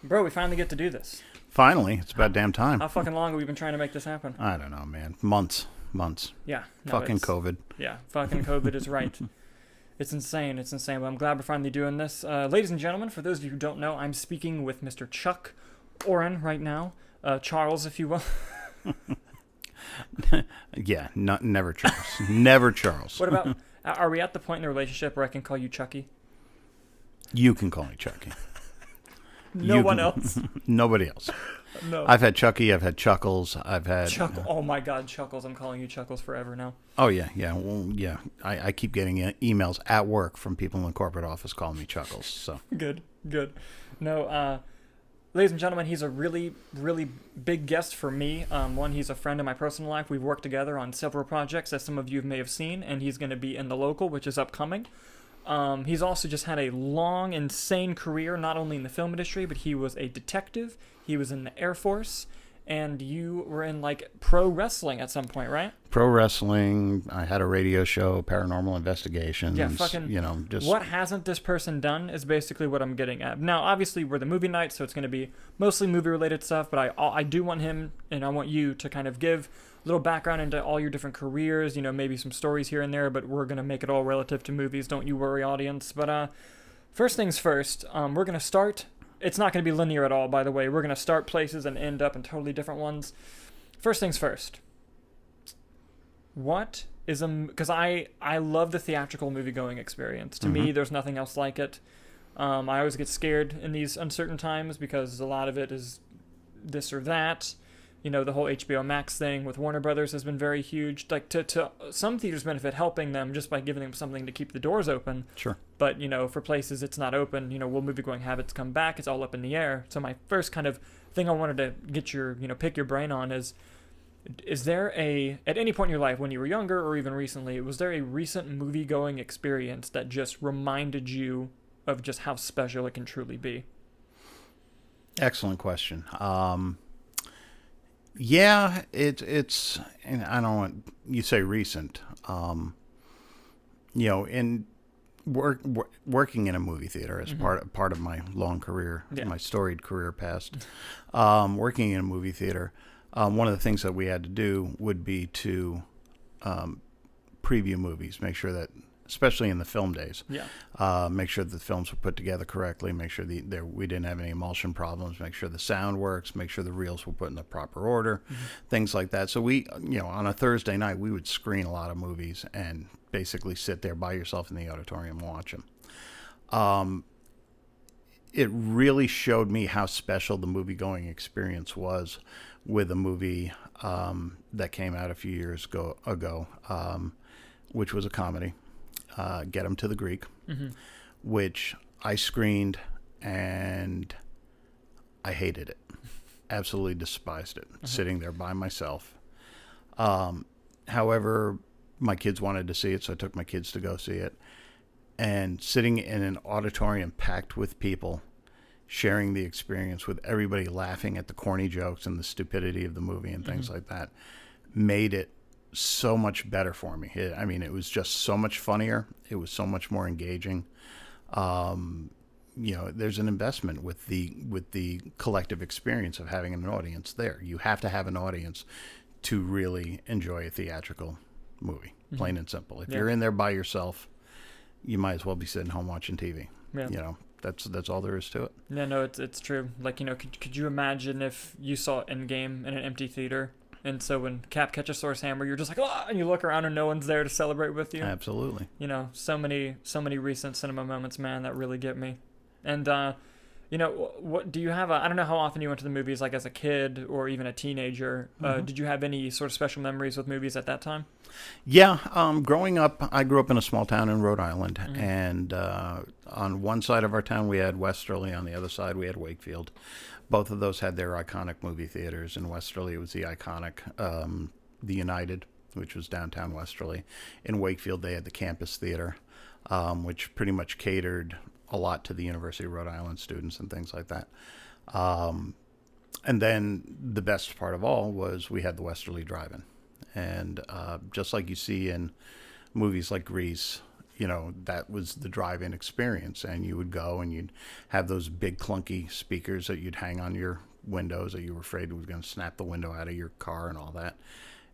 Bro, we finally get to do this. Finally, it's about damn time. How fucking long have we been trying to make this happen? I don't know, man. Months. Yeah. No, Fucking COVID. Yeah, fucking COVID is right. It's insane. But I'm glad we're finally doing this. Ladies and gentlemen, for those of you who don't know, I'm speaking with Mr. Chuck Aurin right now. Charles, if you will. Yeah, never Charles. Never Charles. What about, are we at the point in the relationship where I can call you Chucky? You can call me Chucky. No one else? Nobody else. No. I've had Chucky. I've had Chuckles. I've had... Oh my God, Chuckles. I'm calling you Chuckles forever now. Oh, yeah. Well, yeah. I keep getting emails at work from people in the corporate office calling me Chuckles, so... Good. No, ladies and gentlemen, he's a really, really big guest for me. One, he's a friend in my personal life. We've worked together on several projects, as some of you may have seen, and he's going to be in The Local, which is upcoming. He's also just had a long, insane career, not only in the film industry, but he was a detective, he was in the Air Force, and you were in, like, pro wrestling at some point, right? Pro wrestling, I had a radio show, Paranormal Investigations. Yeah, fucking, just... What hasn't this person done is basically what I'm getting at. Now, obviously, we're the movie night, so it's going to be mostly movie-related stuff, but I do want him, and I want you to kind of give a little background into all your different careers, maybe some stories here and there, but we're going to make it all relative to movies, don't you worry, audience. But first things first, we're going to start... It's not going to be linear at all, by the way. We're going to start places and end up in totally different ones. First things first. What is because I love the theatrical movie-going experience. To me, there's nothing else like it. I always get scared in these uncertain times because a lot of it is this or that. The whole HBO Max thing with Warner Brothers has been very huge. Like, to some theaters benefit helping them just by giving them something to keep the doors open. Sure. But, for places it's not open, will movie-going habits come back? It's all up in the air. So my first kind of thing I wanted to get your, pick your brain on is there at any point in your life when you were younger or even recently, was there a recent movie-going experience that just reminded you of just how special it can truly be? Excellent question. Yeah, it's, and I don't want, you say recent, in working in a movie theater as part of my long career, my storied career past, working in a movie theater, one of the things that we had to do would be to preview movies, make sure that, especially in the film days, make sure that the films were put together correctly, make sure we didn't have any emulsion problems, make sure the sound works, make sure the reels were put in the proper order, things like that. So we, on a Thursday night, we would screen a lot of movies and basically sit there by yourself in the auditorium and watch them. It really showed me how special the movie-going experience was with a movie that came out a few years ago, which was a comedy. Get 'Em to the Greek, which I screened and I hated it. Absolutely despised it, sitting there by myself. However, my kids wanted to see it, so I took my kids to go see it. And sitting in an auditorium packed with people, sharing the experience with everybody laughing at the corny jokes and the stupidity of the movie and things like that, made it so much better for me. It was just so much funnier. It was so much more engaging. There's an investment with the collective experience of having an audience there. You have to have an audience to really enjoy a theatrical movie, plain and simple. If you're in there by yourself, you might as well be sitting home watching TV. Yeah. That's all there is to it. Yeah, no, it's true. Like, could you imagine if you saw Endgame in an empty theater? And so when Cap catches Thor's hammer, you're just like, oh, and you look around and no one's there to celebrate with you. Absolutely. So many recent cinema moments, man, that really get me. And, what do you have? I don't know how often you went to the movies, like as a kid or even a teenager. Did you have any sort of special memories with movies at that time? Yeah. Growing up, I grew up in a small town in Rhode Island. And on one side of our town, we had Westerly. On the other side, we had Wakefield. Both of those had their iconic movie theaters. In Westerly, it was the iconic, the United, which was downtown Westerly. In Wakefield, they had the Campus Theater, which pretty much catered a lot to the University of Rhode Island students and things like that. And then the best part of all was we had the Westerly Drive-In. And just like you see in movies like Grease, that was the drive-in experience. And you would go and you'd have those big clunky speakers that you'd hang on your windows that you were afraid was going to snap the window out of your car and all that.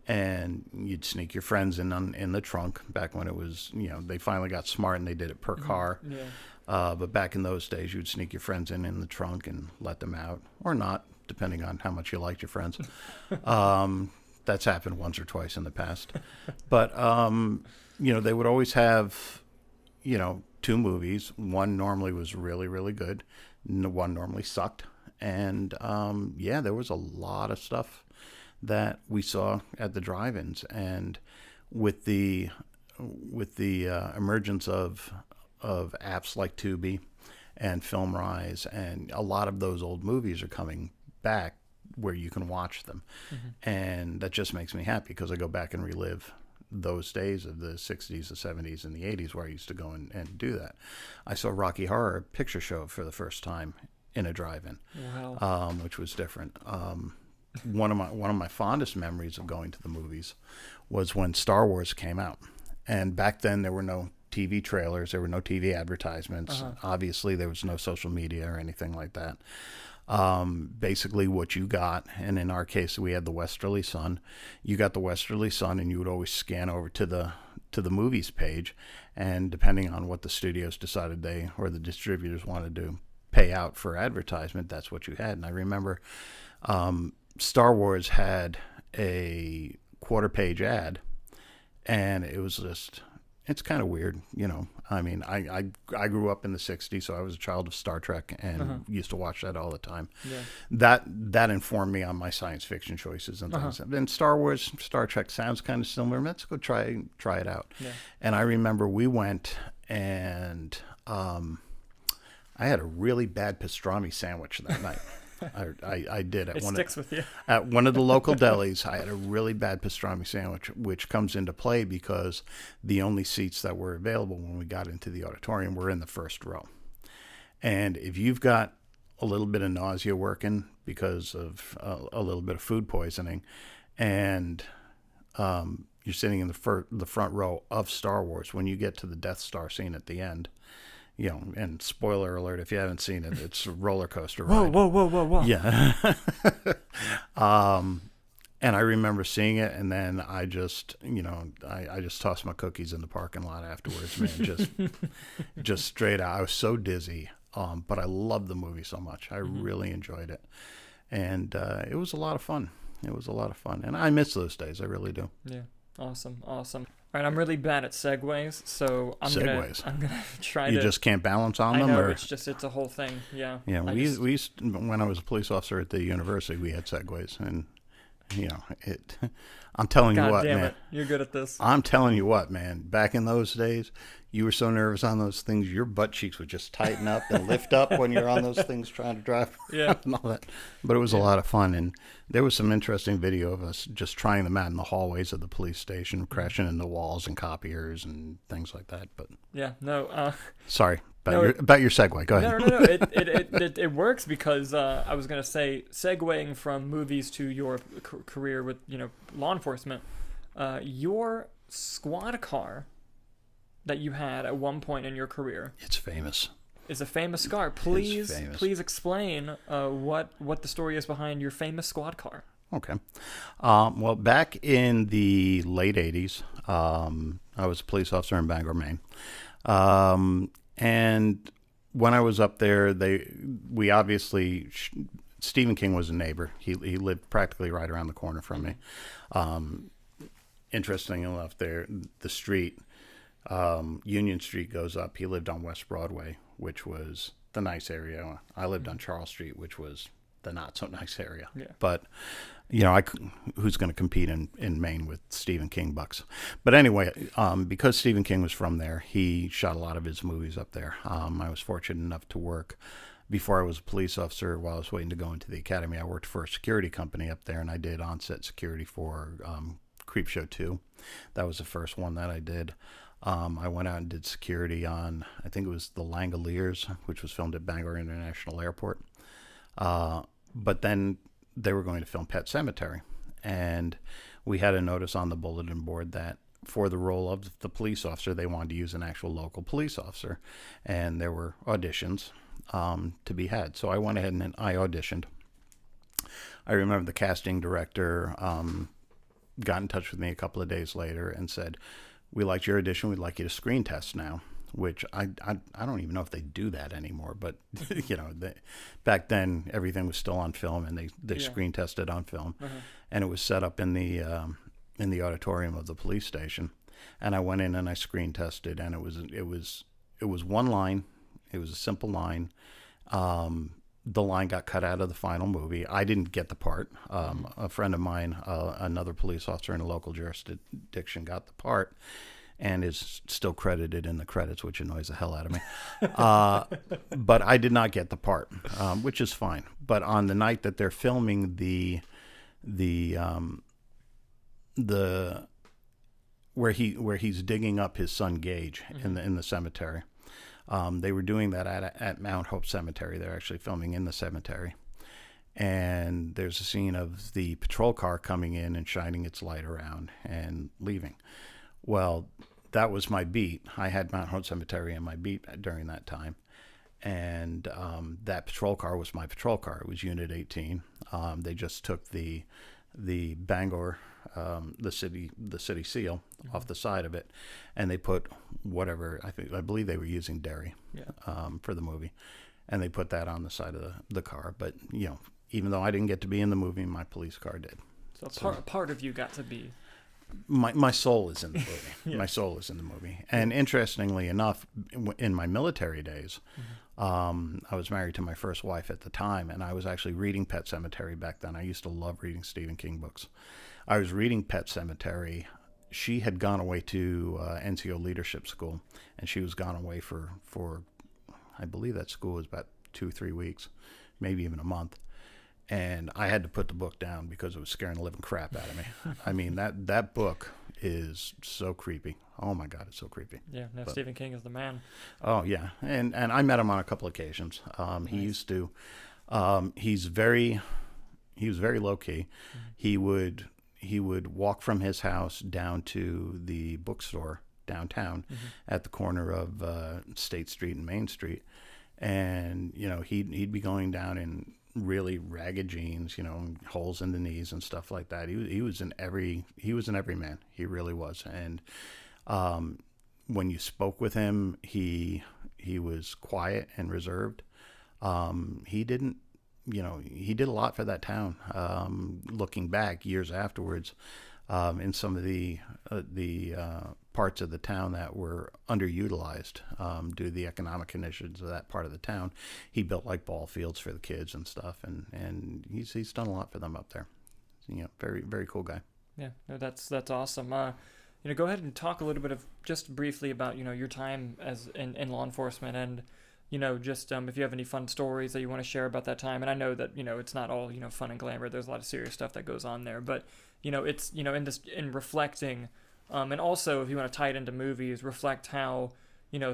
And you'd sneak your friends in the trunk back when it was, they finally got smart and they did it per car. Yeah. But back in those days, you'd sneak your friends in the trunk and let them out, or not, depending on how much you liked your friends. That's happened once or twice in the past. But, they would always have, two movies. One normally was really, really good. One normally sucked. And, there was a lot of stuff that we saw at the drive-ins. And with the emergence of apps like Tubi and FilmRise, and a lot of those old movies are coming back where you can watch them. And that just makes me happy because I go back and relive those days of the 60s, the 70s, and the 80s where I used to go and do that. I saw Rocky Horror Picture Show for the first time in a drive-in. Wow. Which was different. One of my fondest memories of going to the movies was when Star Wars came out. And back then there were no TV trailers, there were no TV advertisements. Obviously there was no social media or anything like that. Basically what you got, and in our case we had the Westerly Sun. You got the Westerly Sun and you would always scan over to the movies page, and depending on what the studios decided or the distributors wanted to pay out for advertisement, that's what you had. And I remember Star Wars had a quarter-page ad, and it was just, it's kind of weird, I mean, I grew up in the 60s, so I was a child of Star Trek and used to watch that all the time. Yeah. That informed me on my science fiction choices and things. And Star Wars, Star Trek sounds kind of similar. Let's go try it out. Yeah. And I remember we went, and I had a really bad pastrami sandwich that night. I did at sticks with you. At one of the local delis. I had a really bad pastrami sandwich, which comes into play because the only seats that were available when we got into the auditorium were in the first row. And if you've got a little bit of nausea working because of a little bit of food poisoning, and you're sitting in the front row of Star Wars, when you get to the Death Star scene at the end, and spoiler alert, if you haven't seen it, it's a roller coaster ride. Whoa. Yeah. And I remember seeing it, and then I just, I just tossed my cookies in the parking lot afterwards, man. Just straight out. I was so dizzy, but I loved the movie so much. I really enjoyed it. And it was a lot of fun. And I miss those days. I really do. Yeah. Awesome. All right, I'm really bad at segues, so I'm gonna try to. You just can't balance on them, I know, or it's a whole thing. Yeah. Yeah, we used, when I was a police officer at the university, we had segues, and it. I'm telling you what, man. God damn it, you're good at this. I'm telling you what, man. Back in those days, you were so nervous on those things, your butt cheeks would just tighten up and lift up when you're on those things trying to drive. Yeah, and all that. But it was a lot of fun, and there was some interesting video of us just trying them out in the hallways of the police station, crashing into walls and copiers and things like that. But yeah, no. Sorry. About your segue. Go ahead. No. It works because I was gonna say, segueing from movies to your career with law enforcement, your squad car that you had at one point in your career. It's famous. Is a famous car. Please explain what the story is behind your famous squad car. Okay. Well, back in the late 80s, I was a police officer in Bangor, Maine. And when I was up there, we obviously, Stephen King was a neighbor. He lived practically right around the corner from me. Interesting enough, the street, Union Street goes up. He lived on West Broadway, which was the nice area. I lived on Charles Street, which was the not so nice area. Yeah. But who's going to compete in Maine with Stephen King bucks? But anyway, because Stephen King was from there, he shot a lot of his movies up there. I was fortunate enough to work before I was a police officer. While I was waiting to go into the academy, I worked for a security company up there, and I did on-set security for Creepshow 2. That was the first one that I did. I went out and did security on, I think it was The Langoliers, which was filmed at Bangor International Airport. But then they were going to film Pet Sematary, and we had a notice on the bulletin board that for the role of the police officer, they wanted to use an actual local police officer, and there were auditions to be had. So I went ahead and I auditioned. I remember the casting director got in touch with me a couple of days later and said, "We liked your audition. We'd like you to screen test now." Which I don't even know if they do that anymore. But back then everything was still on film, and they screen tested on film, and it was set up in the auditorium of the police station. And I went in and I screen tested, and it was one line. It was a simple line. The line got cut out of the final movie. I didn't get the part. A friend of mine, another police officer in a local jurisdiction, got the part, and is still credited in the credits, which annoys the hell out of me. But I did not get the part, which is fine. But on the night that they're filming where he's digging up his son Gage in the cemetery. They were doing that at Mount Hope Cemetery. They're actually filming in the cemetery. And there's a scene of the patrol car coming in and shining its light around and leaving. Well, that was my beat. I had Mount Hope Cemetery in my beat during that time. And that patrol car was my patrol car. It was Unit 18. They just took the Bangor, the city seal off the side of it, and they put whatever, I believe they were using Derry for the movie, and they put that on the side of the car. But even though I didn't get to be in the movie, my police car did. So part of you got to be. My soul is in the movie. My soul is in the movie. And interestingly enough, in my military days, I was married to my first wife at the time, and I was actually reading Pet Sematary back then. I used to love reading Stephen King books. I was reading Pet Sematary. She had gone away to NCO Leadership School, and she was gone away for I believe that school was about 2-3 weeks, maybe even a month. And I had to put the book down because it was scaring the living crap out of me. I mean, that book is so creepy. Oh my God, it's so creepy. Yeah, no, Stephen King is the man. Oh yeah, and I met him on a couple occasions. Nice. He used to. He was very low key. Mm-hmm. He would walk from his house down to the bookstore downtown at the corner of State Street and Main Street, and he'd be going down in really ragged jeans, holes in the knees and stuff like that. He was an everyman. He really was. And when you spoke with him, he was quiet and reserved. He didn't, he did a lot for that town. Looking back years afterwards, in some of the parts of the town that were underutilized due to the economic conditions of that part of the town, he built like ball fields for the kids and stuff, and he's done a lot for them up there. Very, very cool guy. Yeah, no, that's awesome. Go ahead and talk a little bit of just briefly about your time as in law enforcement, and just if you have any fun stories that you want to share about that time. And I know that it's not all fun and glamour. There's a lot of serious stuff that goes on there, but it's in reflecting. And also, if you want to tie it into movies, reflect how,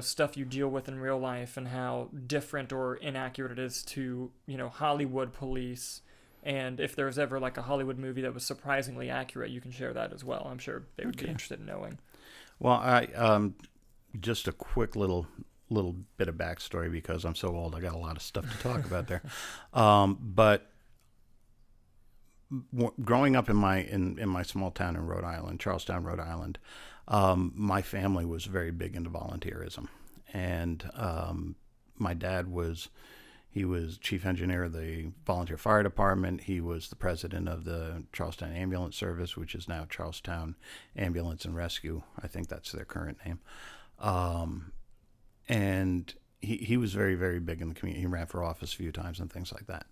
stuff you deal with in real life and how different or inaccurate it is to, Hollywood police. And if there's ever like a Hollywood movie that was surprisingly accurate, you can share that as well. I'm sure they would be interested in knowing. Well, I just a quick little bit of backstory, because I'm so old, I got a lot of stuff to talk about there. But growing up in my small town in Rhode Island, Charlestown, Rhode Island, my family was very big into volunteerism, and my dad was chief engineer of the volunteer fire department. He was the president of the Charlestown Ambulance Service, which is now Charlestown Ambulance and Rescue. I think that's their current name. And he was very, very big in the community. He ran for office a few times and things like that.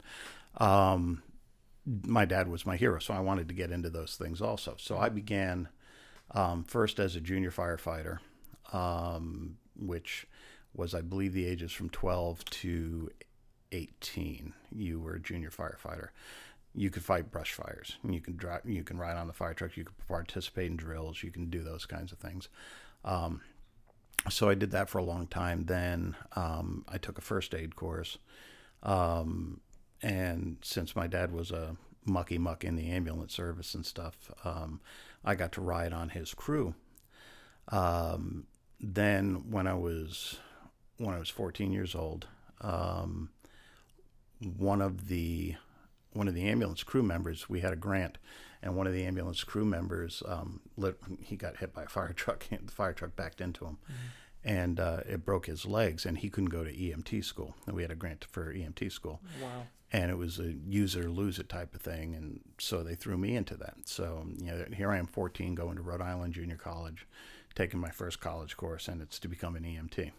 My dad was my hero, so I wanted to get into those things also. So I began first as a junior firefighter, which was, I believe, the ages from 12 to 18. You were a junior firefighter. You could fight brush fires. You can drive. You can ride on the fire truck. You could participate in drills. You can do those kinds of things. So I did that for a long time. Then I took a first aid course. And since my dad was a mucky muck in the ambulance service and stuff, I got to ride on his crew. Then when I was 14 years old, one of the ambulance crew members, we had a grant, and one of the ambulance crew members, he got hit by a fire truck. The fire truck backed into him, and it broke his legs, and he couldn't go to EMT school. And we had a grant for EMT school. Wow. And it was a use it or lose it type of thing, and so they threw me into that. So here I am, 14, going to Rhode Island Junior College, taking my first college course, and it's to become an EMT.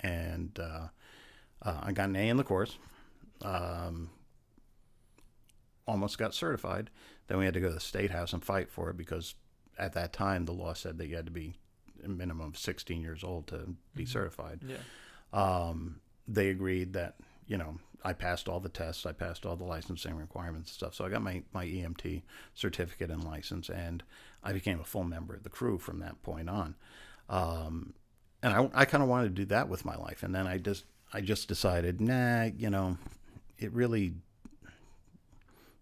And I got an A in the course. Almost got certified. Then we had to go to the State House and fight for it, because at that time the law said that you had to be a minimum of 16 years old to be certified. Yeah. They agreed that, I passed all the tests, I passed all the licensing requirements and stuff. So I got my EMT certificate and license, and I became a full member of the crew from that point on. And I kind of wanted to do that with my life. And then I just decided, I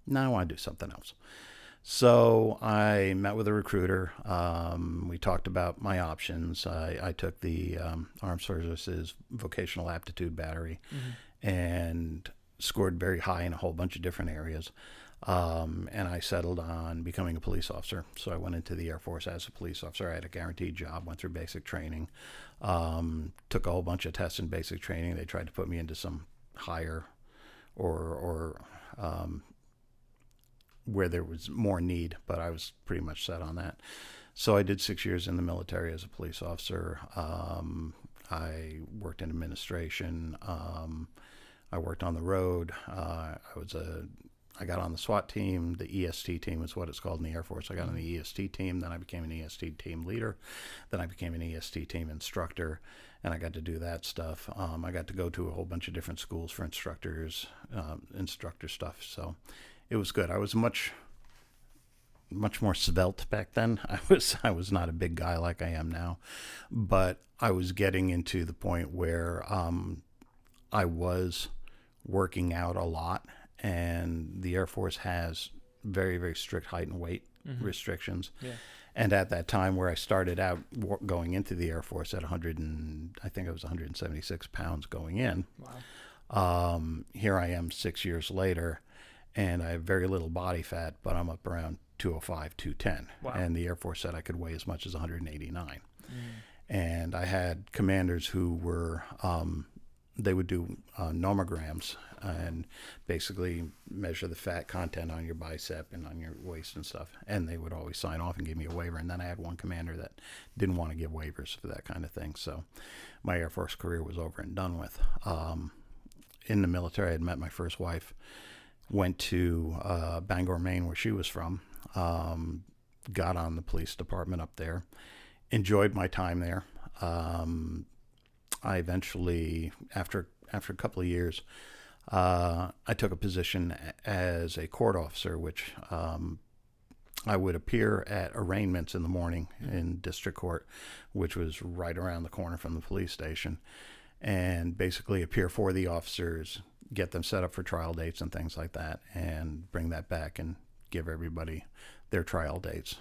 want to do something else. So I met with a recruiter. We talked about my options. I took the Armed Services Vocational Aptitude Battery and scored very high in a whole bunch of different areas. And I settled on becoming a police officer. So I went into the Air Force as a police officer. I had a guaranteed job, went through basic training, took a whole bunch of tests in basic training. They tried to put me into some higher or where there was more need, but I was pretty much set on that. So I did 6 years in the military as a police officer. I worked in administration. I worked on the road. I got on the SWAT team. The EST team is what it's called in the Air Force. I got on the EST team. Then I became an EST team leader. Then I became an EST team instructor, and I got to do that stuff. I got to go to a whole bunch of different schools for instructor stuff. So it was good. I was much more svelte back then. I was not a big guy like I am now, but I was getting into the point where I was working out a lot, and the Air Force has very, very strict height and weight restrictions. Yeah. And at that time, where I started out going into the Air Force at 176 pounds going in. Wow. Here I am 6 years later, and I have very little body fat, but I'm up around 205, 210. Wow. And the Air Force said I could weigh as much as 189. And I had commanders who were, they would do nomograms and basically measure the fat content on your bicep and on your waist and stuff. And they would always sign off and give me a waiver. And then I had one commander that didn't want to give waivers for that kind of thing. So my Air Force career was over and done with. In the military, I had met my first wife, went to Bangor, Maine, where she was from, got on the police department up there, enjoyed my time there. I eventually, after a couple of years, I took a position as a court officer, which I would appear at arraignments in the morning in district court, which was right around the corner from the police station, and basically appear for the officers, get them set up for trial dates and things like that, and bring that back and give everybody their trial dates,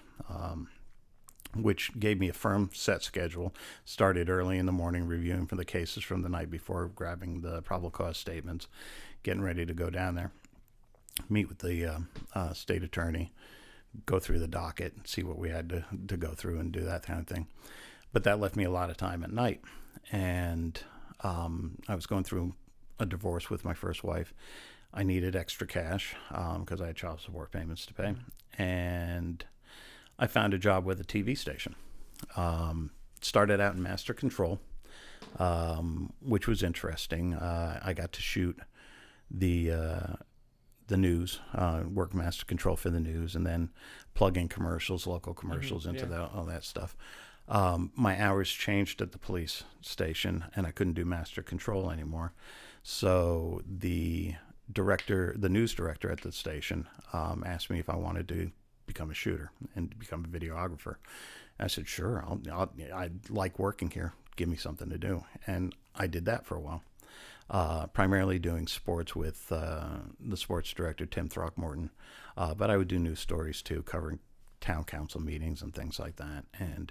which gave me a firm set schedule. Started early in the morning reviewing for the cases from the night before, grabbing the probable cause statements, getting ready to go down there, meet with the state attorney, go through the docket, see what we had to go through and do that kind of thing. But that left me a lot of time at night. And I was going through a divorce with my first wife. I needed extra cash because I had child support payments to pay. And I found a job with a TV station. Started out in master control, which was interesting. I got to shoot the news, work master control for the news, and then plug in commercials, local commercials into all that stuff. My hours changed at the police station, and I couldn't do master control anymore. So the news director at the station, asked me if I wanted to become a shooter and become a videographer. I said, sure, I like working here. Give me something to do. And I did that for a while, primarily doing sports with the sports director, Tim Throckmorton. But I would do news stories too, covering town council meetings and things like that, and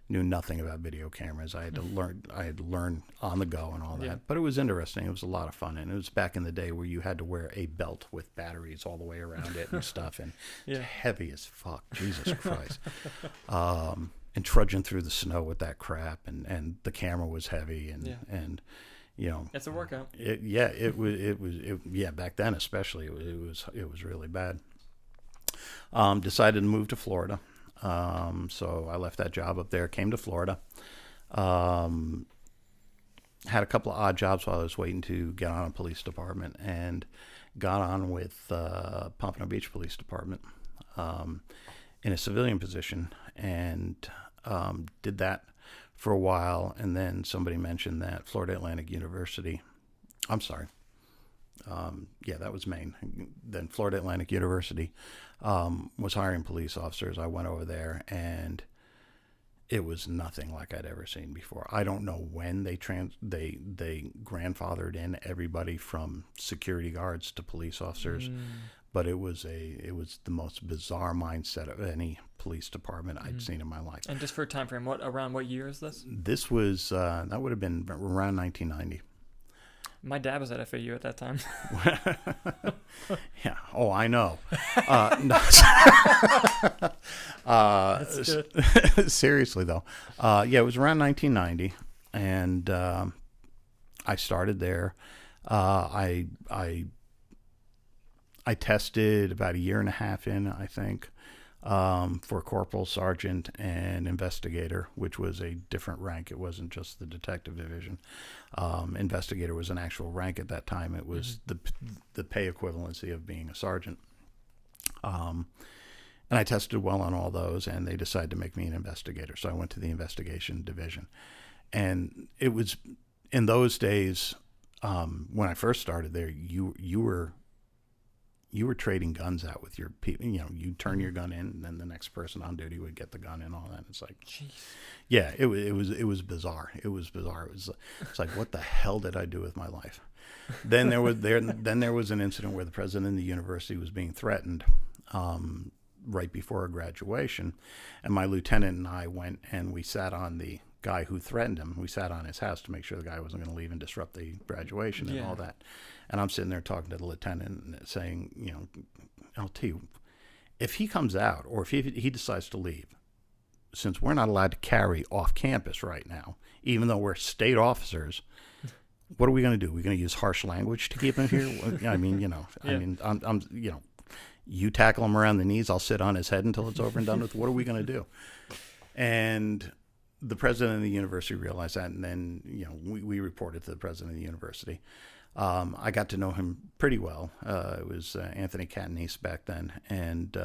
knew nothing about video cameras. I had to learn on the go and all that. Yeah. But it was interesting. It was a lot of fun, and it was back in the day where you had to wear a belt with batteries all the way around it and stuff, and Yeah. it's heavy as fuck. Jesus Christ. And trudging through the snow with that crap, and the camera was heavy, and you know, It's a workout. It was back then especially it was really bad. Decided to move to Florida. So I left that job up there, came to Florida. Had a couple of odd jobs while I was waiting to get on a police department, and got on with Pompano Beach Police Department in a civilian position, and did that for a while. And then somebody mentioned that Florida Atlantic University, I'm sorry, that was Maine. Then Florida Atlantic University was hiring police officers. I went over there, and it was nothing like I'd ever seen before. I don't know when they grandfathered in everybody from security guards to police officers, but it was the most bizarre mindset of any police department I'd seen in my life. And just for a time frame, around what year is this? This was that would have been around 1990. My dad was at FAU at that time. Yeah. Oh, I know. That's good. Seriously though, it was around 1990, and I started there. I tested about a year and a half in, I think, for corporal, sergeant, and investigator, which was a different rank. It wasn't just the detective division. Investigator was an actual rank at that time. It was the pay equivalency of being a sergeant. And I tested well on all those, and they decided to make me an investigator. So I went to the investigation division. And it was in those days, when I first started there, you were trading guns out with your people. You know, you turn your gun in, and then the next person on duty would get the gun and all that. It's like, Jeez. yeah, it was bizarre. It was bizarre. It's like, what the hell did I do with my life? Then there was an incident where the president of the university was being threatened right before a graduation, and my lieutenant and I went and we sat on the guy who threatened him. We sat on his house to make sure the guy wasn't going to leave and disrupt the graduation and all that. And I'm sitting there talking to the lieutenant and saying, you know, LT, if he comes out or if he decides to leave, since we're not allowed to carry off campus right now, even though we're state officers, what are we going to do? We're going to use harsh language to keep him here? I mean, you know, I'm you know, you tackle him around the knees, I'll sit on his head until it's over and done with. What are we going to do? And the president of the university realized that, and then, you know, we reported to the president of the university. I got to know him pretty well. It was Anthony Catanese back then, and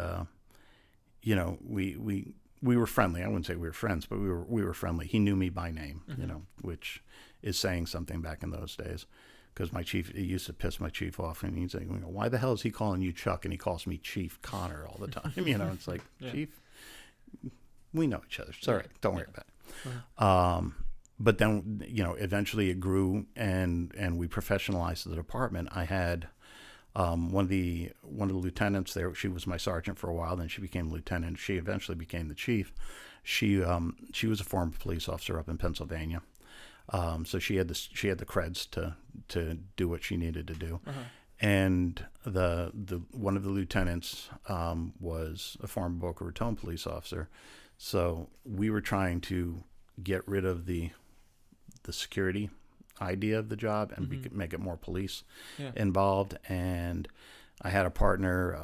you know, we were friendly. I wouldn't say we were friends, but we were friendly. He knew me by name, you know, which is saying something back in those days. Because my chief, it used to piss my chief off, and he's like, "Why the hell is he calling you Chuck?" And he calls me Chief Connor all the time. You know, it's like, Chief, we know each other. It's all right. Don't worry about it. But then, you know, eventually it grew, and we professionalized the department. I had one of the lieutenants there. She was my sergeant for a while. Then she became lieutenant. She eventually became the chief. She was a former police officer up in Pennsylvania. So she had the creds to do what she needed to do. And the one of the lieutenants was a former Boca Raton police officer. So we were trying to get rid of the security idea of the job and make it more police involved. And I had a partner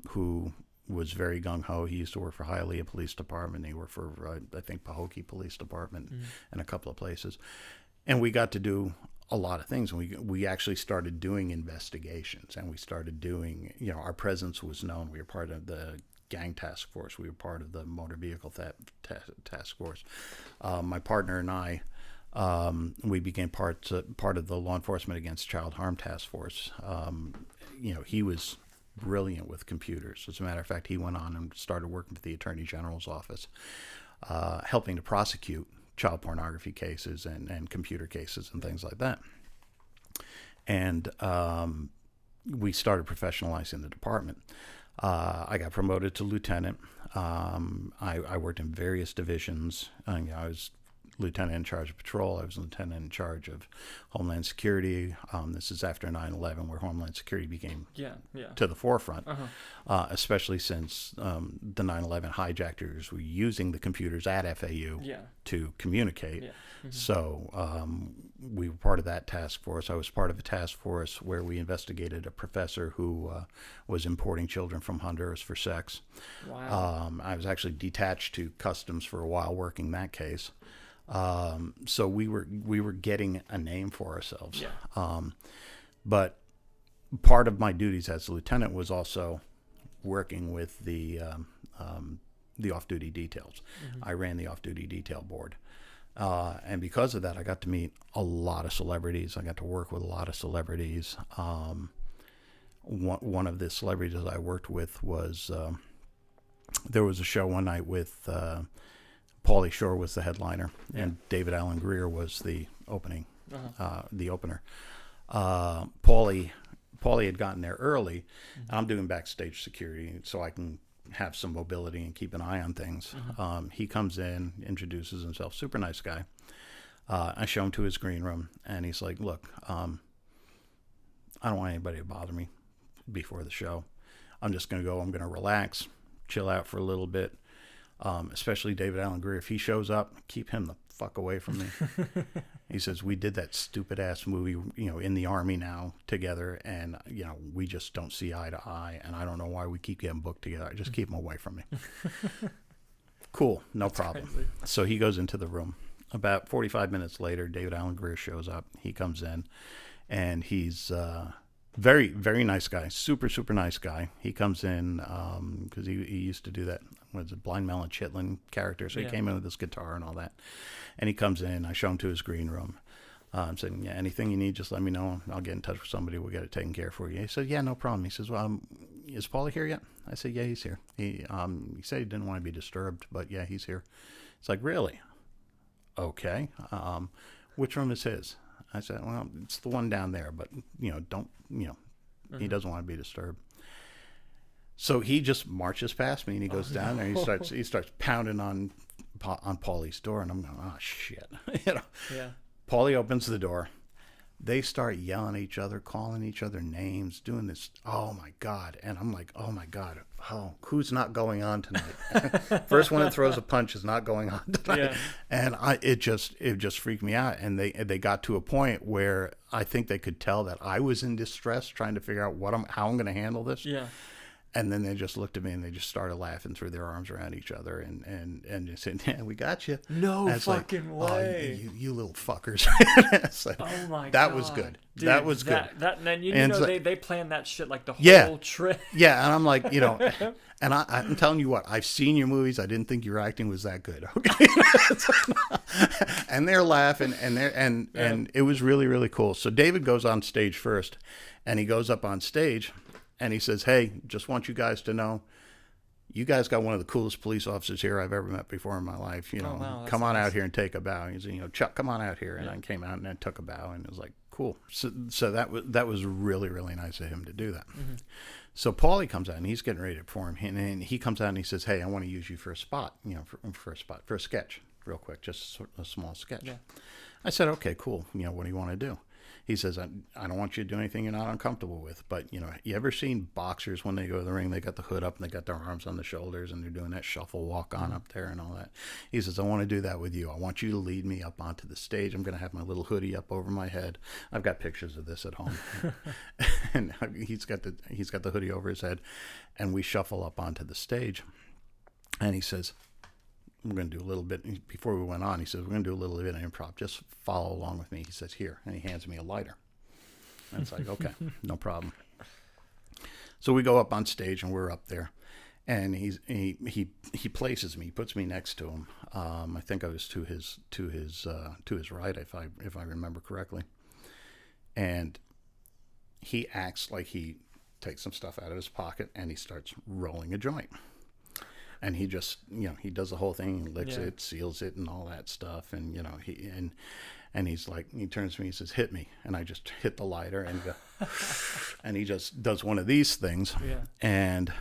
who was very gung-ho. He used to work for Hialeah Police Department. He worked for, I think, Pahokee Police Department and a couple of places. And we got to do a lot of things. And we actually started doing investigations, and we started doing, you know, our presence was known. We were part of the gang task force. We were part of the motor vehicle task force. My partner and I, we became part of the law enforcement against child harm task force. You know, he was brilliant with computers. As a matter of fact, he went on and started working for the Attorney General's office, helping to prosecute child pornography cases and computer cases and things like that. And we started professionalizing the department. I got promoted to lieutenant. I worked in various divisions. I was lieutenant in charge of patrol. I was lieutenant in charge of Homeland Security. This is after 9/11, where Homeland Security became to the forefront, especially since the 9/11 hijackers were using the computers at FAU to communicate. Yeah. Mm-hmm. So we were part of that task force. I was part of a task force where we investigated a professor who was importing children from Honduras for sex. Wow. I was actually detached to customs for a while working that case. So we were getting a name for ourselves. Yeah. But part of my duties as a lieutenant was also working with the off-duty details. Mm-hmm. I ran the off-duty detail board. And because of that, I got to meet a lot of celebrities. I got to work with a lot of celebrities. One of the celebrities I worked with was, there was a show one night with Pauly Shore was the headliner, and David Alan Grier was the opener. Pauly had gotten there early. Mm-hmm. I'm doing backstage security, so I can have some mobility and keep an eye on things. Mm-hmm. He comes in, introduces himself, super nice guy. I show him to his green room, and he's like, look, I don't want anybody to bother me before the show. I'm just going to go. I'm going to relax, chill out for a little bit. Especially David Alan Grier. If he shows up, keep him the fuck away from me. He says, we did that stupid ass movie, in the Army now together, and, we just don't see eye to eye, and I don't know why we keep getting booked together. Just keep him away from me. Cool, no problem. Crazy. So he goes into the room. About 45 minutes later, David Alan Grier shows up. He comes in, and he's very, very nice guy. Super, super nice guy. He comes in because he used to do that. Was a Blind Melon Chitlin character, so he came in with his guitar and all that. And he comes in, I show him to his green room. I'm saying, anything you need, just let me know. I'll get in touch with somebody. We'll get it taken care of for you. He said, yeah, no problem. He says, well, is Pauly here yet? I said, yeah, he's here. He said he didn't want to be disturbed, but yeah, he's here. It's like, really? Okay. Which room is his? I said, well, it's the one down there, but, don't, he doesn't want to be disturbed. So he just marches past me, and he goes down there, and he starts pounding on Pauly's door, and I'm going, oh shit, Yeah. Pauly opens the door. They start yelling at each other, calling each other names, doing this. Oh my God! And I'm like, oh my God, who's not going on tonight? First one that throws a punch is not going on tonight. Yeah. And it just freaked me out. And they got to a point where I think they could tell that I was in distress, trying to figure out how I'm going to handle this. Yeah. And then they just looked at me, and they just started laughing, threw their arms around each other, and just said, yeah, we got you. No fucking way. Oh, you little fuckers. Like, oh my God. That was good. Dude, that was good. They planned that shit like the whole trip. Yeah, and I'm like, and I'm telling you what, I've seen your movies. I didn't think your acting was that good. Okay. And they're laughing, and it was really, really cool. So David goes on stage first, and he goes up on stage, and he says, hey, just want you guys to know, you guys got one of the coolest police officers here I've ever met before in my life. Come on out here and take a bow. He said, Chuck, come on out here. And I came out and I took a bow, and it was like, cool. So that was really, really nice of him to do that. Mm-hmm. So Pauly comes out, and he's getting ready to perform. And he comes out, and he says, hey, I want to use you for a spot, for a sketch, real quick, just a small sketch. Yeah. I said, okay, cool. What do you want to do? He says, I don't want you to do anything you're not uncomfortable with. But, you ever seen boxers when they go to the ring, they got the hood up and they got their arms on the shoulders and they're doing that shuffle walk on up there and all that. He says, I want to do that with you. I want you to lead me up onto the stage. I'm going to have my little hoodie up over my head. I've got pictures of this at home. And he's got the hoodie over his head, and we shuffle up onto the stage. And he says, we're going to do a little bit, before we went on, he says, we're going to do a little bit of improv. Just follow along with me. He says, here. And he hands me a lighter. And it's like, okay, no problem. So we go up on stage, and we're up there. And he places me, he puts me next to him. I think I was to his right, if I remember correctly. And he acts like he takes some stuff out of his pocket, and he starts rolling a joint. And he just, he does the whole thing, he licks it, seals it, and all that stuff. And, and he's like, he turns to me, he says, hit me. And I just hit the lighter, and and he just does one of these things. Yeah. And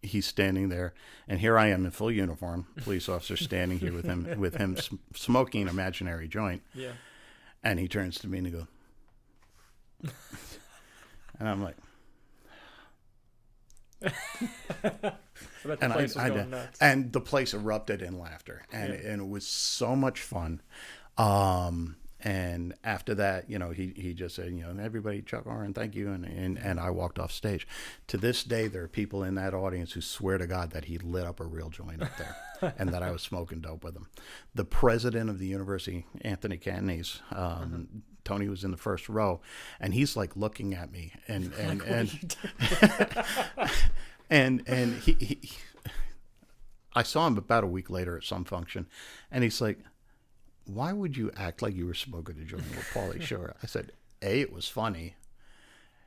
he's standing there, and here I am in full uniform, police officer standing here with him smoking an imaginary joint. Yeah. And he turns to me and he goes, and I'm like, and the place erupted in laughter, and it was so much fun. And after that, you know, he just said, you know, everybody, Chuck Aurin, thank you. And I walked off stage. To this day, there are people in that audience who swear to God that he lit up a real joint up there and that I was smoking dope with him. The president of the university, Anthony Cantonese, Tony was in the first row, and he's like looking at me and he I saw him about a week later at some function, and he's like, why would you act like you were smoking a joint with Pauly Shore? I said, A, it was funny.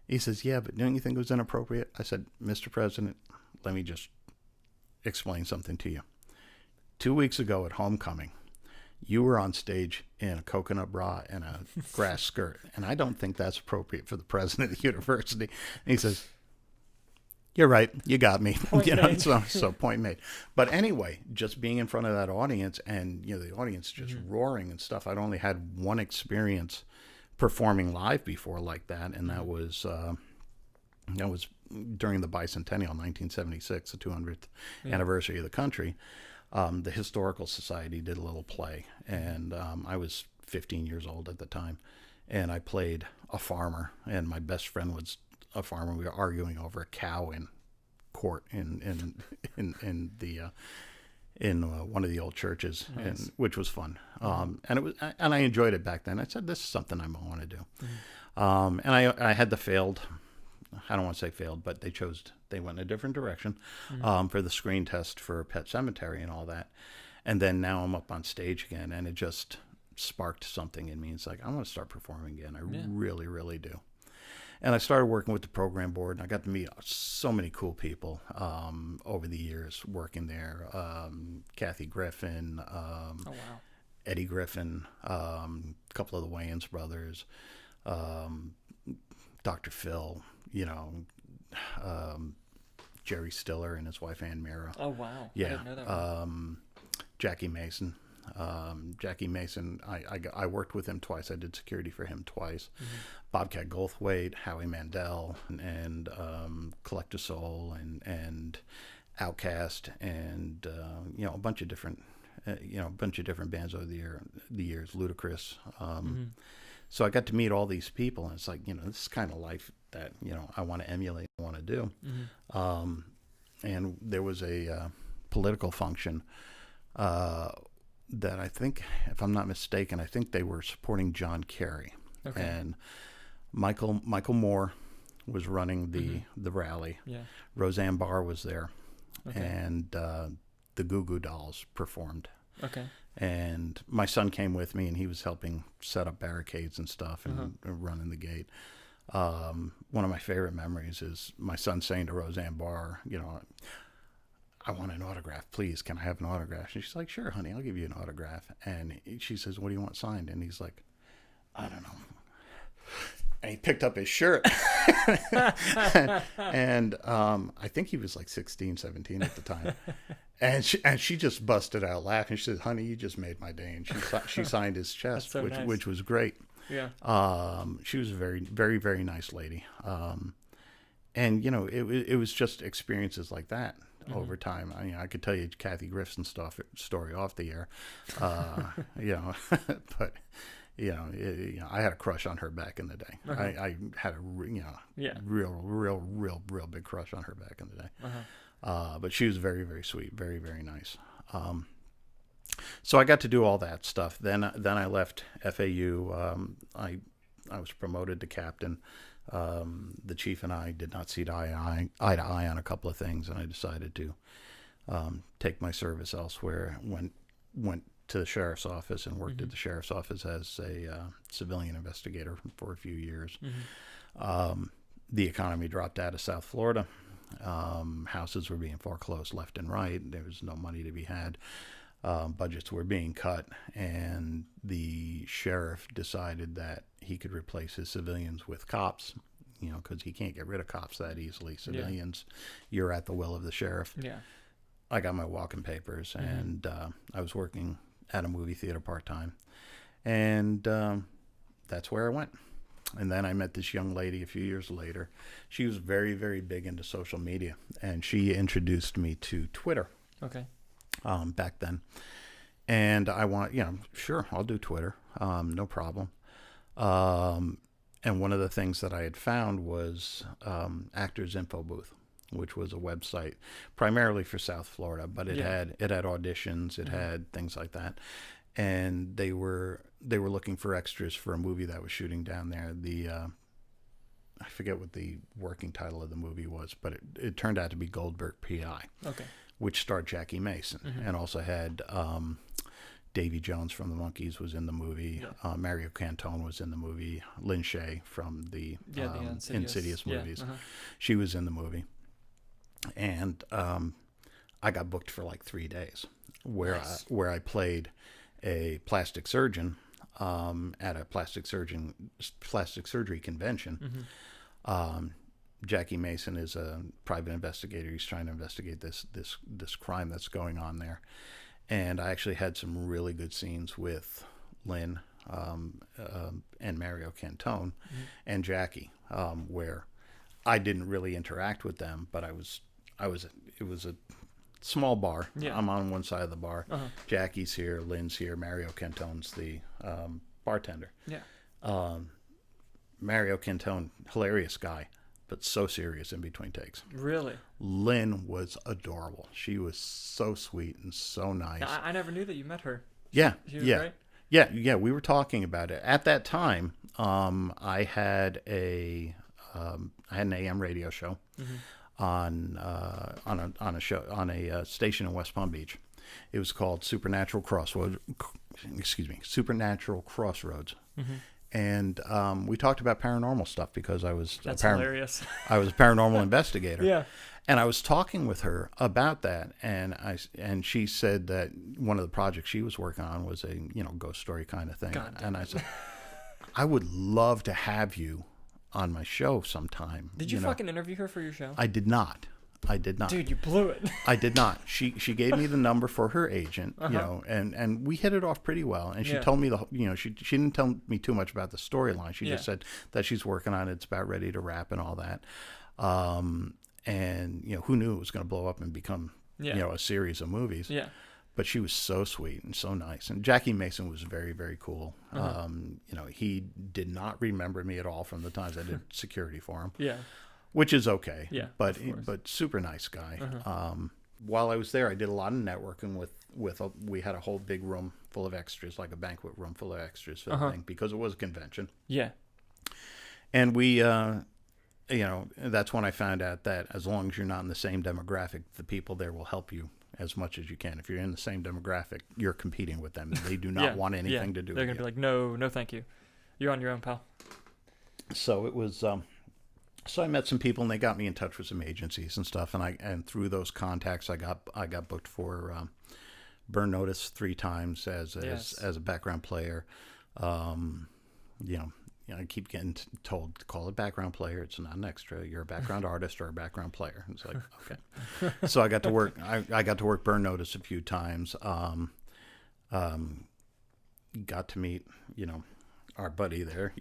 He says, yeah, but don't you think it was inappropriate? I said, Mr. President, let me just explain something to you. 2 weeks ago at homecoming, you were on stage in a coconut bra and a grass skirt, and I don't think that's appropriate for the president of the university. And he says, you're right. You got me. So point made. But anyway, just being in front of that audience, and you know, the audience just roaring and stuff. I'd only had one experience performing live before like that, and that was during the bicentennial, 1976, the 200th anniversary of the country. The Historical Society did a little play, and I was 15 years old at the time, and I played a farmer, and my best friend was a farmer. We were arguing over a cow in court in one of the old churches, nice. Which was fun. And I enjoyed it back then. I said, this is something I want to do. And I had the failed, I don't want to say failed, but they went in a different direction for the screen test for Pet Sematary and all that. And then now I'm up on stage again, and it just sparked something in me. It's like, I want to start performing again. I really, really do. And I started working with the program board, and I got to meet so many cool people over the years working there. Kathy Griffin, Eddie Griffin, a couple of the Wayans brothers, Dr. Phil, you know, Jerry Stiller and his wife Ann Mira. Oh, wow. Yeah. I didn't know that Jackie Mason. Jackie Mason, I worked with him twice. I did security for him twice. Bobcat Goldthwait, Howie Mandel, and Collective Soul, and Outkast, and you know, a bunch of different bands over the years. Ludacris. So I got to meet all these people, and it's like, you know, this is kind of life that, you know, I want to emulate, I want to do. And there was a political function that I think, if I'm not mistaken, I think they were supporting John Kerry. Okay. And Michael Moore was running the rally. Yeah. Roseanne Barr was there. Okay. And the Goo Goo Dolls performed. Okay. And my son came with me, and he was helping set up barricades and stuff and running the gate. One of my favorite memories is my son saying to Roseanne Barr, you know, I want an autograph, please. Can I have an autograph? And she's like, sure, honey, I'll give you an autograph. And she says, what do you want signed? And he's like, I don't know. And he picked up his shirt. and I think he was like 16, 17 at the time. And she just busted out laughing. She said, honey, you just made my day. And she signed his chest, so nice. Which was great. Yeah. She was a very, very, very nice lady. And, you know, it was just experiences like that. Over time, I mean, I could tell you Kathy Griffin's story off the air, you know, but you know, I had a crush on her back in the day. I had a real big crush on her back in the day. But she was very, very sweet, very, very nice. So I got to do all that stuff. Then I left FAU. I was promoted to captain. The chief and I did not see eye to eye on a couple of things, and I decided to take my service elsewhere. Went to the sheriff's office and worked at the sheriff's office as a civilian investigator for a few years. The economy dropped out of South Florida. Houses were being foreclosed left and right. There was no money to be had. Budgets were being cut, and the sheriff decided that he could replace his civilians with cops, because he can't get rid of cops that easily. Civilians, you're at the will of the sheriff. Yeah. I got my walking papers, and I was working at a movie theater part-time. And that's where I went. And then I met this young lady a few years later. She was very, very big into social media, and she introduced me to Twitter. Okay. Back then. And I want, sure, I'll do Twitter. No problem. And one of the things that I had found was Actors Info Booth, which was a website primarily for South Florida, but it had auditions, it had things like that. And they were looking for extras for a movie that was shooting down there. I forget what the working title of the movie was, but it turned out to be Goldberg P.I. Okay. Which starred Jackie Mason, and also had Davy Jones from the Monkees was in the movie. Yeah. Mario Cantone was in the movie. Lynn Shay from the Insidious movies. She was in the movie. And I got booked for like 3 days where I played a plastic surgeon at a plastic surgery convention. Jackie Mason is a private investigator. He's trying to investigate this crime that's going on there. And I actually had some really good scenes with Lynn and Mario Cantone and Jackie, where I didn't really interact with them, but it was a small bar. Yeah. I'm on one side of the bar. Jackie's here, Lynn's here, Mario Cantone's the bartender. Yeah. Mario Cantone, hilarious guy, but so serious in between takes. Really? Lynn was adorable. She was so sweet and so nice. I never knew that you met her. Yeah. She was great? Yeah. We were talking about it at that time. I had an AM radio show on a station in West Palm Beach. It was called Supernatural Crossroads. And we talked about paranormal stuff because I was hilarious. I was a paranormal investigator. Yeah. And I was talking with her about that, and she said that one of the projects she was working on was a ghost story kind of thing. And I said, I would love to have you on my show sometime. Did you fucking interview her for your show? I did not. Dude, you blew it. I did not. She gave me the number for her agent, and we hit it off pretty well. And she told me she didn't tell me too much about the storyline. She just said that she's working on it. It's about ready to wrap and all that. And who knew it was going to blow up and become a series of movies. Yeah. But she was so sweet and so nice. And Jackie Mason was very, very cool. He did not remember me at all from the times I did security for him. Yeah. Which is okay. Yeah. But super nice guy. While I was there, I did a lot of networking we had a whole big room full of extras, like a banquet room full of extras for the thing, because it was a convention. Yeah. And we, that's when I found out that as long as you're not in the same demographic, the people there will help you as much as you can. If you're in the same demographic, you're competing with them. They do not want anything to do with They're going to be like, no, thank you. You're on your own, pal. So it was... So I met some people, and they got me in touch with some agencies and stuff, and through those contacts, I got booked for Burn Notice 3 times as a background player. I keep getting told to call it background player. It's not an extra. You're a background artist or a background player. It's like, okay. So I got to work. I got to work Burn Notice a few times. Got to meet our buddy there.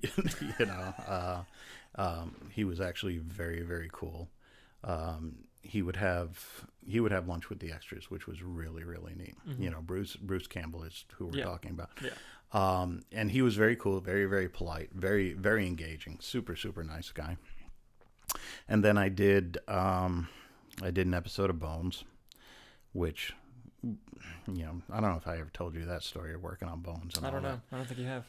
He was actually very, very cool. He would have lunch with the extras, which was really, really neat. Bruce Campbell is who we're talking about. Yeah. And he was very cool, very, very polite, very, very engaging, super, super nice guy. And then I did an episode of Bones, which, I don't know if I ever told you that story of working on Bones. I don't know. I don't think you have.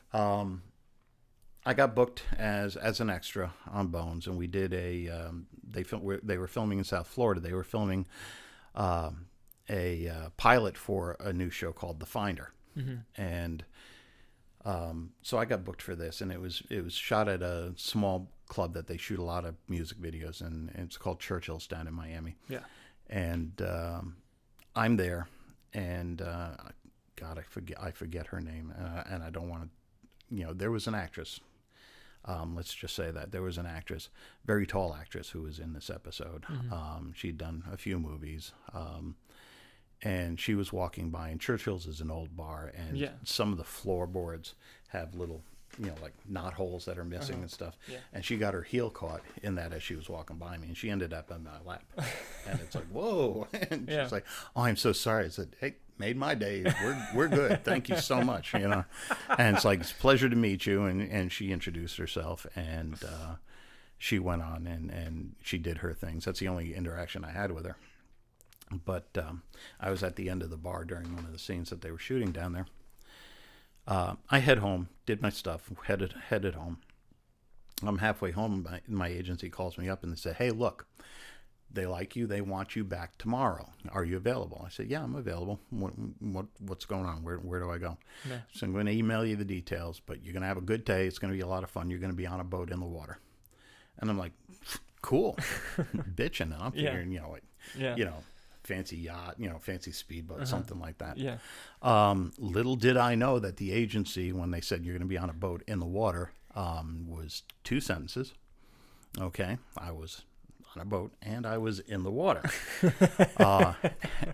I got booked as an extra on Bones, and we did they were filming in South Florida. They were filming a pilot for a new show called The Finder, and so I got booked for this, and it was shot at a small club that they shoot a lot of music videos, and it's called Churchill's down in Miami. Yeah, and I'm there, and God, I forget her name, and I don't want to. There was an actress. Let's just say that there was an actress, very tall actress, who was in this episode. She'd done a few movies, and she was walking by, and Churchill's is an old bar, and some of the floorboards have little, like knot holes that are missing and stuff. And she got her heel caught in that as she was walking by me, and she ended up in my lap. And it's like, whoa. And she's like, oh, I'm so sorry. I said, hey, made my day. We're good. Thank you so much. And it's like, it's a pleasure to meet you. And she introduced herself, and she went on and she did her things. That's the only interaction I had with her. But I was at the end of the bar during one of the scenes that they were shooting down there. I head home, did my stuff, headed home. I'm halfway home. My agency calls me up and they say, hey, look, they like you. They want you back tomorrow. Are you available? I said, yeah, I'm available. What's going on? Where do I go? Yeah. So I'm going to email you the details, but you're going to have a good day. It's going to be a lot of fun. You're going to be on a boat in the water. And I'm like, cool. Bitching. And I'm figuring, fancy yacht, fancy speedboat, something like that. Yeah. Little did I know that the agency, when they said you're going to be on a boat in the water, was 2 sentences. Okay. I was on a boat and I was in the water.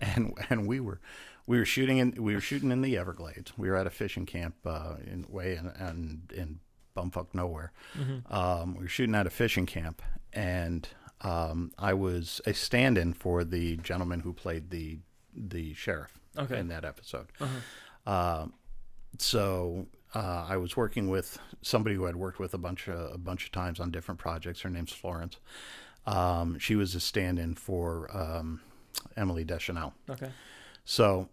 And we were shooting in the Everglades. We were at a fishing camp in bumfuck nowhere. We were shooting at a fishing camp, and I was a stand-in for the gentleman who played the sheriff in that episode. So I was working with somebody who I'd worked with a bunch of times on different projects. Her name's Florence. She was a stand-in for Emily Deschanel. Okay. So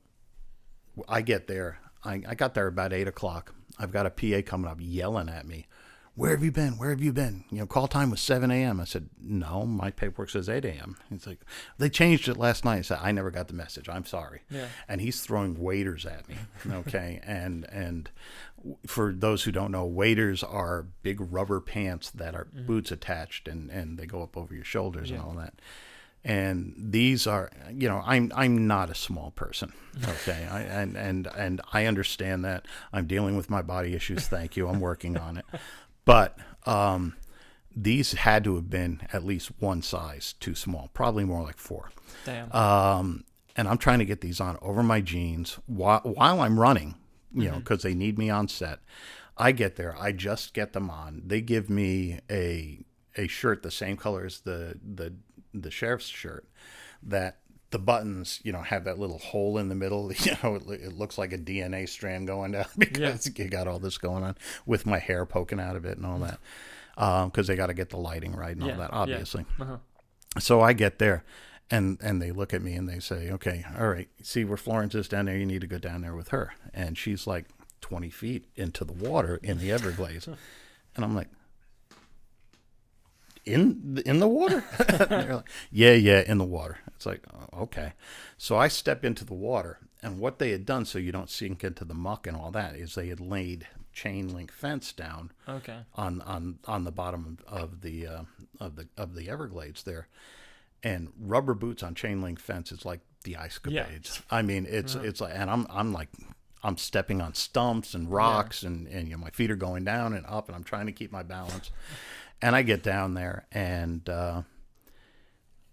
I get there. I got there about 8 o'clock. I've got a PA coming up yelling at me. Where have you been? Where have you been? Call time was 7 a.m. I said, no, my paperwork says 8 a.m. He's like, they changed it last night. I said, I never got the message. I'm sorry. Yeah. And he's throwing waders at me. Okay. and for those who don't know, waders are big rubber pants that are boots attached, and they go up over your shoulders and all that. And these are, I'm not a small person. Okay. And I understand that. I'm dealing with my body issues. Thank you. I'm working on it. But these had to have been at least one size too small, probably more like 4. Damn. And I'm trying to get these on over my jeans while I'm running, because they need me on set. I get there. I just get them on. They give me a shirt the same color as the sheriff's shirt, that the buttons, have that little hole in the middle. It looks like a DNA strand going down because you got all this going on with my hair poking out of it and all that. Because they got to get the lighting right and all that, obviously. Yeah. So I get there, and they look at me and they say, okay, all right, see where Florence is down there? You need to go down there with her. And she's like 20 feet into the water in the Everglades. And I'm like, in the water? They're like, yeah, in the water. It's like, oh, okay. So I step into the water, and what they had done so you don't sink into the muck and all that is they had laid chain link fence down on the bottom of the Everglades there, and rubber boots on chain link fence is like the ice capades. I mean, it's like, and I'm stepping on stumps and rocks, and my feet are going down and up, and I'm trying to keep my balance. And I get down there, and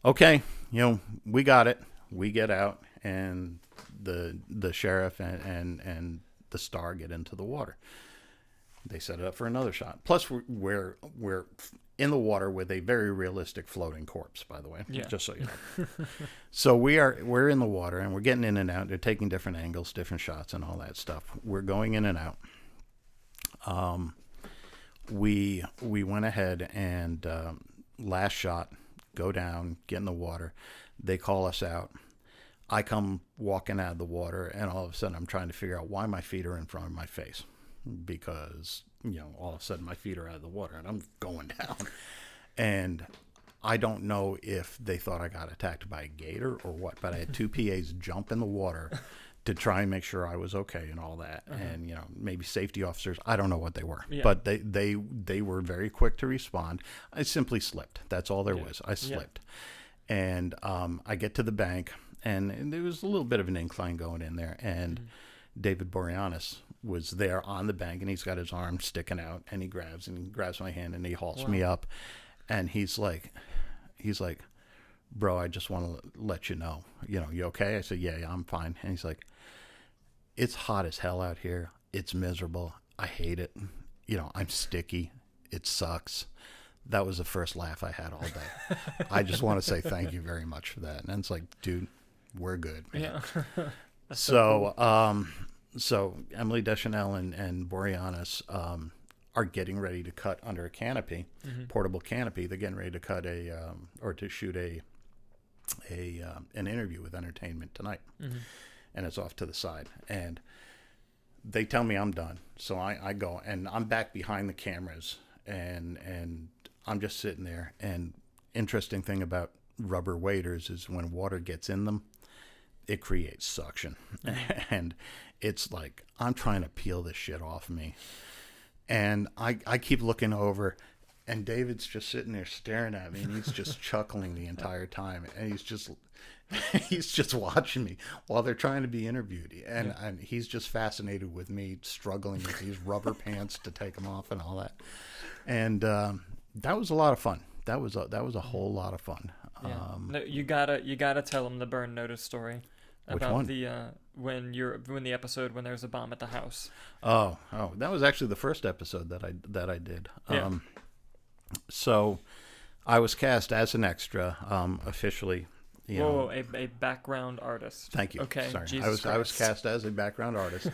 okay, we got it. We get out, and the sheriff and the star get into the water. They set it up for another shot. Plus, we're in the water with a very realistic floating corpse, by the way, just so you know. So we're in the water, and we're getting in and out. They're taking different angles, different shots, and all that stuff. We're going in and out. We went ahead and last shot, go down, get in the water. They call us out. I come walking out of the water, and all of a sudden I'm trying to figure out why my feet are in front of my face, because all of a sudden my feet are out of the water and I'm going down. And I don't know if they thought I got attacked by a gator or what, but I had 2 PAs jump in the water to try and make sure I was okay and all that. And, maybe safety officers, I don't know what they were, but they were very quick to respond. I simply slipped. That's all there was. I slipped. And I get to the bank, and there was a little bit of an incline going in there. And David Boreanaz was there on the bank, and he's got his arm sticking out, and he grabs my hand, and he hauls me up, and he's like, bro, I just want to let you know, you okay? I said, yeah, I'm fine. And he's like, it's hot as hell out here. It's miserable. I hate it. I'm sticky. It sucks. That was the first laugh I had all day. I just want to say thank you very much for that. And it's like, dude, we're good, man. Yeah. So, cool. So Emily Deschanel and Boreanaz are getting ready to cut under a canopy, portable canopy. They're getting ready to cut to shoot an interview with Entertainment Tonight, and it's off to the side. And they tell me I'm done, so I go, and I'm back behind the cameras, and I'm just sitting there. And interesting thing about rubber waders is when water gets in them, it creates suction. And it's like, I'm trying to peel this shit off me. And I keep looking over, and David's just sitting there staring at me, and he's just chuckling the entire time. And he's just watching me while they're trying to be interviewed. And he's just fascinated with me struggling with these rubber pants to take them off and all that. And that was a lot of fun. That was a whole lot of fun. Yeah. No, you gotta tell them the burn notice story. Which about one? When the episode when there's a bomb at the house. Oh, that was actually the first episode that I did. Yeah. So I was cast as an extra, officially. A background artist. Thank you. Okay. Jesus I was cast as a background artist.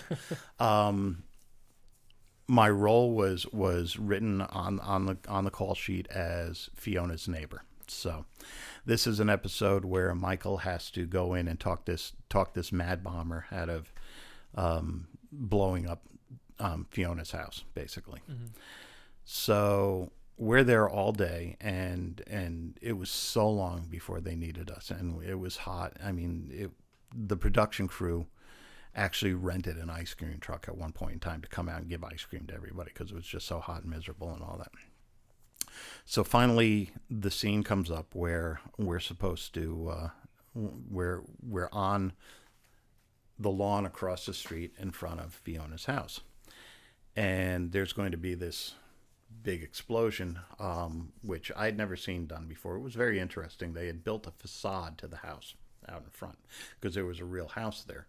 My role was written on the call sheet as Fiona's neighbor. So this is an episode where Michael has to go in and talk this mad bomber out of blowing up Fiona's house, basically. So we're there all day, and it was so long before they needed us, and it was hot. I mean, the production crew actually rented an ice cream truck at one point in time to come out and give ice cream to everybody because it was just so hot and miserable and all that. So finally, the scene comes up where we're supposed to, we're on the lawn across the street in front of Fiona's house. And there's going to be this big explosion, which I'd never seen done before. It was very interesting. They had built a facade to the house out in front because there was a real house there.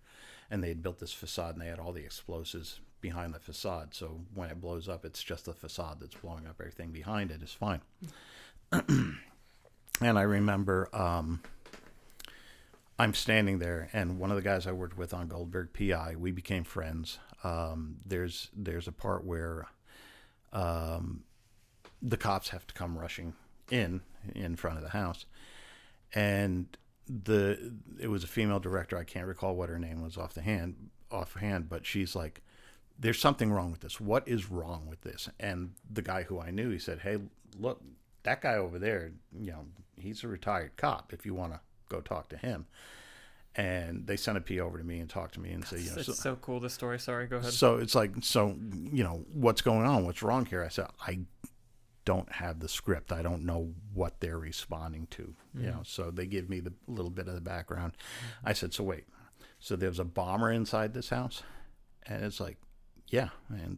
And they had built this facade, and they had all the explosives behind the facade. So when it blows up, it's just the facade that's blowing up. Everything behind it is fine. And I remember I'm standing there, and one of the guys I worked with on Goldberg PI, we became friends. There's a part where the cops have to come rushing in front of the house, and it was a female director. I can't recall what her name was offhand, but she's like, there's something wrong with this. What is wrong with this? And the guy who I knew, he said, hey, look, that guy over there, he's a retired cop if you want to go talk to him. And they sent a P over to me and talked to me and said, it's so cool, this story. Sorry, go ahead. So it's like, what's going on? What's wrong here? I said, I don't have the script. I don't know what they're responding to, so they give me the little bit of the background. I said, so wait, so there's a bomber inside this house? And it's like, yeah. And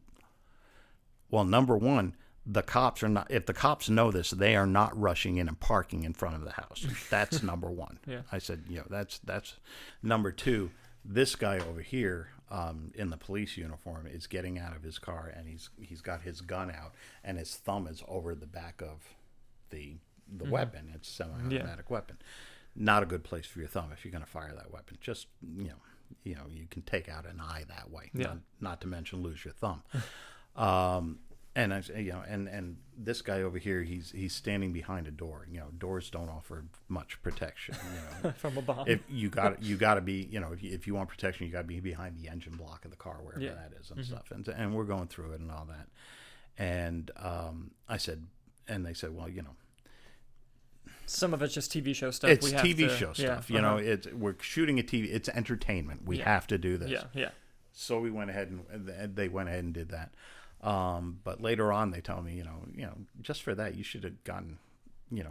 well, number one, the cops are not, if the cops know this, they are not rushing in and parking in front of the house. That's number one. Yeah. I said, that's number two. This guy over here in the police uniform is getting out of his car, and he's got his gun out, and his thumb is over the back of the weapon. It's a semi-automatic weapon. Not a good place for your thumb if you're going to fire that weapon. Just you can take out an eye that way. Yeah. Not to mention lose your thumb. And I, and this guy over here, he's standing behind a door. Doors don't offer much protection. From a bomb. If you got to be, if you want protection, you got to be behind the engine block of the car, wherever that is, and stuff. And we're going through it and all that. And I said, and they said, well, some of it's just TV show stuff. It's TV show stuff. We're shooting a TV. It's entertainment. We have to do this. Yeah. So we went ahead and they went ahead and did that. But later on, they tell me, just for that, you should have gotten, you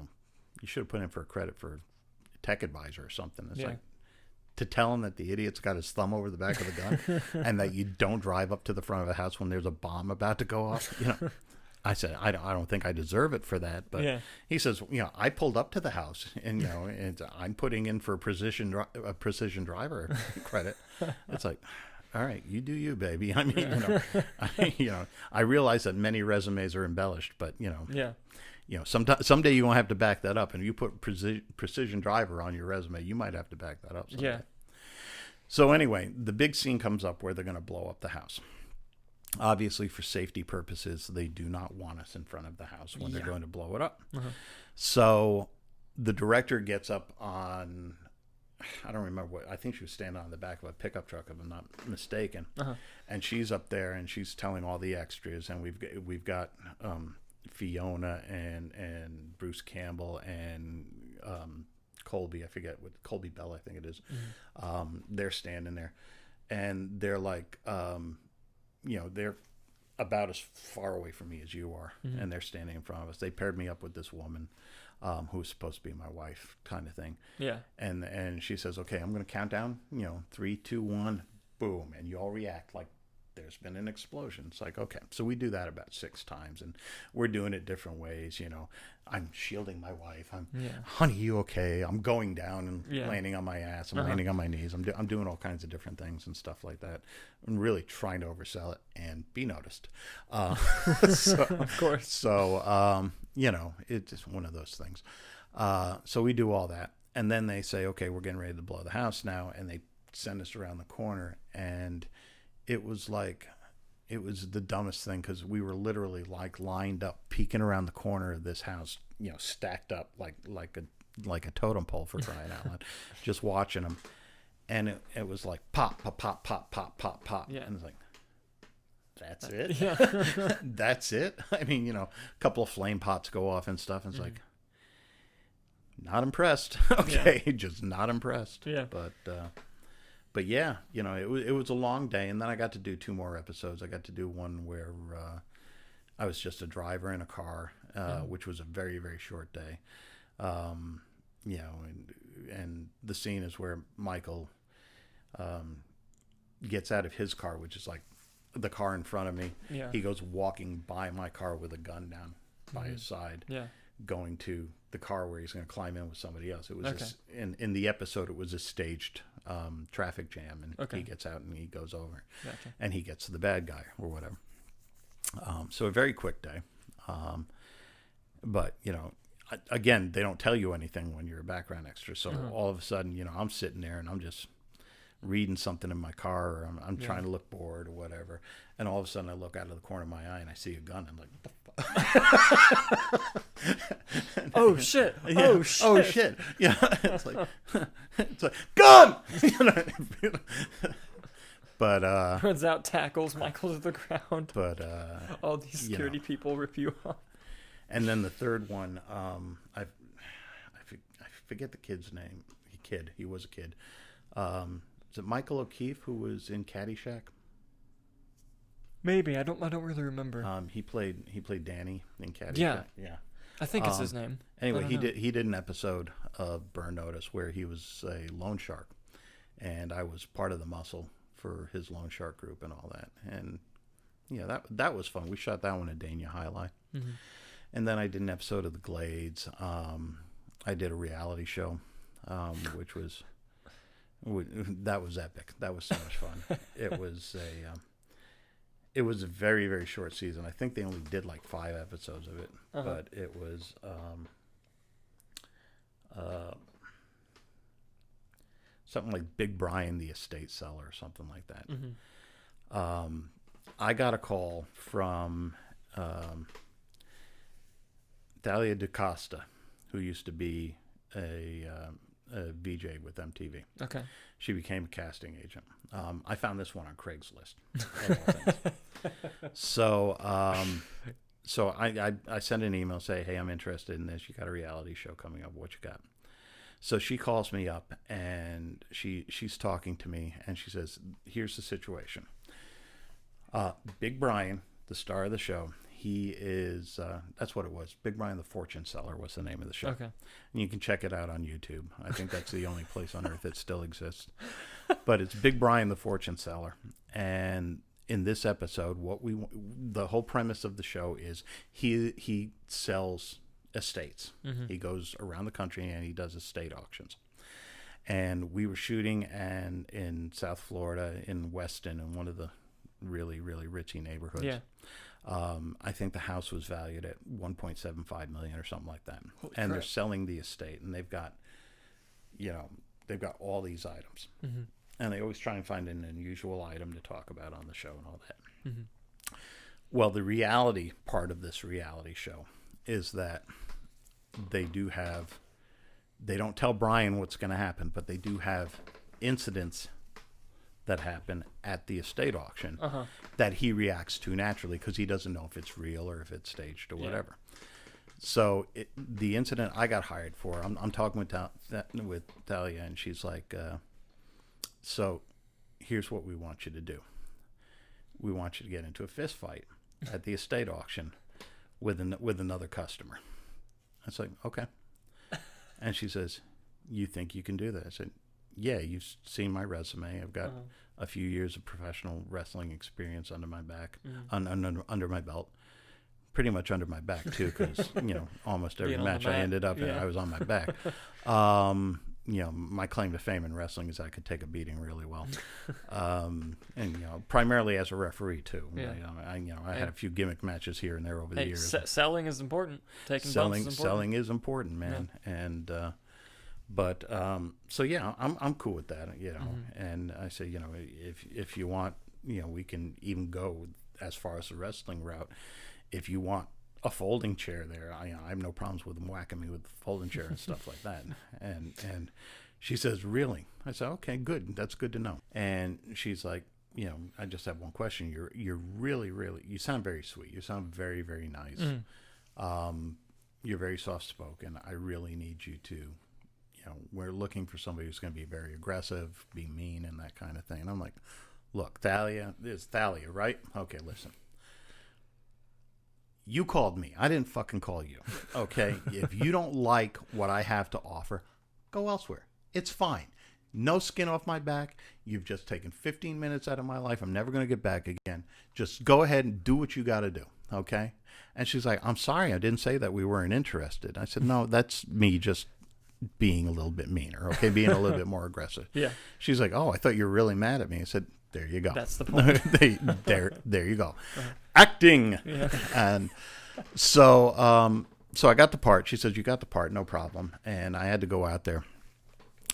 should have put in for a credit for Tech Advisor or something. It's like, to tell him that the idiot's got his thumb over the back of the gun and that you don't drive up to the front of a house when there's a bomb about to go off. I said, I don't think I deserve it for that. But he says, I pulled up to the house and, and I'm putting in for a precision driver credit. It's like, all right, you do you, baby. I mean, I realize that many resumes are embellished, but, someday you won't have to back that up. And you put precision driver on your resume, you might have to back that up someday. Yeah. So anyway, the big scene comes up where they're going to blow up the house. Obviously, for safety purposes, they do not want us in front of the house when they're going to blow it up. Uh-huh. So the director gets up on, I don't remember what, I think she was standing on the back of a pickup truck, if I'm not mistaken. Uh-huh. And she's up there and she's telling all the extras. And we've got Fiona and Bruce Campbell and Colby, I forget what, Colby Bell, I think it is. Mm-hmm. They're standing there. And they're like... they're about as far away from me as you are, mm-hmm. and they're standing in front of us. They paired me up with this woman who was supposed to be my wife, kind of thing. Yeah. And she says, okay, I'm going to count down, 3, 2, 1, boom. And you all react like there's been an explosion. It's like, okay. So we do that about 6 times, and we're doing it different ways. I'm shielding my wife. Honey, you okay? I'm going down and landing on my ass. I'm landing on my knees. I'm doing all kinds of different things and stuff like that. I'm really trying to oversell it and be noticed. Of course. So, it's just one of those things. So we do all that. And then they say, okay, we're getting ready to blow the house now. And they send us around the corner. And it was the dumbest thing because we were literally like lined up, peeking around the corner of this house, stacked up like a totem pole, for crying out loud, just watching them. And it was like pop, pop, pop, pop, pop, pop, pop. Yeah. And it's like, that's it? Yeah. That's it? I mean, a couple of flame pots go off and stuff. And it's like, not impressed. Okay, just not impressed. Yeah. But yeah, it was a long day, and then I got to do 2 more episodes. I got to do one where I was just a driver in a car, which was a very, very short day. And the scene is where Michael gets out of his car, which is like the car in front of me. Yeah. He goes walking by my car with a gun down by his side, going to the car where he's going to climb in with somebody else. It was in the episode, it was a staged traffic jam, and he gets out and he goes over, and he gets the bad guy or whatever. So a very quick day, but again, they don't tell you anything when you're a background extra. So all of a sudden, I'm sitting there and I'm just reading something in my car, or I'm trying to look bored or whatever, and all of a sudden I look out of the corner of my eye and I see a gun. I'm like, what the fuck? Oh shit! Yeah. Oh shit! Oh shit! Yeah, it's like gun. But runs out, tackles Michael to the ground. But all these security people rip you off. And then the third one, I forget the kid's name. He was a kid. Is it Michael O'Keefe who was in Caddyshack? Maybe I don't really remember. He played Danny in Caddyshack. Yeah. I think it's his name. Anyway, he did an episode of Burn Notice where he was a loan shark, and I was part of the muscle for his loan shark group and all that. And that was fun. We shot that one at Dania Highlight. Mm-hmm. And then I did an episode of The Glades. I did a reality show, which was that was epic. That was so much fun. It was a very, very short season. I think they only did like 5 episodes of it, but it was something like Big Brian, the estate seller, or something like that. Mm-hmm. I got a call from Thalia DaCosta, who used to be a VJ with MTV. Okay. She became a casting agent. I found this one on Craigslist. So I sent an email, say, hey, I'm interested in this. You got a reality show coming up. What you got? So she calls me up, and she's talking to me, and she says, here's the situation. Big Brian, the star of the show, He is, that's what it was. Big Brian the Fortune Seller was the name of the show. Okay. And you can check it out on YouTube. I think that's the only place on earth that still exists. But it's Big Brian the Fortune Seller. And in this episode, the whole premise of the show is he sells estates. Mm-hmm. He goes around the country and he does estate auctions. And we were shooting in South Florida, in Weston, in one of the really, really richy neighborhoods. Yeah. I think the house was valued at $1.75 million or something like that. Holy and crap. They're selling the estate, and they've got all these items. Mm-hmm. And they always try and find an unusual item to talk about on the show and all that. Mm-hmm. Well, the reality part of this reality show is that they don't tell Brian what's going to happen, but they do have incidents that happen at the estate auction that he reacts to naturally because he doesn't know if it's real or if it's staged or whatever. So the incident I got hired for, I'm talking with Thalia, and she's like, so here's what we want you to do. We want you to get into a fist fight at the estate auction with another customer. I was like, okay. And she says, you think you can do that? I said, yeah, you've seen my resume. I've got a few years of professional wrestling experience under my back, under my belt. Pretty much under my back, too, because, almost every match I ended up in, I was on my back. My claim to fame in wrestling is I could take a beating really well. And, primarily as a referee, too. Yeah. I had a few gimmick matches here and there over the years. Selling is important. Bumps is important. Selling is important, man. Yeah. And, so yeah, I'm cool with that, and I say, if you want, we can even go as far as the wrestling route. If you want a folding chair there, I have no problems with them whacking me with the folding chair and stuff like that. And she says, really? I said, okay, good. That's good to know. And she's like, I just have one question. You're really, really, you sound very sweet. You sound very, very nice. You're very soft-spoken. I really need you to, we're looking for somebody who's going to be very aggressive, be mean, and that kind of thing. And I'm like, look, Thalia, this is Thalia, right? Okay, listen. You called me. I didn't fucking call you. Okay? If you don't like what I have to offer, go elsewhere. It's fine. No skin off my back. You've just taken 15 minutes out of my life. I'm never going to get back again. Just go ahead and do what you got to do. Okay? And she's like, I'm sorry. I didn't say that we weren't interested. I said, no, that's me just being a little bit meaner. Okay? Being a little bit more aggressive. Yeah. She's like, oh, I thought you were really mad at me. I said, there you go. That's the point. there you go. Acting. Yeah. And so I got the part. She says, you got the part, no problem. And I had to go out there.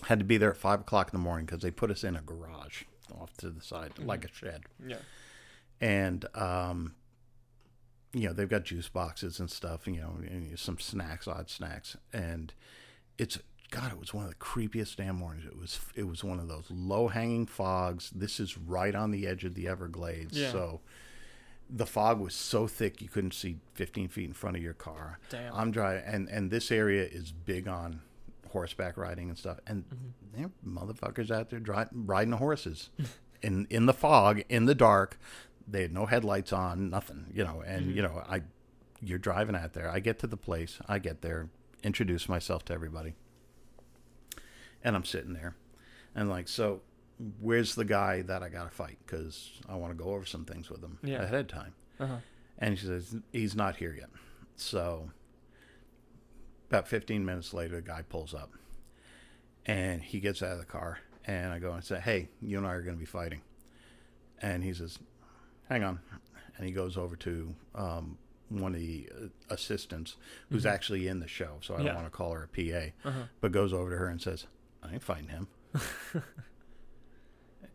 Had to be there at 5 o'clock in the morning because they put us in a garage off to the side, like a shed. Yeah. And, they've got juice boxes and stuff, and some snacks, odd snacks. And it was one of the creepiest damn mornings. It was one of those low-hanging fogs. This is right on the edge of the Everglades. Yeah. So the fog was so thick you couldn't see 15 feet in front of your car. Damn. I'm driving, and this area is big on horseback riding and stuff. And there are motherfuckers out there riding horses in the fog, in the dark. They had no headlights on, nothing, and, you're driving out there. I get to the place. I get there, introduce myself to everybody. And I'm sitting there, and like, so where's the guy that I got to fight? Because I want to go over some things with him ahead of time. And she says, he's not here yet. So about 15 minutes later, the guy pulls up, and he gets out of the car, and I go and say, hey, you and I are going to be fighting. And he says, hang on. And he goes over to one of the assistants who's actually in the show, so I don't want to call her a PA, but goes over to her and says, I ain't fighting him.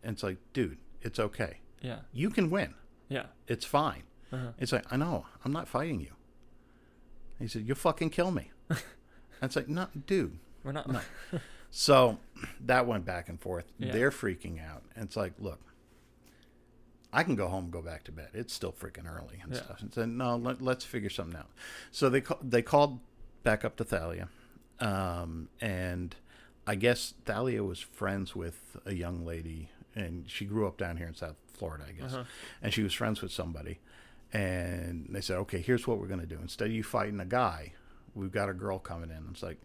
And it's like, dude, it's okay. Yeah. You can win. Yeah. It's fine. It's like, I know, I'm not fighting you. He said, you'll fucking kill me. And it's like, no, dude. We're not. No. So that went back and forth. Yeah. They're freaking out. And it's like, look, I can go home and go back to bed. It's still freaking early and stuff. And said, no, let's figure something out. So they called back up to Thalia. And I guess Thalia was friends with a young lady, and she grew up down here in South Florida, I guess. And she was friends with somebody. And they said, okay, here's what we're going to do. Instead of you fighting a guy, we've got a girl coming in. It's like,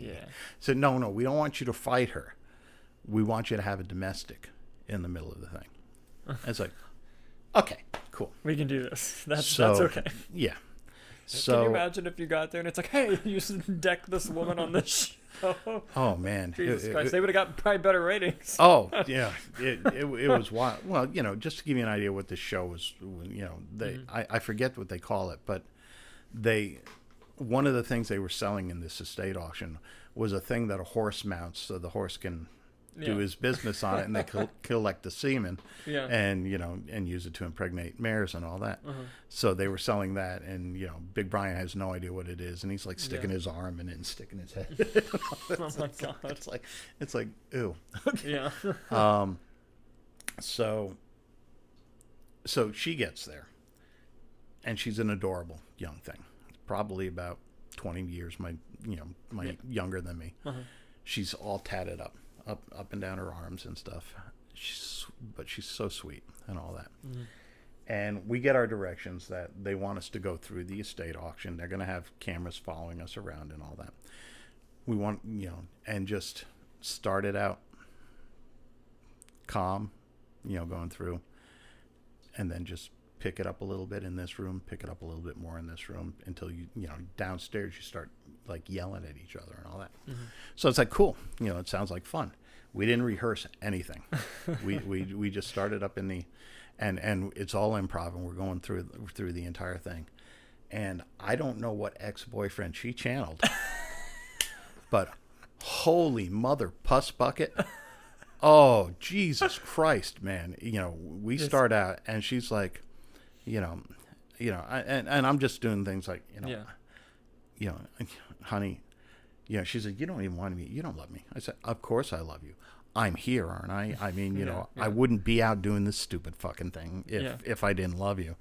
yeah. So no, we don't want you to fight her. We want you to have a domestic in the middle of the thing. And it's like, okay, cool. We can do this. That's okay. Yeah. So can you imagine if you got there and it's like, hey, you should deck this woman on this show? Oh man, Jesus Christ, they would have got probably better ratings. Oh yeah, it was wild. Well, just to give you an idea what this show was, I forget what they call it, but one of the things they were selling in this estate auction was a thing that a horse mounts, so the horse can do his business on it, and they collect the semen, and and use it to impregnate mares and all that. So they were selling that, and Big Brian has no idea what it is, and he's like sticking his arm in it and sticking his head. Oh my god! It's like ew. Yeah. So she gets there, and she's an adorable young thing, probably about 20 years younger than me. She's all tatted up and down her arms and stuff. But she's so sweet and all that. And we get our directions that they want us to go through the estate auction. They're going to have cameras following us around and all that. We want, and just start it out calm, going through, and then just pick it up a little bit in this room, pick it up a little bit more in this room, until downstairs you start like yelling at each other and all that. So it's like, cool, it sounds like fun. We didn't rehearse anything. we just started up in the, and it's all improv, and we're going through the entire thing. And I don't know what ex-boyfriend she channeled, but holy mother puss bucket. Oh, Jesus Christ, man. We start out and she's like, and I'm just doing things like, honey, she said, you don't even want me. You don't love me. I said, of course I love you. I'm here, aren't I? I mean, I wouldn't be out doing this stupid fucking thing if I didn't love you.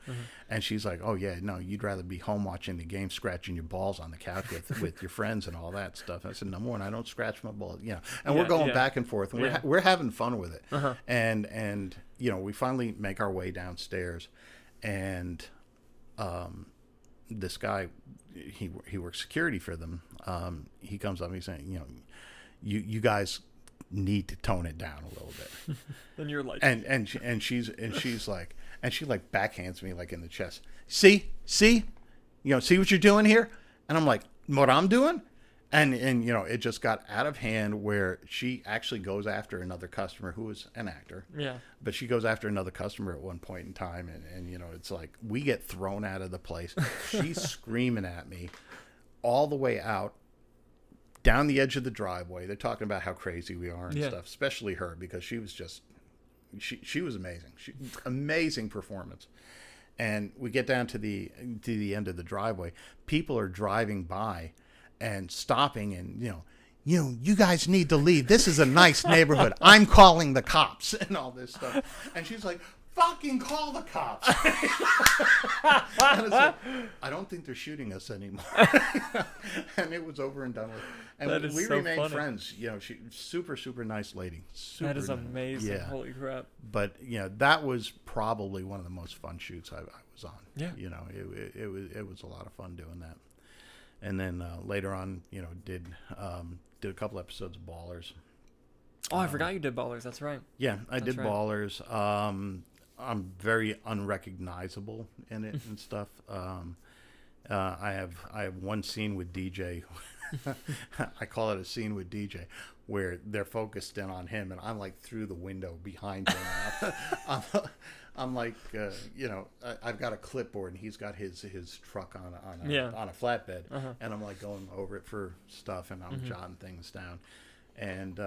And she's like, oh yeah, no, you'd rather be home watching the game, scratching your balls on the couch with your friends and all that stuff. I said, number one, I don't scratch my balls, and we're going back and forth, and we're having fun with it. And we finally make our way downstairs, and this guy, he works security for them. He comes up and he's saying, you guys need to tone it down a little bit. Then you're like, and she's like, and she like backhands me like in the chest. See what you're doing here? And I'm like, what I'm doing? And it just got out of hand, where she actually goes after another customer who is an actor. Yeah. But she goes after another customer at one point in time, and it's like we get thrown out of the place. She's screaming at me all the way out down the edge of the driveway. They're talking about how crazy we are and stuff, especially her, because she was just she was amazing. Amazing performance. And we get down to the end of the driveway. People are driving by and stopping, and you guys need to leave. This is a nice neighborhood. I'm calling the cops and all this stuff. And she's like, fucking call the cops. And it's like, I don't think they're shooting us anymore. And it was over and done with. And we remained friends. She super, super nice lady. That is amazing. Yeah. Holy crap. But that was probably one of the most fun shoots I was on. Yeah. It was a lot of fun doing that. And then later on, did a couple episodes of Ballers. Oh, I forgot you did Ballers. That's right. Yeah, I did right. Ballers. I'm very unrecognizable in it and stuff. I have one scene with DJ. I call it a scene with DJ, where they're focused in on him, and I'm like through the window behind him. I'm like, I've got a clipboard, and he's got his truck on a flatbed, and I'm like going over it for stuff, and I'm jotting things down, and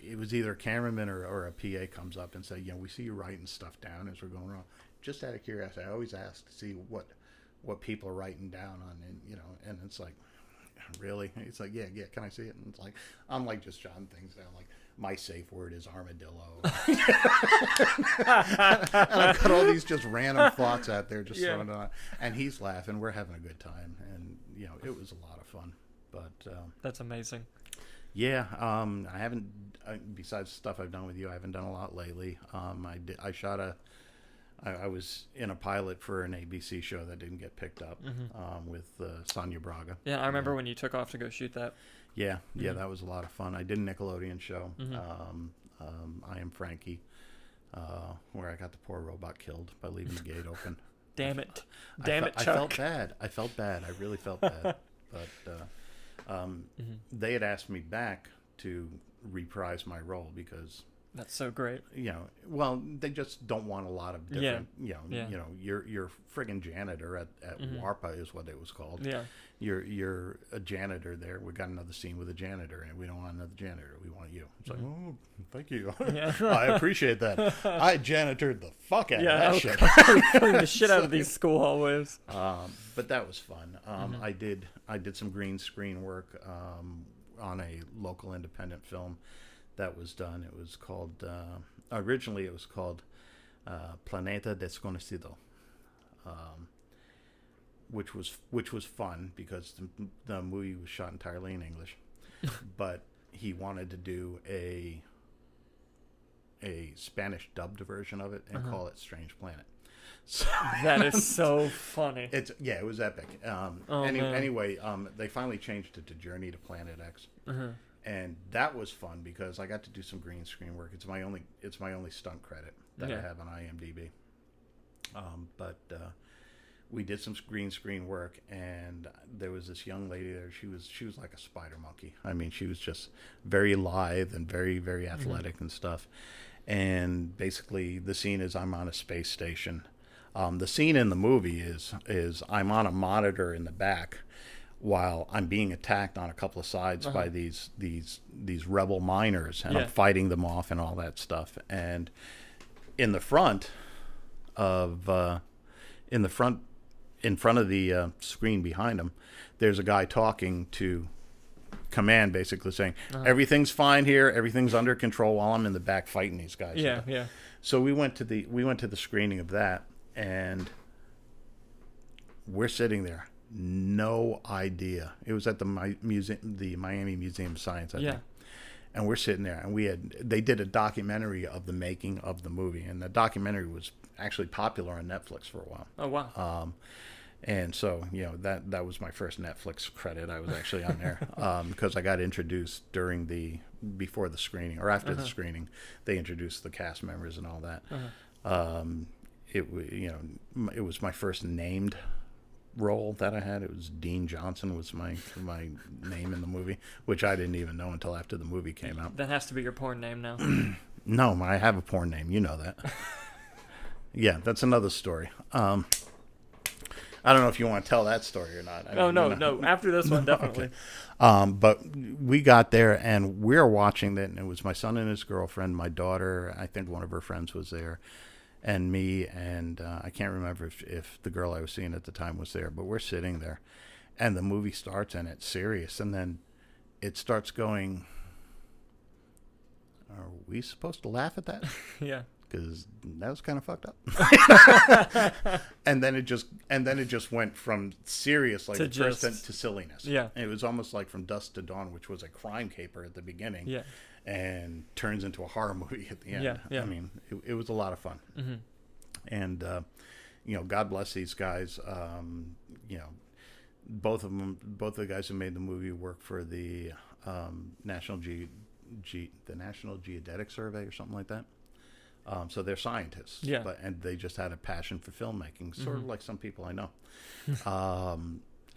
it was either a cameraman or a PA comes up and say, we see you writing stuff down as we're going around. Just out of curiosity, I always ask to see what people are writing down on, and it's like, really? It's like, yeah, can I see it? And it's like, I'm like just jotting things down, like my safe word is armadillo. And I've got all these just random thoughts out there just throwing it on. And he's laughing. We're having a good time, and it was a lot of fun. But that's amazing. Yeah, I haven't. Besides stuff I've done with you, I haven't done a lot lately. I shot I was in a pilot for an ABC show that didn't get picked up with Sonia Braga. Yeah, I remember when you took off to go shoot that. Yeah, that was a lot of fun. I did a Nickelodeon show, I Am Frankie, where I got the poor robot killed by leaving the gate open. Damn it, Chuck. I felt bad. I really felt bad. But they had asked me back to reprise my role because that's so great. Well, they just don't want a lot of different. You're friggin' janitor at WARPA is what it was called. Yeah, you're a janitor there. We got another scene with a janitor, and we don't want another janitor. We want you. It's like, oh, thank you. Yeah. I appreciate that. I janitored the fuck out of that shit. Clean the shit out of these school hallways. But that was fun. I did some green screen work on a local independent film that was done. It was called originally it was called Planeta Desconocido, which was fun because the movie was shot entirely in English, but he wanted to do a Spanish dubbed version of it and call it Strange Planet. So, that is so funny. It was epic. Anyway, they finally changed it to Journey to Planet X. And that was fun because I got to do some green screen work. It's my only stunt credit that I have on IMDb. But we did some green screen work, and there was this young lady there. She was like a spider monkey. I mean, she was just very lithe and very, very athletic and stuff. And basically, the scene is I'm on a space station. The scene in the movie is I'm on a monitor in the back while I'm being attacked on a couple of sides by these rebel miners, and I'm fighting them off and all that stuff. And in front of the screen behind him, there's a guy talking to command, basically saying everything's fine here, everything's under control, while I'm in the back fighting these guys. Yeah. So we went to the screening of that, and we're sitting there. No idea. It was at the Miami Museum of Science, I think. And we're sitting there, and they did a documentary of the making of the movie, and the documentary was actually popular on Netflix for a while. Oh wow. And so that was my first Netflix credit. I was actually on there because I got introduced before the screening or after the screening. They introduced the cast members and all that. It was my first named role that I had. It was Dean Johnson was my name in the movie, which I didn't even know until after the movie came out. That has to be your porn name now. No, I have a porn name. You know that. Yeah, that's another story. I don't know if you want to tell that story or not. No. After this one, definitely. Okay. But we got there, and we were watching it, and it was my son and his girlfriend, my daughter, I think one of her friends was there, and me, and I can't remember if the girl I was seeing at the time was there, but we're sitting there, and the movie starts, and it's serious, and then it starts going, are we supposed to laugh at that? Yeah. Because that was kind of fucked up. and then it just went from serious, like to silliness. Yeah. And it was almost like From Dusk to Dawn, which was a crime caper at the beginning. Yeah. And turns into a horror movie at the end. Yeah. I mean, it was a lot of fun. Mm-hmm. And, God bless these guys. Both of the guys who made the movie work for the National Geodetic Survey or something like that. So they're scientists, and they just had a passion for filmmaking, sort of like some people I know.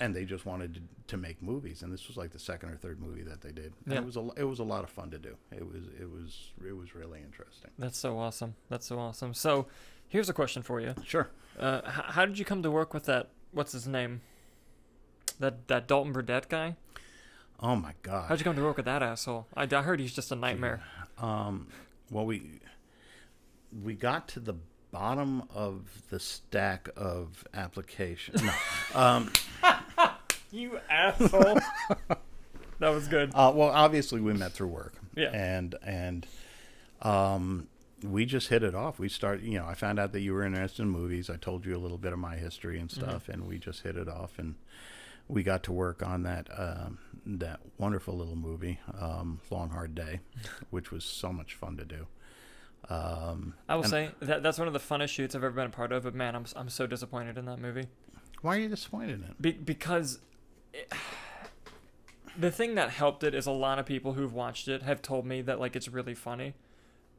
And they just wanted to make movies, and this was like the second or third movie that they did. And it was a lot of fun to do. It was really interesting. That's so awesome. So, here's a question for you. Sure. How did you come to work with that? What's his name? That Dalton Burdett guy? Oh my God! How'd you come to work with that asshole? I heard he's just a nightmare. Well, we got to the bottom of the stack of applications. No. You asshole. That was good. Well, obviously we met through work. Yeah. And we just hit it off. We started, I found out that you were interested in movies. I told you a little bit of my history and stuff, and we just hit it off. And we got to work on that wonderful little movie, Long Hard Day, which was so much fun to do. I will say that's one of the funnest shoots I've ever been a part of. But man, I'm so disappointed in that movie. Why are you disappointed in it? Because the thing that helped it is a lot of people who've watched it have told me that like it's really funny,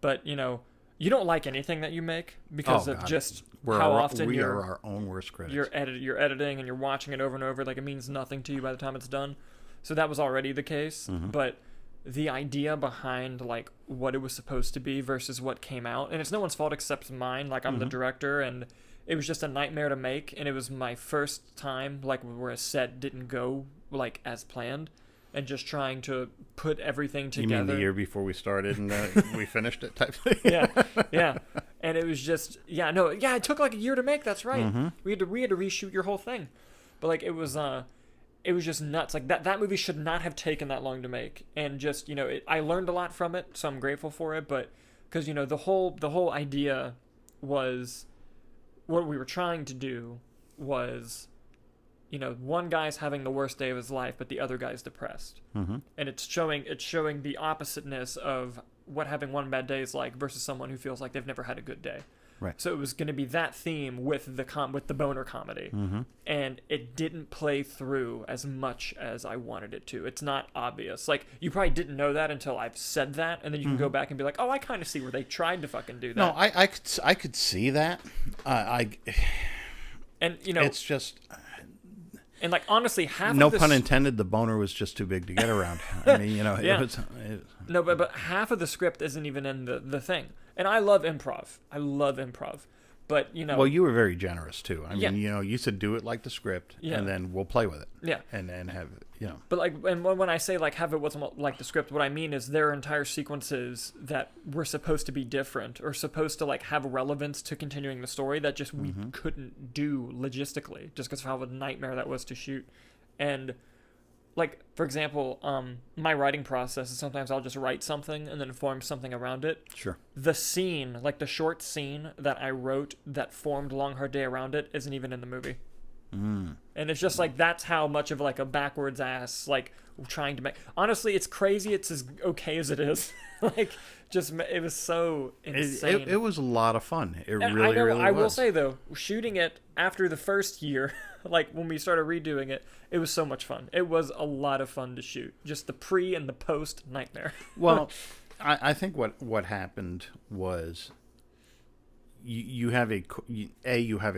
but you don't like anything that you make because of just how often we are our own worst critics. You're editing and you're watching it over and over. Like it means nothing to you by the time it's done. So that was already the case, but the idea behind like what it was supposed to be versus what came out, and it's no one's fault except mine. Like I'm the director, and it was just a nightmare to make, and it was my first time like where a set didn't go like as planned, and just trying to put everything together. You mean the year before we started and we finished it type thing? Yeah. And it was just it took like a year to make. That's right. We had to reshoot your whole thing, but like it was just nuts. Like that movie should not have taken that long to make, and just I learned a lot from it, so I'm grateful for it. But because the whole idea was what we were trying to do was. One guy's having the worst day of his life, but the other guy's depressed. And it's showing the oppositeness of what having one bad day is like versus someone who feels like they've never had a good day. Right. So it was going to be that theme with the boner comedy, and it didn't play through as much as I wanted it to. It's not obvious. Like you probably didn't know that until I've said that, and then you can go back and be like, oh, I kind of see where they tried to fucking do that. No, I could see that. And it's just. And like honestly, no pun intended, the boner was just too big to get around. I mean, it was. No, but half of the script isn't even in the thing. And I love improv. But Well, you were very generous too. I mean, you said do it like the script, and then we'll play with it. Yeah. And have But like, and when I say like have it wasn't like the script, what I mean is there are entire sequences that were supposed to be different or supposed to like have relevance to continuing the story that just we couldn't do logistically just because of how a nightmare that was to shoot. And like, for example, my writing process is sometimes I'll just write something and then form something around it. Sure. The scene, like the short scene that I wrote that formed Long Hard Day around it, isn't even in the movie. And it's just like that's how much of like a backwards ass like trying to make. Honestly, it's crazy. It's as okay as it is. Like, just it was so insane. It was a lot of fun. It and really, really was. I will say though, shooting it after the first year, like when we started redoing it, it was so much fun. It was a lot of fun to shoot. Just the pre and the post nightmare. Well, I think what happened was you have a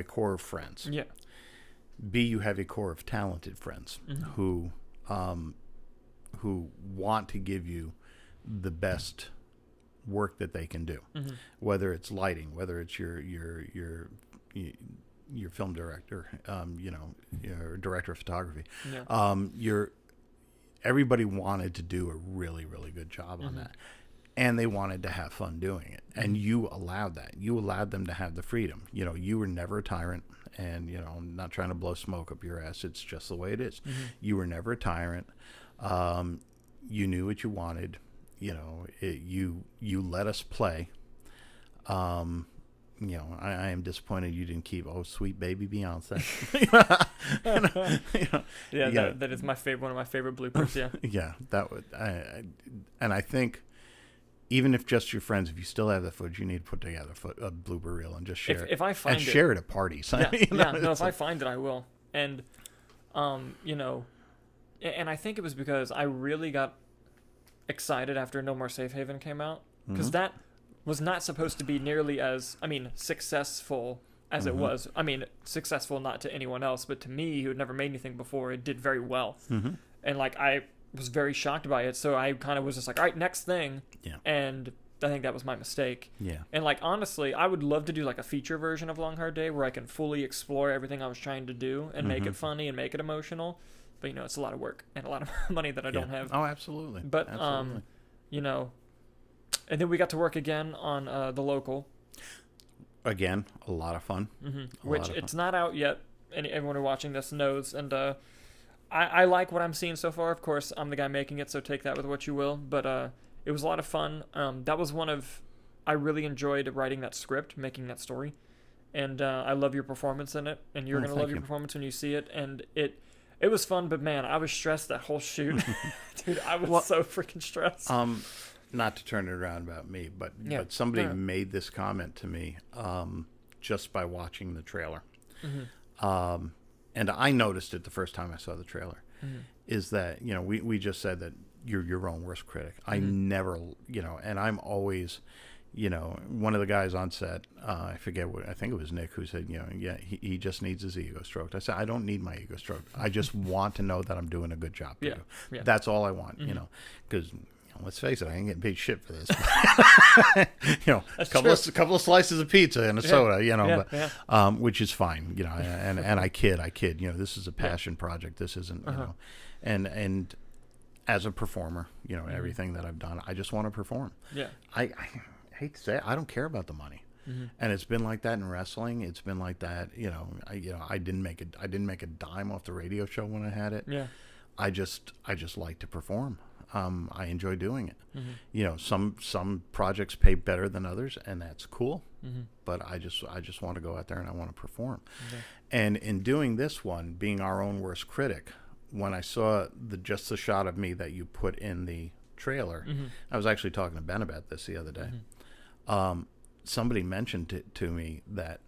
core of friends. Yeah. B, you have a core of talented friends who want to give you the best work that they can do, whether it's lighting, whether it's your film director, your director of photography. Yeah. Everybody wanted to do a really, really good job on that. And they wanted to have fun doing it. And you allowed that. You allowed them to have the freedom. You were never a tyrant. And, I'm not trying to blow smoke up your ass. It's just the way it is. You were never a tyrant. You knew what you wanted. You let us play. I am disappointed you didn't keep "Oh Sweet Baby Beyonce." That is my favorite. One of my favorite bloopers. Yeah. Yeah, that would. And I think. Even if just your friends, if you still have that footage, you need to put together a blooper reel and just share it. If I find and share it at parties. If I find it, I will. And, and I think it was because I really got excited after No More Safe Haven came out. Because that was not supposed to be nearly as, successful as it was. Successful not to anyone else, but to me, who had never made anything before, it did very well. And, I was very shocked by it, so I kind of was just like, all right, next thing. Yeah. And I think that was my mistake. Yeah. And honestly, I would love to do a feature version of Long Hard Day where I can fully explore everything I was trying to do and make it funny and make it emotional. But it's a lot of work and a lot of money that I don't have. Oh, absolutely. But absolutely. And then we got to work again on The Local. Again, a lot of fun. Which it's not out yet. And everyone who's watching this knows. And I like what I'm seeing so far. Of course, I'm the guy making it, so take that with what you will. But it was a lot of fun. That was I really enjoyed writing that script, making that story. And I love your performance in it. And you're going to love your performance when you see it. And It was fun, but man, I was stressed that whole shoot. Dude, I was so freaking stressed. Not to turn it around about me, but somebody made this comment to me just by watching the trailer. Mm-hmm. And I noticed it the first time I saw the trailer, is that, you know, we just said that you're your own worst critic. I never, you know, and I'm always, you know, one of the guys on set, I forget what, I think it was Nick, who said, you know, he just needs his ego stroked. I said, I don't need my ego stroked. I just want to know that I'm doing a good job. For you. Yeah. That's all I want, you know, because, let's face it, I ain't getting paid shit for this. You know, a couple of slices of pizza and a soda, you know, which is fine, you know, and I kid, you know, this is a passion project. This isn't, you know, and as a performer, you know, everything that I've done, I just want to perform. Yeah. I hate to say it, I don't care about the money. And it's been like that in wrestling. It's been like that, you know, I didn't make a dime off the radio show when I had it. Yeah. I just like to perform. I enjoy doing it. You know, some projects pay better than others, and that's cool. But I just want to go out there and I want to perform. And in doing this one, being our own worst critic, when I saw just the shot of me that you put in the trailer, I was actually talking to Ben about this the other day. Somebody mentioned to me that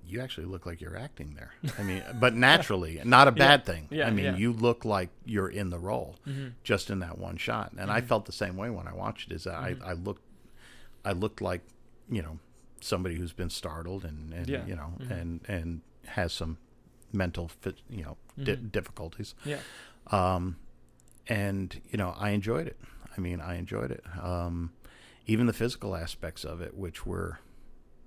you actually look like you're acting there. I mean, but naturally, not a bad thing. I mean, you look like you're in the role, just in that one shot. And I felt the same way when I watched it. Is that I looked like, you know, somebody who's been startled and you know, and has some mental difficulties. Yeah. And you know, I enjoyed it. I mean, I enjoyed it. Even the physical aspects of it, which were,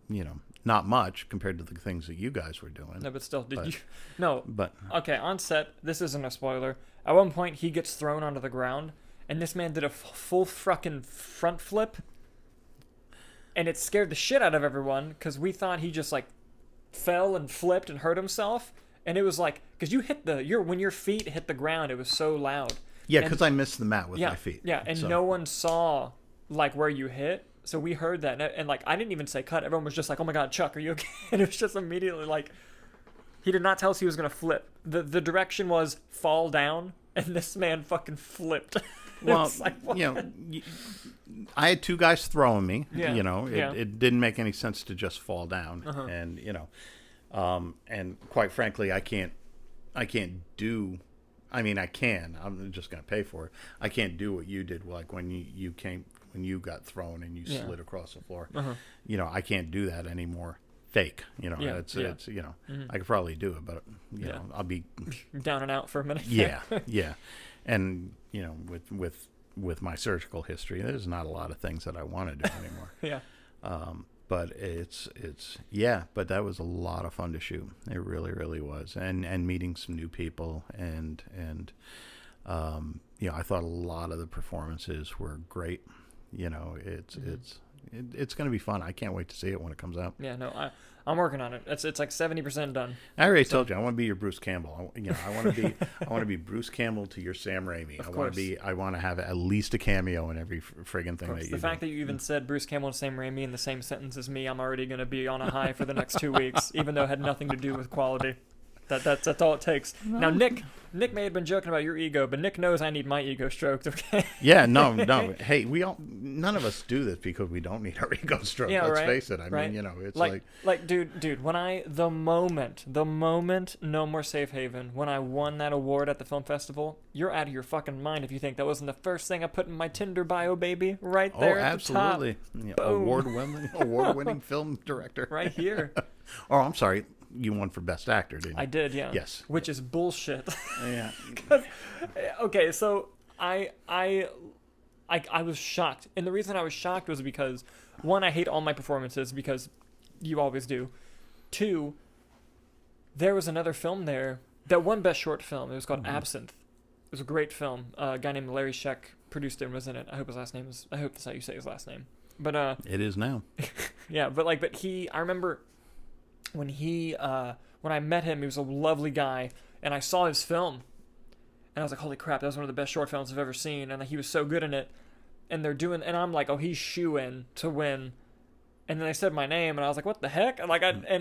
you know, not much compared to the things that you guys were doing. No, but still, you? No, but okay. On set, this isn't a spoiler. At one point, he gets thrown onto the ground, and this man did a full fucking front flip, and it scared the shit out of everyone because we thought he just like fell and flipped and hurt himself, and it was like because you hit when your feet hit the ground, it was so loud. Yeah, because I missed the mat with my feet. Yeah, and no one saw like where you hit. So we heard that, and like I didn't even say cut. Everyone was just like, "Oh my God, Chuck, are you okay?" And it was just immediately like, he did not tell us he was gonna flip. The direction was fall down, and this man fucking flipped. Well, like, you know, I had two guys throwing me. Yeah. You know, it didn't make any sense to just fall down, and you know, and quite frankly, I can't do. I mean, I can. I'm just gonna pay for it. I can't do what you did, like when you came. When you got thrown and you slid across the floor, you know, I can't do that anymore. Fake, you know, it's you know, I could probably do it, but you know, I'll be down and out for a minute. Yeah. And you know, with my surgical history, there's not a lot of things that I want to do anymore. But it's but that was a lot of fun to shoot. It really, really was, and meeting some new people and you know, I thought a lot of the performances were great. You know, it's going to be fun. I can't wait to see it when it comes out. Yeah, no, I'm working on it. It's like 70% done. I already told you I want to be your Bruce Campbell. I want to be Bruce Campbell to your Sam Raimi. I want to have at least a cameo in every friggin' thing that you do. The fact that you even said Bruce Campbell and Sam Raimi in the same sentence as me, I'm already going to be on a high for the next 2 weeks, even though it had nothing to do with quality. That's all it takes. No. Now, Nick may have been joking about your ego, but Nick knows I need my ego stroked, okay? Yeah, no. Hey, none of us do this because we don't need our ego stroked. Yeah, let's face it. I mean, you know, it's like, dude, when the moment, No More Safe Haven, when I won that award at the film festival, you're out of your fucking mind if you think that wasn't the first thing I put in my Tinder bio, baby, right there. Oh, absolutely. The top. Yeah, award-winning film director. Right here. Oh, I'm sorry. You won for Best Actor, didn't you? I did, yeah. Yes. Which is bullshit. Yeah. Okay, so I was shocked. And the reason I was shocked was because, one, I hate all my performances because you always do. Two, there was another film there that won Best Short Film. It was called Absinthe. It was a great film. A guy named Larry Sheck produced it and was in it. I hope that's how you say his last name. But it is now. Yeah, but I remember when I met him, he was a lovely guy, and I saw his film, and I was like, holy crap, that was one of the best short films I've ever seen, and he was so good in it, and I'm like, oh, he's shoo-in to win And then they said my name, and I was like, "What the heck?" And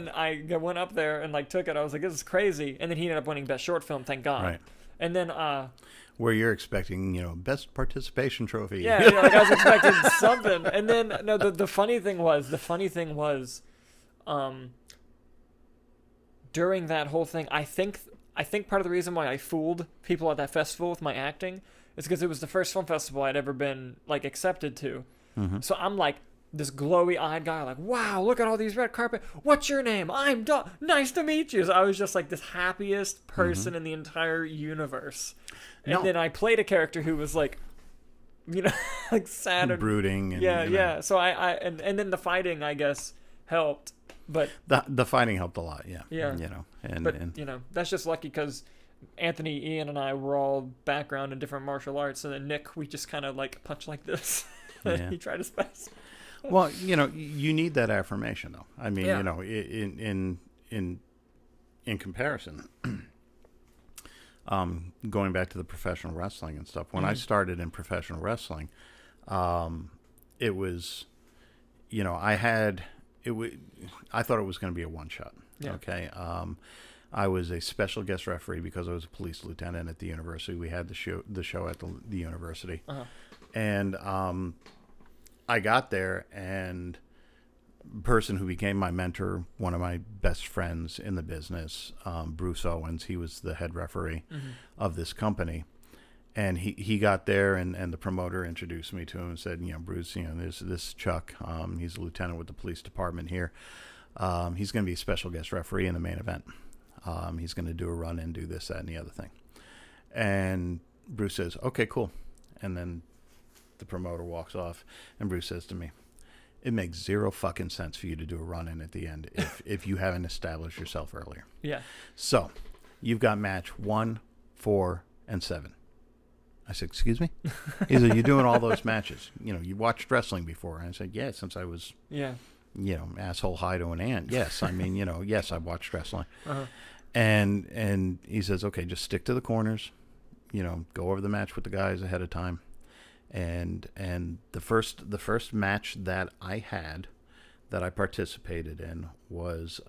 I went up there and like took it. I was like, "This is crazy." And then he ended up winning Best Short Film, thank God. Right. And then where you're expecting, Best Participation Trophy. Yeah, like I was expecting something. And then no, the funny thing was, during that whole thing, I think part of the reason why I fooled people at that festival with my acting is because it was the first film festival I'd ever been like accepted to. Mm-hmm. So I'm like this glowy-eyed guy, like, wow, look at all these red carpet. What's your name? I'm Dalton. Nice to meet you. So I was just like this happiest person in the entire universe. And then I played a character who was like, like sad and brooding. And, yeah. So and then the fighting, I guess, helped. But the fighting helped a lot. Yeah. But that's just lucky because Anthony, Ian, and I were all background in different martial arts, and then Nick, we just kind of like punch like this. Yeah. He tried his best. Well, you need that affirmation, though. I mean, in comparison, going back to the professional wrestling and stuff. When I started in professional wrestling, it was, I thought it was going to be a one shot. Yeah. Okay. I was a special guest referee because I was a police lieutenant at the university. We had the show at the university, and I got there, and the person who became my mentor, one of my best friends in the business, Bruce Owens, he was the head referee of this company. And he got there, and the promoter introduced me to him and said, Bruce, this Chuck, he's a lieutenant with the police department here. He's going to be a special guest referee in the main event. He's going to do a run and do this, that, and the other thing. And Bruce says, okay, cool. And then the promoter walks off, and Bruce says to me, it makes zero fucking sense for you to do a run-in at the end if you haven't established yourself earlier. Yeah. So you've got match 1, 4, and 7. I said, excuse me? He said, you're doing all those matches. You watched wrestling before. And I said, yeah, since I was, asshole high to an ant. Yes, I mean, yes, I watched wrestling. Uh-huh. And he says, okay, just stick to the corners. Go over the match with the guys ahead of time. And the first match that I had, that I participated in, was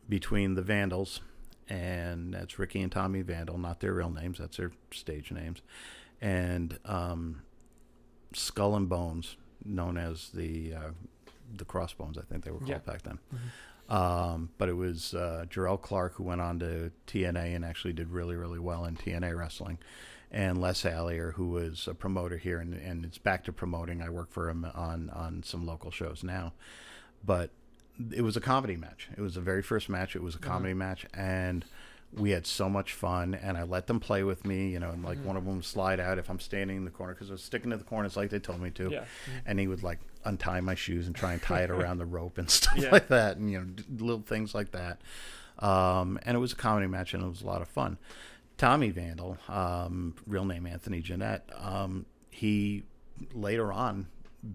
between the Vandals, and that's Ricky and Tommy Vandal, not their real names, that's their stage names, and Skull and Bones, known as the Crossbones, I think they were called back then. Mm-hmm. But it was Jarrell Clark, who went on to TNA and actually did really, really well in TNA wrestling, and Les Allier, who was a promoter here, and it's back to promoting. I work for him on some local shows now. But it was a comedy match. It was the very first match. It was a comedy match, and we had so much fun, and I let them play with me, and like one of them would slide out if I'm standing in the corner, because I was sticking to the corners like they told me to. Yeah. And he would like untie my shoes and try and tie it around the rope and stuff like that, and little things like that. And it was a comedy match, and it was a lot of fun. Tommy Vandal, real name Anthony Jeanette, he later on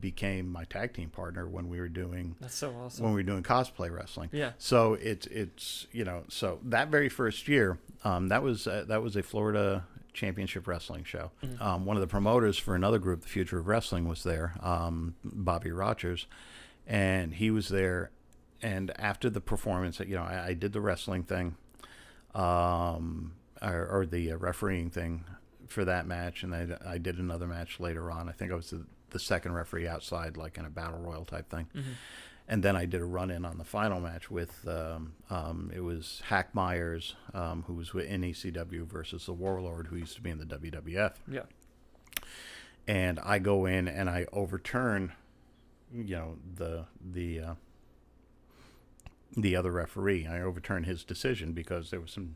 became my tag team partner when we were doing cosplay wrestling. Yeah. So it's so that very first year, that was a Florida championship wrestling show. Mm-hmm. One of the promoters for another group, the Future of Wrestling, was there, Bobby Rogers, and he was there. And after the performance, I did the wrestling thing, or the refereeing thing for that match, and I did another match later on. I think I was the second referee outside, like in a battle royal type thing. Mm-hmm. And then I did a run-in on the final match with, it was Hack Myers, who was in ECW, versus the Warlord, who used to be in the WWF. Yeah. And I go in and I overturn, the other referee. I overturn his decision because there was some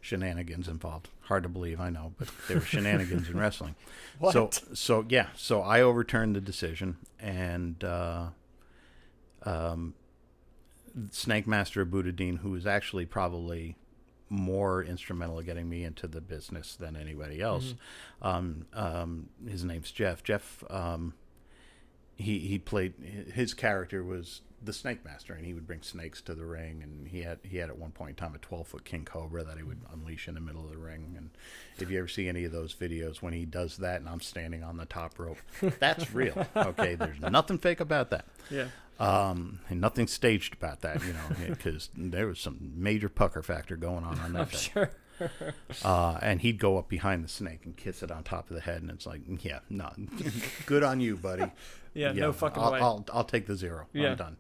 shenanigans involved. Hard to believe, I know, but there were shenanigans in wrestling. What? So I overturned the decision, and Snake Master Abuddin, who was actually probably more instrumental in getting me into the business than anybody else. Mm-hmm. His name's Jeff. Jeff, he played, his character was the Snake Master, and he would bring snakes to the ring, and he had at one point in time a 12-foot king cobra that he would unleash in the middle of the ring. And if you ever see any of those videos when he does that and I'm standing on the top rope, that's real. Okay, there's nothing fake about that. Yeah. And nothing staged about that, because there was some major pucker factor going on that thing. Sure. And he'd go up behind the snake and kiss it on top of the head, and it's like, yeah, no, good on you, buddy. Yeah, no fucking way. I'll take the 0. Yeah. I'm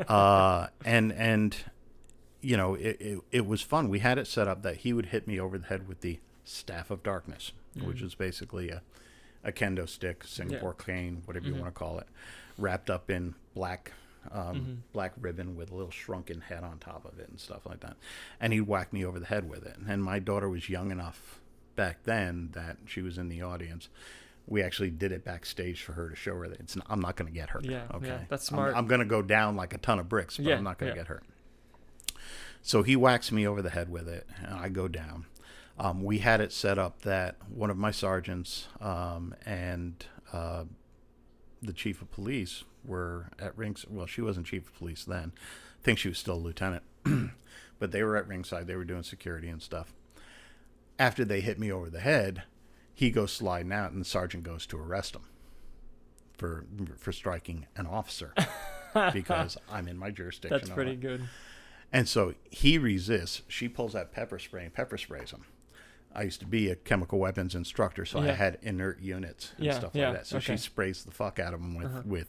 done. And it was fun. We had it set up that he would hit me over the head with the Staff of Darkness, which is basically a kendo stick, Singapore cane, whatever you want to call it, wrapped up in black ribbon with a little shrunken head on top of it and stuff like that. And he'd whack me over the head with it. And my daughter was young enough back then that she was in the audience. We actually did it backstage for her to show her that I'm not going to get hurt. Yeah, okay, yeah, that's smart. I'm going to go down like a ton of bricks, but I'm not going to get hurt. So he whacks me over the head with it, and I go down. We had it set up that one of my sergeants and the chief of police were at ringside. Well, she wasn't chief of police then. I think she was still a lieutenant. But they were at ringside. They were doing security and stuff. After they hit me over the head, he goes sliding out, and the sergeant goes to arrest him for striking an officer because I'm in my jurisdiction. That's pretty good. And so he resists. She pulls out pepper spray and pepper sprays him. I used to be a chemical weapons instructor, so I had inert units and stuff like that. So she sprays the fuck out of him with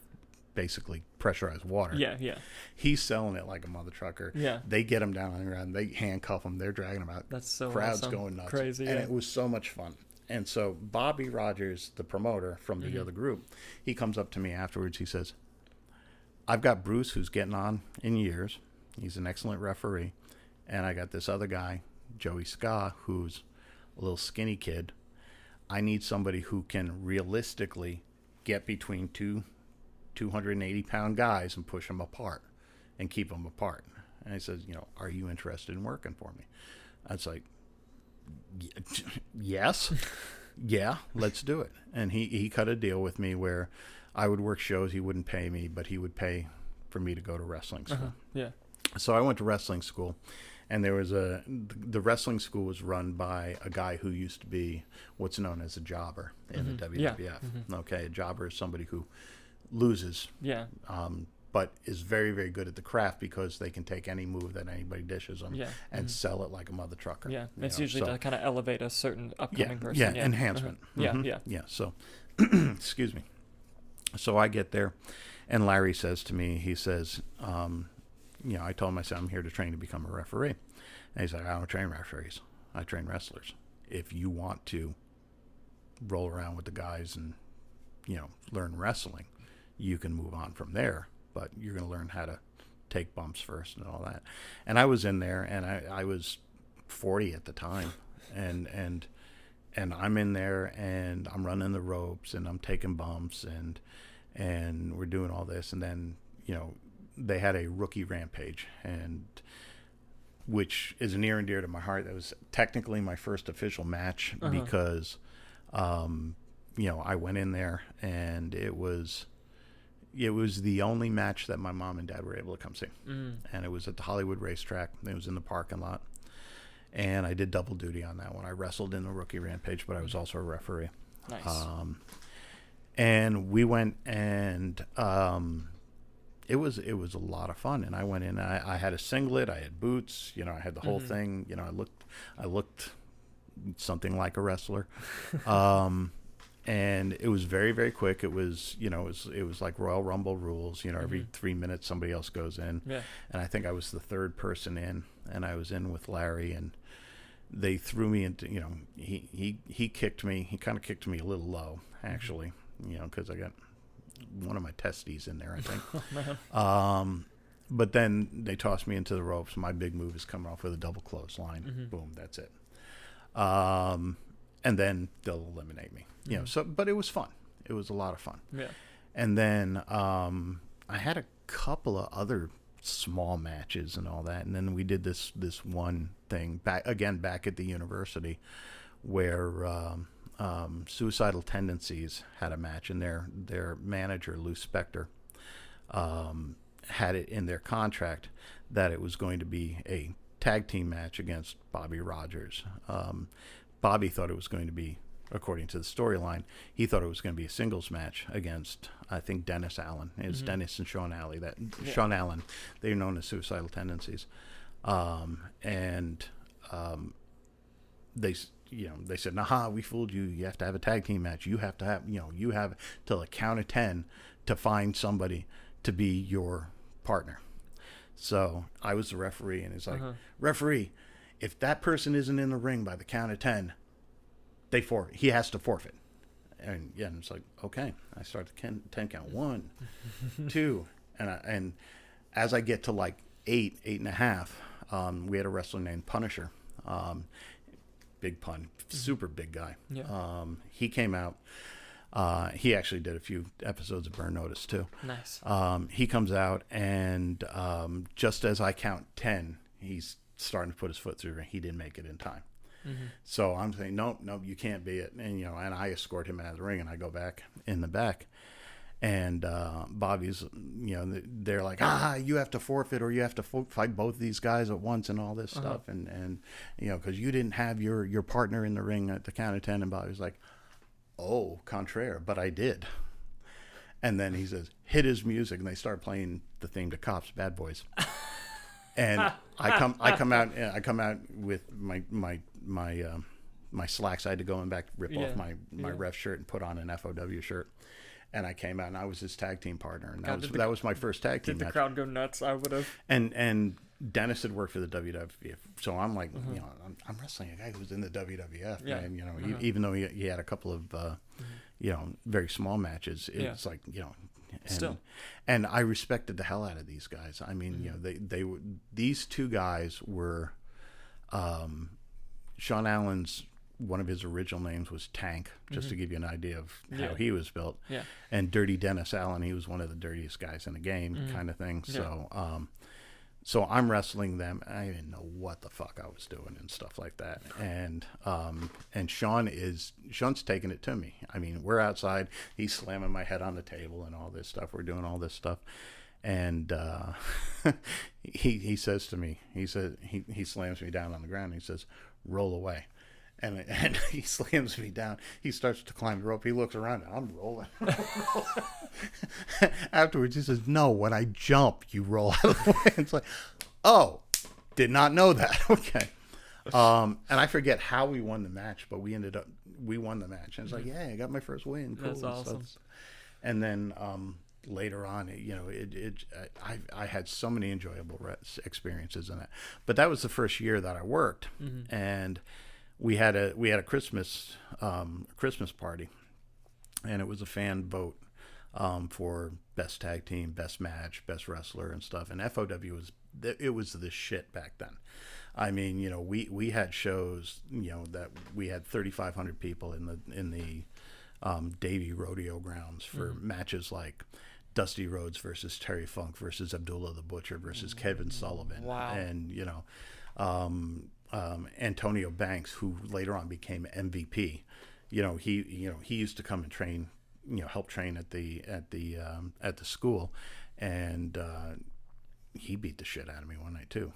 basically pressurized water. Yeah. He's selling it like a mother trucker. Yeah. They get him down on the ground. They handcuff him. They're dragging him out. That's so Crowd's awesome. going nuts. Crazy. And it was so much fun. And so Bobby Rogers, the promoter from the other group, he comes up to me afterwards. He says, I've got Bruce, who's getting on in years. He's an excellent referee. And I got this other guy, Joey Ska, who's a little skinny kid. I need somebody who can realistically get between two 280-pound guys and push them apart and keep them apart. And he says, are you interested in working for me? I was like, yes. Yeah, let's do it. And he cut a deal with me where I would work shows. He wouldn't pay me, but he would pay for me to go to wrestling school. Yeah. So I went to wrestling school, and there was the wrestling school was run by a guy who used to be what's known as a jobber in the WWF. Yeah. Okay, a jobber is somebody who loses. Yeah. But is very, very good at the craft because they can take any move that anybody dishes them and sell it like a mother trucker. Yeah, it's usually to kind of elevate a certain upcoming person. Yeah, enhancement. Yeah, so, excuse me. So I get there, and Larry says to me, he says, I told him, I said, I'm here to train to become a referee. And he's like, I don't train referees. I train wrestlers. If you want to roll around with the guys and, learn wrestling, you can move on from there. But you're going to learn how to take bumps first and all that. And I was in there, and I was 40 at the time, and I'm in there, and I'm running the ropes, and I'm taking bumps, and we're doing all this, and then they had a rookie rampage, and which is near and dear to my heart. That was technically my first official match because I went in there, and it was the only match that my mom and dad were able to come see. And it was at the Hollywood racetrack. It was in the parking lot. And I did double duty on that one. I wrestled in the rookie rampage, but I was also a referee. Nice. And we went, and it was a lot of fun. And I went in, I had a singlet, I had boots, I had the whole thing. I looked something like a wrestler. And it was very, very quick. It was, it was like Royal Rumble rules. Every 3 minutes somebody else goes in. Yeah. And I think I was the third person in, and I was in with Larry, and they threw me into, he kicked me. He kind of kicked me a little low, actually, because I got one of my testes in there, I think. Oh, man. But then they tossed me into the ropes. My big move is coming off with a double clothesline. Boom, that's it. And then they'll eliminate me. But it was fun. It was a lot of fun. Yeah. And then I had a couple of other small matches and all that. And then we did this one thing back at the university where Suicidal Tendencies had a match, and their manager, Lou Spector, had it in their contract that it was going to be a tag team match against Bobby Rogers. Bobby thought it was going to be, according to the storyline, he thought it was going to be a singles match against, I think, Dennis Allen. It's Dennis and Sean Alley. Sean Allen, they're known as Suicidal Tendencies. They said, "Nah, we fooled you. You have to have a tag team match. You have to have, you have till a count of 10 to find somebody to be your partner." So I was the referee, and it's like, referee, if that person isn't in the ring by the count of 10, he has to forfeit. And it's like, okay. I start the 10 count. 1, 2, and as I get to like 8.5, we had a wrestler named Punisher. Big pun, super big guy. Yeah. He came out. He actually did a few episodes of Burn Notice too. Nice. He comes out, and just as I count 10, he's starting to put his foot through the ring. He didn't make it in time. So I'm saying, nope, you can't be it. And and I escort him out of the ring, and I go back in the back. And Bobby's, they're like, you have to forfeit, or you have to fight both these guys at once, and all this stuff, and because you didn't have your partner in the ring at the count of 10. And Bobby's like, oh, contraire, but I did. And then he says, hit his music, and they start playing the theme to Cops, Bad Boys. And I come out with my slacks. I had to go in back, rip off my ref shirt, and put on an FOW shirt. And I came out, and I was his tag team partner, and that was my first tag team match. Did the crowd go nuts? I would have. And Dennis had worked for the WWF, so I'm like, I'm wrestling a guy who's in the WWF, and even though he had a couple of very small matches, it's like still. And I respected the hell out of these guys. I mean, they were, these two guys were, Sean Allen's, one of his original names was Tank, just to give you an idea of how he was built. Yeah. And Dirty Dennis Allen, he was one of the dirtiest guys in the game, kind of thing. Yeah. So I'm wrestling them. I didn't know what the fuck I was doing and stuff like that. And Sean's taking it to me. I mean, we're outside. He's slamming my head on the table and all this stuff. We're doing all this stuff. And he says to me, he slams me down on the ground. And he says, "Roll away." And he slams me down. He starts to climb the rope. He looks around, and I'm rolling. Afterwards, he says, "No, when I jump, you roll out of the way." It's like, oh, did not know that. Okay. And I forget how we won the match, but we won the match. And it's like, yeah, I got my first win. Cool. That's awesome. And then later on, I had so many enjoyable experiences in it. But that was the first year that I worked, and we had a Christmas party, and it was a fan vote for best tag team, best match, best wrestler, and stuff. And FOW was the shit back then. I mean, we had shows, that we had 3,500 people in the Davie Rodeo grounds for matches like Dusty Rhodes versus Terry Funk versus Abdullah the Butcher versus Kevin Sullivan. Wow. And Antonio Banks, who later on became MVP. He used to come and train, help train at the school, and he beat the shit out of me one night too.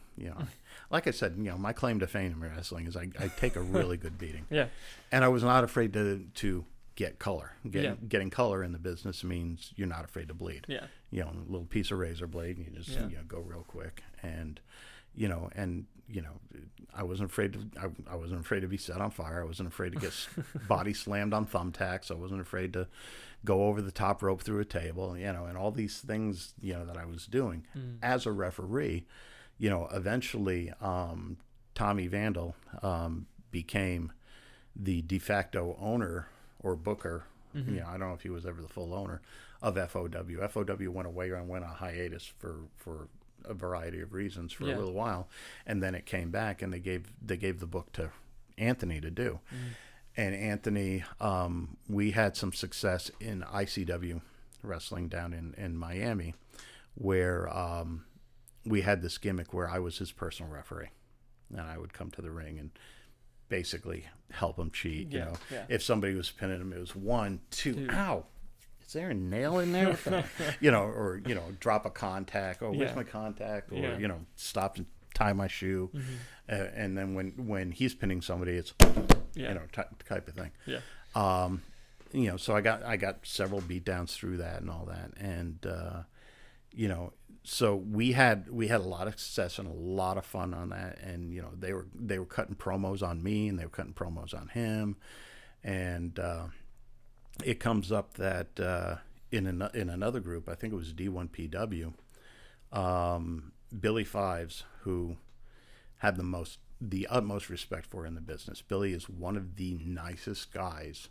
Like I said, my claim to fame in wrestling is I take a really good beating. Yeah. And I was not afraid to get color. Getting color in the business means you're not afraid to bleed. Yeah. A little piece of razor blade, and you just go real quick. And I wasn't afraid to be set on fire. I wasn't afraid to get body slammed on thumbtacks. I wasn't afraid to go over the top rope through a table, and all these things, that I was doing as a referee. Eventually, Tommy Vandal became the de facto owner or booker. I don't know if he was ever the full owner of FOW. FOW went away and went on hiatus for a variety of reasons for a little while, and then it came back, and they gave the book to Anthony to do. And Anthony, we had some success in ICW wrestling down in Miami, where we had this gimmick where I was his personal referee, and I would come to the ring and basically help him cheat. You know, yeah. if somebody was pinning him, it was 1, 2, Dude. ow. Is there a nail in there? You know, or, you know, drop a contact. Oh, where's my contact? Or, you know, stop and tie my shoe. And then when he's pinning somebody, it's, you know, type of thing. Yeah. You know, so I got several beatdowns through that and all that. And, you know, so we had a lot of success and a lot of fun on that. And, you know, they were cutting promos on me and they were cutting promos on him. And, it comes up that in another group, I think it was D1PW, Billy Fives, who had the utmost respect for in the business. Billy is one of the nicest guys,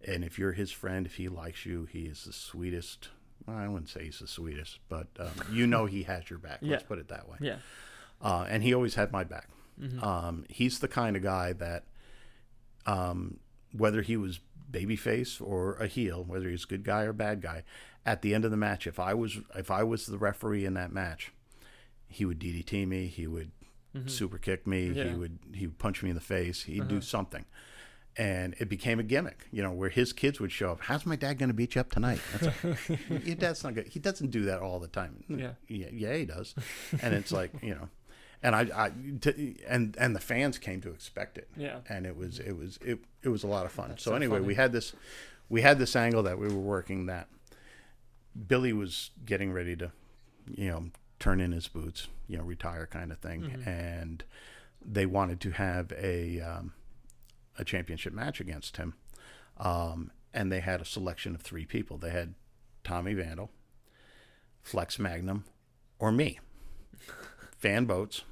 and if you're his friend, if he likes you, he is the sweetest. Well, I wouldn't say he's the sweetest, but you know he has your back. Let's put it that way. Yeah. And he always had my back. He's the kind of guy that, whether he was babyface or a heel, whether he's a good guy or bad guy, at the end of the match, if I was the referee in that match, he would DDT me, he would super kick me, he would punch me in the face, he'd do something. And it became a gimmick, you know, where his kids would show up. How's my dad going to beat you up tonight? Like, your dad's not good. He doesn't do that all the time. Yeah, he does. And it's like, you know, and and the fans came to expect it. Yeah. And it was a lot of fun. That's So anyway, funny. we had this angle that we were working, that Billy was getting ready to, you know, turn in his boots, you know, retire kind of thing. And they wanted to have a championship match against him. And they had a selection of 3 people. They had Tommy Vandal, Flex Magnum, or me. Fan votes.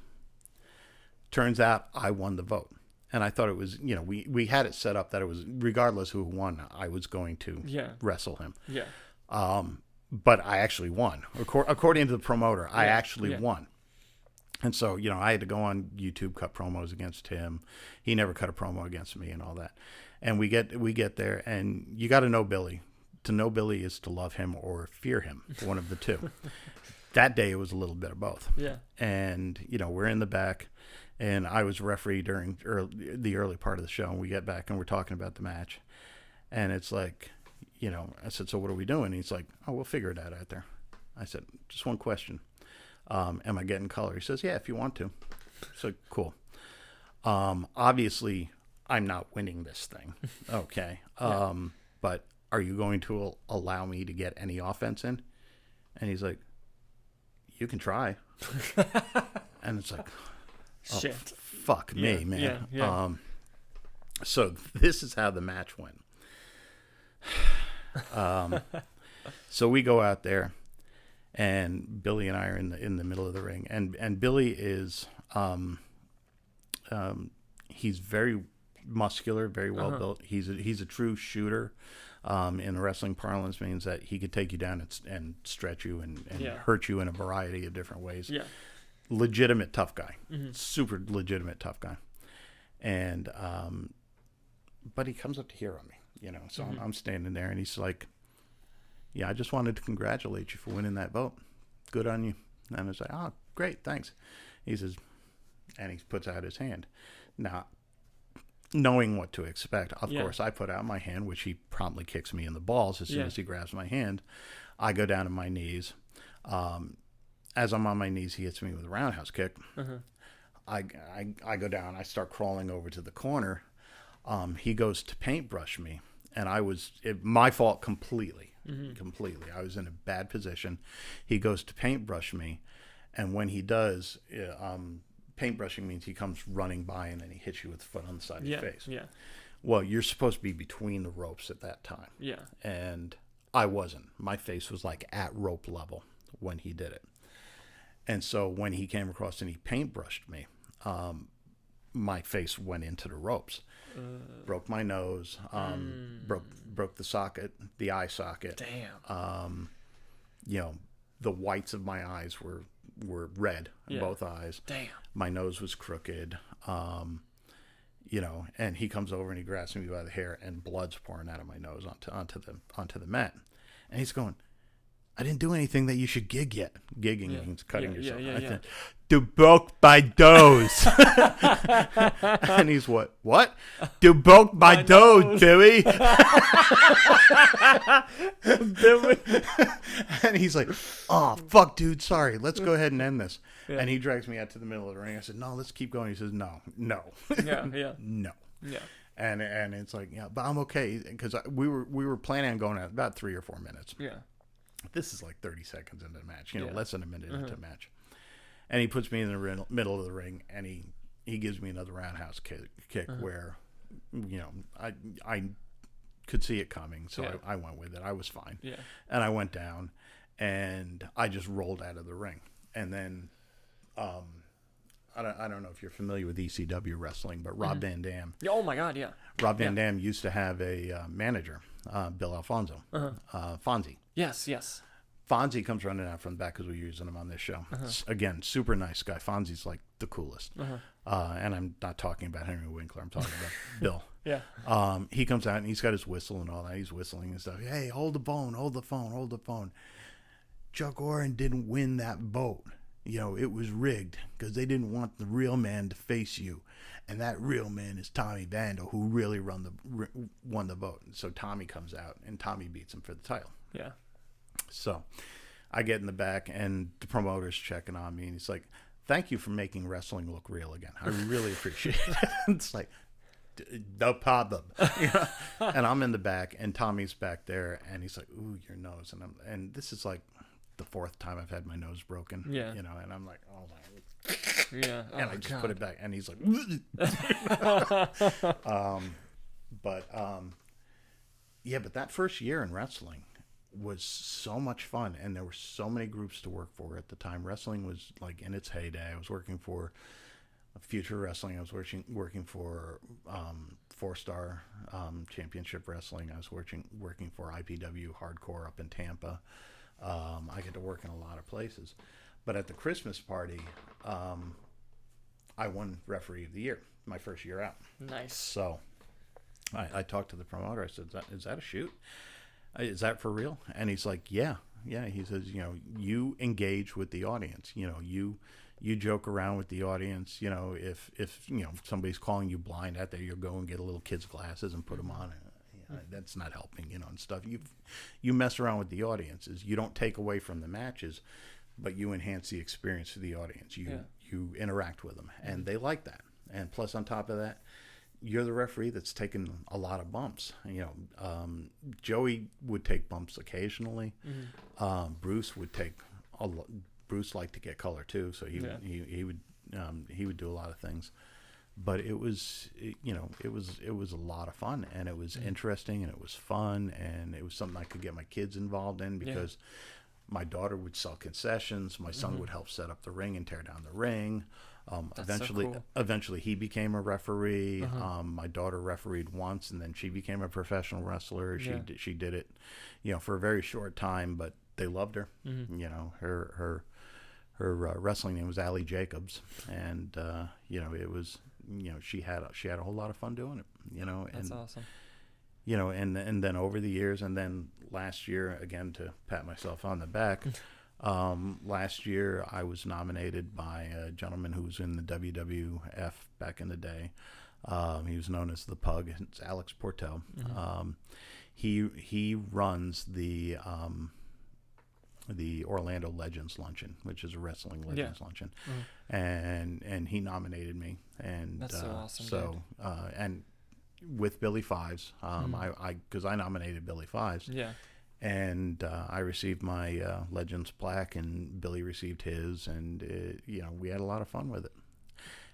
Turns out I won the vote. And I thought it was, you know, we had it set up that it was, regardless who won, I was going to wrestle him. Yeah. But I actually won. According to the promoter, I actually won. And so, you know, I had to go on YouTube, cut promos against him. He never cut a promo against me and all that. And we get there, and you got to know Billy. To know Billy is to love him or fear him, one of the two. That day, it was a little bit of both. Yeah. And, you know, we're in the back, and I was referee during the early part of the show, and we get back, and we're talking about the match. And it's like, you know, I said, so what are we doing? And he's like, oh, we'll figure it out there. I said, just one question. Am I getting color? He says, yeah, if you want to. So, cool. Obviously, I'm not winning this thing. Okay. But are you going to allow me to get any offense in? And he's like, you can try. And it's like, oh, shit. Fuck me, man. Yeah. So this is how the match went. So we go out there, and Billy and I are in the middle of the ring, and Billy is he's very muscular, very well built. He's a true shooter. In the wrestling parlance, means that he could take you down and stretch you and hurt you in a variety of different ways. Yeah. Legitimate tough guy. Super legitimate tough guy. And but he comes up to here on me, you know. So I'm standing there, and he's like, yeah, I just wanted to congratulate you for winning that vote. Good on you. And I was like, oh, great, thanks. He says, and he puts out his hand. Now, knowing what to expect, of course, I put out my hand, which he promptly kicks me in the balls as soon as he grabs my hand. I go down to my knees. As I'm on my knees, he hits me with a roundhouse kick. I go down. I start crawling over to the corner. He goes to paintbrush me, and my fault completely. Completely. I was in a bad position. He goes to paintbrush me, and when he does, paintbrushing means he comes running by and then he hits you with the foot on the side of your face. Yeah. Well, you're supposed to be between the ropes at that time. Yeah. And I wasn't. My face was like at rope level when he did it. And so when he came across and he paintbrushed me, my face went into the ropes. Broke my nose, broke the socket, the eye socket. Damn. You know, the whites of my eyes were red in both eyes. Damn. My nose was crooked. You know, and he comes over and he grabs me by the hair, and blood's pouring out of my nose onto the mat. And he's going, I didn't do anything that you should gig yet. Gigging means cutting yourself. Yeah. I said, do bulk by dose. And he's what? Do bulk by dose, Billy. Billy. And he's like, oh, fuck, dude, sorry. Let's go ahead and end this. Yeah. And he drags me out to the middle of the ring. I said, no, let's keep going. He says, no. Yeah. No. Yeah. And it's like, yeah, but I'm okay, because we were planning on going out about 3 or 4 minutes. Yeah. This is like 30 seconds into the match, Yeah. less than a minute into the match. And he puts me in the middle of the ring, and he gives me another roundhouse kick where, I could see it coming, so I went with it. I was fine. Yeah. And I went down, and I just rolled out of the ring. And then, I don't know if you're familiar with ECW wrestling, but Rob Van Dam. Oh my God, yeah. Rob Van Dam used to have a manager, Bill Alfonso, Fonzie. Yes. Fonzie comes running out from the back because we're using him on this show. Again, super nice guy. Fonzie's like the coolest. And I'm not talking about Henry Winkler. I'm talking about Bill. Yeah. He comes out and he's got his whistle and all that. He's whistling and stuff. Hey, hold the phone. Chuck Aurin didn't win that vote. It was rigged because they didn't want the real man to face you. And that real man is Tommy Vandal, who really won the vote. And so Tommy comes out, and Tommy beats him for the title. Yeah. So I get in the back, and the promoter's checking on me, and he's like, thank you for making wrestling look real again. I really appreciate it. It's like, no problem. And I'm in the back, and Tommy's back there, and he's like, ooh, your nose. And this is like the 4th time I've had my nose broken. Yeah. And I'm like, oh my. Yeah. And I just put it back, and he's like, but that first year in wrestling was so much fun, and there were so many groups to work for at the time. Wrestling was like in its heyday. I was working for Future Wrestling. I was working for 4-Star Championship Wrestling. I was working for IPW Hardcore up in Tampa. I get to work in a lot of places. But at the Christmas party, I won Referee of the Year, my first year out. Nice. So I talked to the promoter. I said, is that a shoot? Is that for real? And he's like, yeah. He says, you engage with the audience. You joke around with the audience. If somebody's calling you blind out there, you'll go and get a little kid's glasses and put them on. That's not helping, and stuff. You mess around with the audiences. You don't take away from the matches, but you enhance the experience for the audience. You interact with them, and they like that. And plus, on top of that, you're the referee that's taken a lot of bumps. Joey would take bumps occasionally. Bruce would take a lot. Bruce liked to get color too, so he would do a lot of things. But it was a lot of fun, and it was interesting, and it was fun, and it was something I could get my kids involved in because my daughter would sell concessions. My son would help set up the ring and tear down the ring. Eventually he became a referee. My daughter refereed once, and then she became a professional wrestler. She did it, for a very short time, but they loved her. Her wrestling name was Allie Jacobs, and it was she had a whole lot of fun doing it. That's awesome. And then over the years, and then last year, again, to pat myself on the back, last year I was nominated by a gentleman who was in the WWF back in the day. He was known as the Pug. It's Alex Portel. He runs the Orlando Legends Luncheon, which is a wrestling Legends Luncheon, and he nominated me, and that's so awesome. So and with Billy Fives, because I nominated Billy Fives, and I received my Legends plaque, and Billy received his, and we had a lot of fun with it.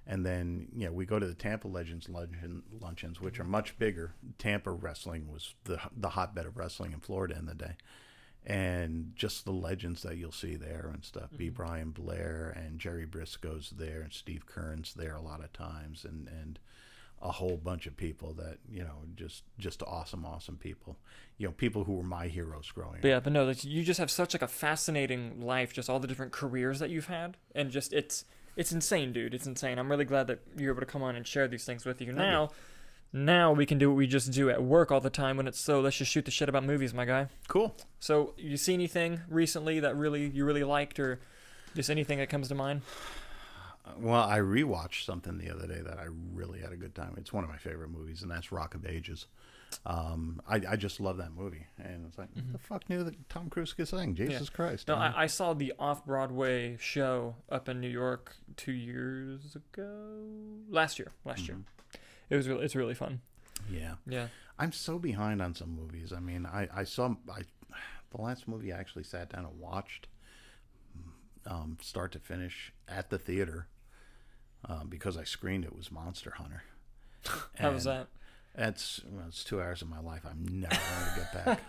And then we go to the Tampa Legends Luncheons, which are much bigger. Tampa wrestling was the hotbed of wrestling in Florida in the day. And just the legends that you'll see there and stuff. B. Brian Blair and Jerry Briscoe's there, and Steve Kern's there a lot of times, and a whole bunch of people that just awesome people. People who were my heroes growing up. Yeah, but no, you just have such a fascinating life, just all the different careers that you've had, and just it's insane, dude. It's insane. I'm really glad that you're able to come on and share these things with you. Now, Now we can do what we just do at work all the time when it's so. Let's just shoot the shit about movies, my guy. Cool. So, you see anything recently that you really liked, or just anything that comes to mind? Well, I rewatched something the other day that I really had a good time. It's one of my favorite movies, and that's Rock of Ages. I just love that movie, and it's like, who the fuck knew that Tom Cruise could sing? Jesus Christ! No, I saw the off-Broadway show up in New York 2 years ago. Last year. It's really fun. Yeah. I'm so behind on some movies. I mean, I saw the last movie I actually sat down and watched, start to finish at the theater, because I screened it, was Monster Hunter. How was that? It's 2 hours of my life I'm never going to get back.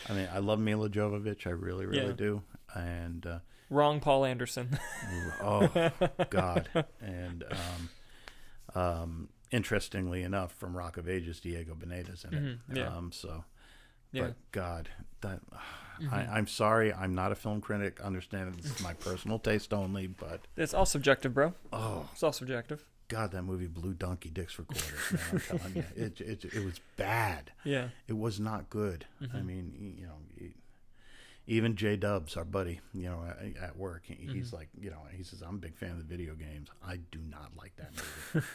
I mean, I love Mila Jovovich. I really, really do. And wrong Paul Anderson. Oh, God. And interestingly enough, from Rock of Ages, Diego Boneta's in it. But God, that I'm sorry, I'm not a film critic. Understand this is my personal taste only, but it's all subjective, bro. Oh, it's all subjective. God, that movie blew donkey dicks for quarters. Man, I'm telling you, it was bad. Yeah, it was not good. I mean, even J Dubs, our buddy, at work, he's like, he says, I'm a big fan of the video games. I do not like that movie.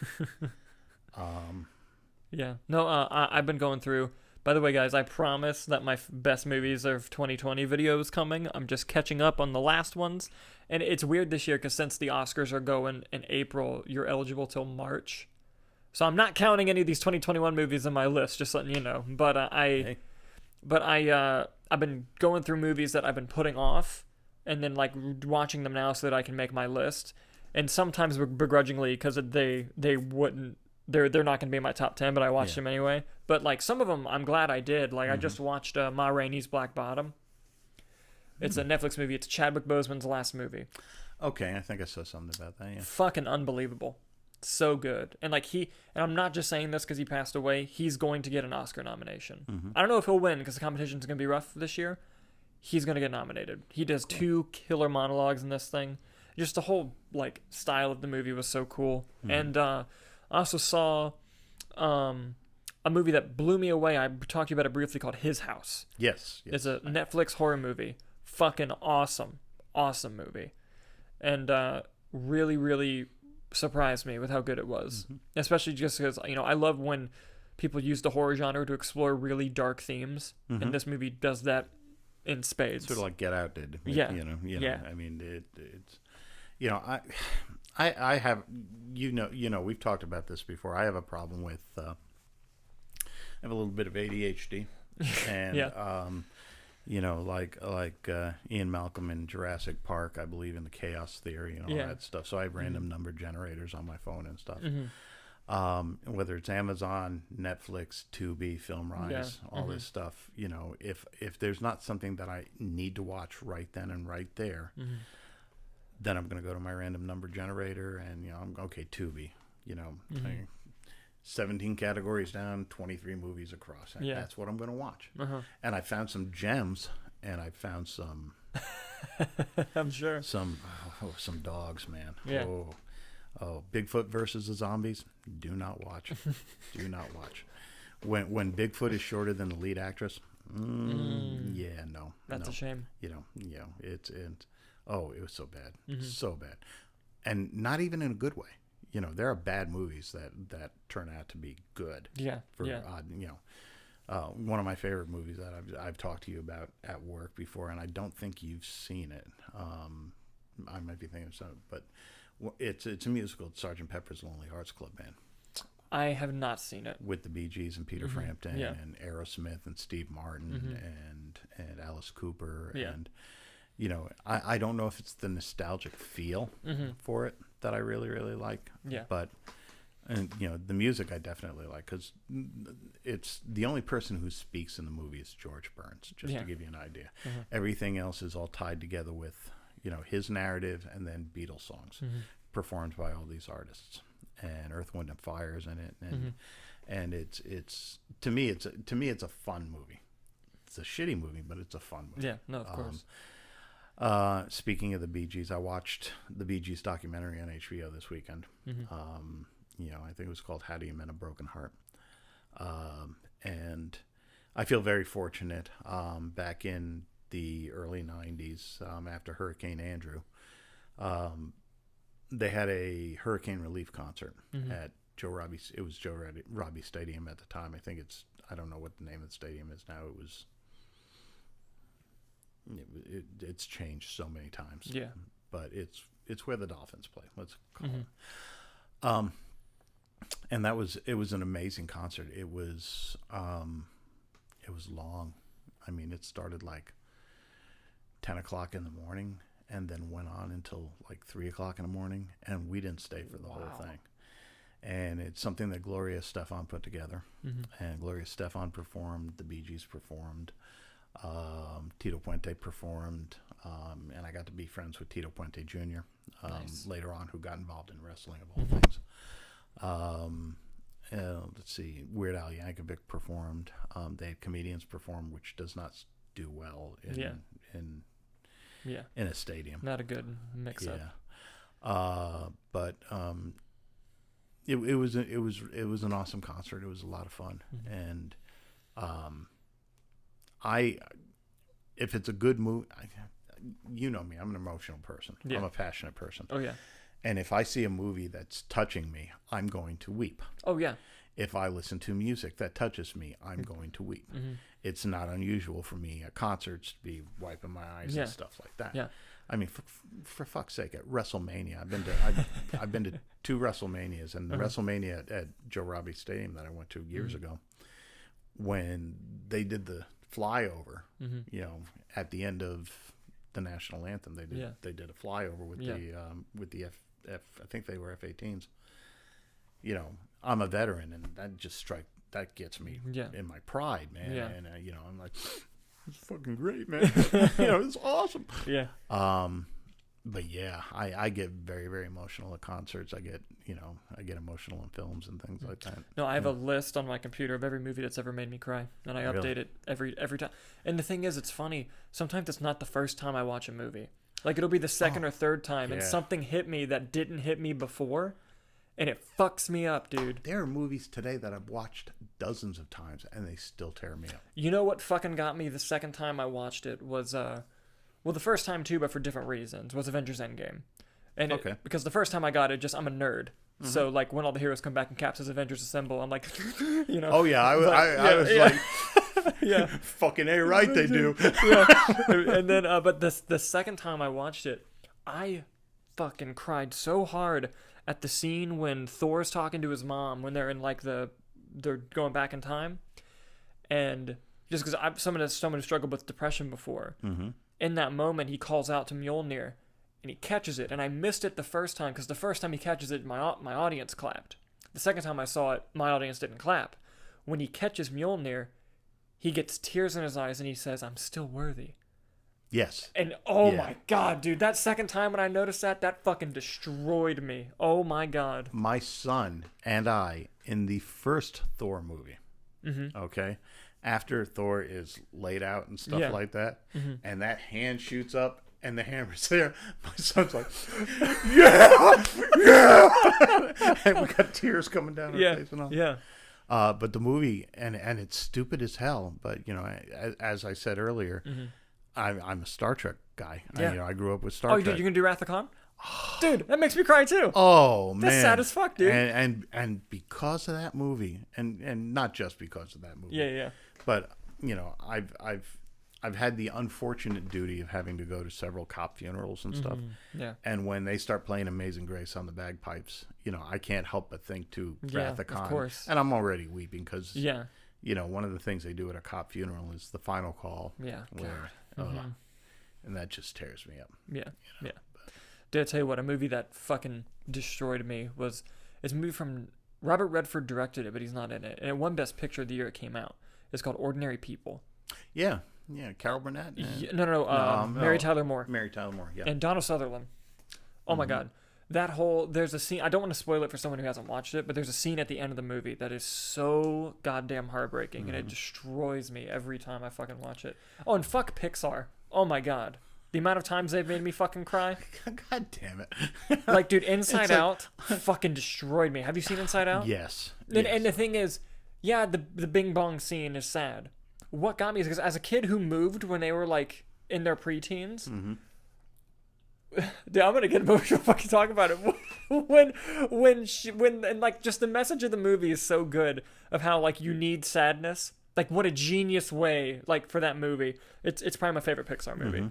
Yeah, no, I've been going through. By the way, guys, I promise that my best movies of 2020 video is coming. I'm just catching up on the last ones. And it's weird this year because since the Oscars are going in April, you're eligible till March. So I'm not counting any of these 2021 movies on my list, just letting you know. But I've been going through movies that I've been putting off and then like watching them now so that I can make my list. And sometimes begrudgingly because they wouldn't. They're not going to be in my top 10, but I watched them anyway. But like some of them, I'm glad I did. Like I just watched Ma Rainey's Black Bottom. It's a Netflix movie. It's Chadwick Boseman's last movie. Okay, I think I saw something about that. Yeah, fucking unbelievable, so good. And like and I'm not just saying this because he passed away. He's going to get an Oscar nomination. I don't know if he'll win because the competition's going to be rough this year. He's going to get nominated. He does 2 killer monologues in this thing. Just the whole like style of the movie was so cool. And I also saw a movie that blew me away. I talked to you about it briefly called His House. Yes. It's a Netflix horror movie. Fucking awesome movie. And really, really surprised me with how good it was. Especially just because, I love when people use the horror genre to explore really dark themes. And this movie does that in spades. Sort of like Get Out did. Yeah. I mean, it's... I have, we've talked about this before. I have a problem with, I have a little bit of ADHD, and like Ian Malcolm in Jurassic Park, I believe in the chaos theory and all that stuff. So I have random number generators on my phone and stuff. Whether it's Amazon, Netflix, Tubi, FilmRise, all this stuff. If there's not something that I need to watch right then and right there. Then I'm going to go to my random number generator and, I'm okay, Tubi, 17 categories down, 23 movies across. And that's what I'm going to watch. And I found some gems and I found some, I'm sure. Some dogs, man. Yeah. Oh, Bigfoot versus the zombies. Do not watch. Do not watch. When Bigfoot is shorter than the lead actress. Yeah, no. That's a shame. It was so bad, so bad, and not even in a good way. There are bad movies that turn out to be good. Yeah, one of my favorite movies that I've talked to you about at work before, and I don't think you've seen it. I might be thinking of something, but it's a musical. It's Sgt. Pepper's Lonely Hearts Club Band. I have not seen it. With the Bee Gees and Peter Frampton and Aerosmith and Steve Martin and Alice Cooper and. I don't know if it's the nostalgic feel for it that I really, really like. Yeah. But, the music I definitely like because it's the only person who speaks in the movie is George Burns, just to give you an idea. Everything else is all tied together with, his narrative and then Beatles songs performed by all these artists. And Earth, Wind, and Fire's in it. And it's to me, it's a fun movie. It's a shitty movie, but it's a fun movie. Yeah, no, of course. Speaking of the Bee Gees, I watched the Bee Gees documentary on HBO this weekend. I think it was called How Do You Mend a Broken Heart. And I feel very fortunate. Back in the early 90s, after Hurricane Andrew, they had a hurricane relief concert at Joe Robbie. It was Joe Robbie Stadium at the time. I don't know what the name of the stadium is now. It's changed so many times. Yeah. But it's where the Dolphins play. Let's call it. And it was an amazing concert. It was long. I mean, it started like 10 o'clock in the morning and then went on until like 3 o'clock in the morning, and we didn't stay for the whole thing. And it's something that Gloria Estefan put together. And Gloria Estefan performed, the Bee Gees performed, Tito Puente performed, and I got to be friends with Tito Puente Jr. Later on, who got involved in wrestling of all things. Let's see, Weird Al Yankovic performed. They had comedians perform, which does not do well in a stadium. Not a good mix-up. But it was an awesome concert. It was a lot of fun, and if it's a good movie, you know me, I'm an emotional person. Yeah. I'm a passionate person. Oh yeah. And if I see a movie that's touching me, I'm going to weep. Oh yeah. If I listen to music that touches me, I'm going to weep. It's not unusual for me at concerts to be wiping my eyes and stuff like that. Yeah. I mean, for fuck's sake, at WrestleMania, I've been to 2 WrestleManias, and the WrestleMania at Joe Robbie Stadium that I went to years ago, when they did the flyover, at the end of the national anthem, they did a flyover with the I think they were F-18s. I'm a veteran, and that gets me in my pride, man. Yeah. And I'm like, it's fucking great, man. It's awesome. Yeah. But yeah, I get very, very emotional at concerts. I get emotional in films and things like that. No, I have a list on my computer of every movie that's ever made me cry, and I update it every time. And the thing is, it's funny. Sometimes it's not the first time I watch a movie. Like, it'll be the second or third time, and something hit me that didn't hit me before, and it fucks me up, dude. There are movies today that I've watched dozens of times, and they still tear me up. You know what fucking got me the second time I watched it was, the first time too, but for different reasons, was Avengers Endgame. And because the first time I got it, I'm a nerd. So, like, when all the heroes come back and Cap says Avengers Assemble, I'm like, Oh, yeah, I was like... Yeah, fucking A right they do. And then but the second time I watched it, I fucking cried so hard at the scene when Thor's talking to his mom when they're in like they're going back in time, and just because I'm someone who struggled with depression before, in that moment he calls out to Mjolnir and he catches it, and I missed it the first time because the first time he catches it, my audience clapped. The second time I saw it, my audience didn't clap. When he catches Mjolnir, he gets tears in his eyes and he says, "I'm still worthy." Yes. And my God, dude, that second time when I noticed that fucking destroyed me. Oh my God. My son and I, in the first Thor movie, okay, after Thor is laid out and stuff like that, and that hand shoots up and the hammer's there, my son's like, yeah! And we got tears coming down our face and all. Yeah. But the movie, and it's stupid as hell, but, as I said earlier, I'm a Star Trek guy. I grew up with Star Trek. Oh, dude, you're going to do Wrath of Khan? Dude, that makes me cry too. Oh, man. That's sad as fuck, dude. And because of that movie, and not just because of that movie. Yeah. But, I've had the unfortunate duty of having to go to several cop funerals and stuff. Yeah. And when they start playing Amazing Grace on the bagpipes, I can't help but think to Wrath of Khan. Of course. And I'm already weeping because, yeah, one of the things they do at a cop funeral is the final call. Yeah. Where, and that just tears me up. Yeah. Yeah. Did I tell you what? A movie that fucking destroyed me it's a movie from Robert Redford directed it, but he's not in it. And it won Best Picture the year it came out. It's called Ordinary People. Yeah. Yeah, Carol Burnett? No. Mary Tyler Moore. Mary Tyler Moore, yeah. And Donald Sutherland. Oh my God. There's a scene, I don't want to spoil it for someone who hasn't watched it, but there's a scene at the end of the movie that is so goddamn heartbreaking, and it destroys me every time I fucking watch it. Oh, and fuck Pixar. Oh my God. The amount of times they've made me fucking cry. God damn it. Like, dude, Inside Out fucking destroyed me. Have you seen Inside Out? Yes. And the thing is, yeah, the Bing Bong scene is sad. What got me is because as a kid who moved when they were like in their preteens, dude, I'm gonna get emotional fucking talking about it. And like just the message of the movie is so good of how like you need sadness. Like what a genius way like for that movie. It's probably my favorite Pixar movie.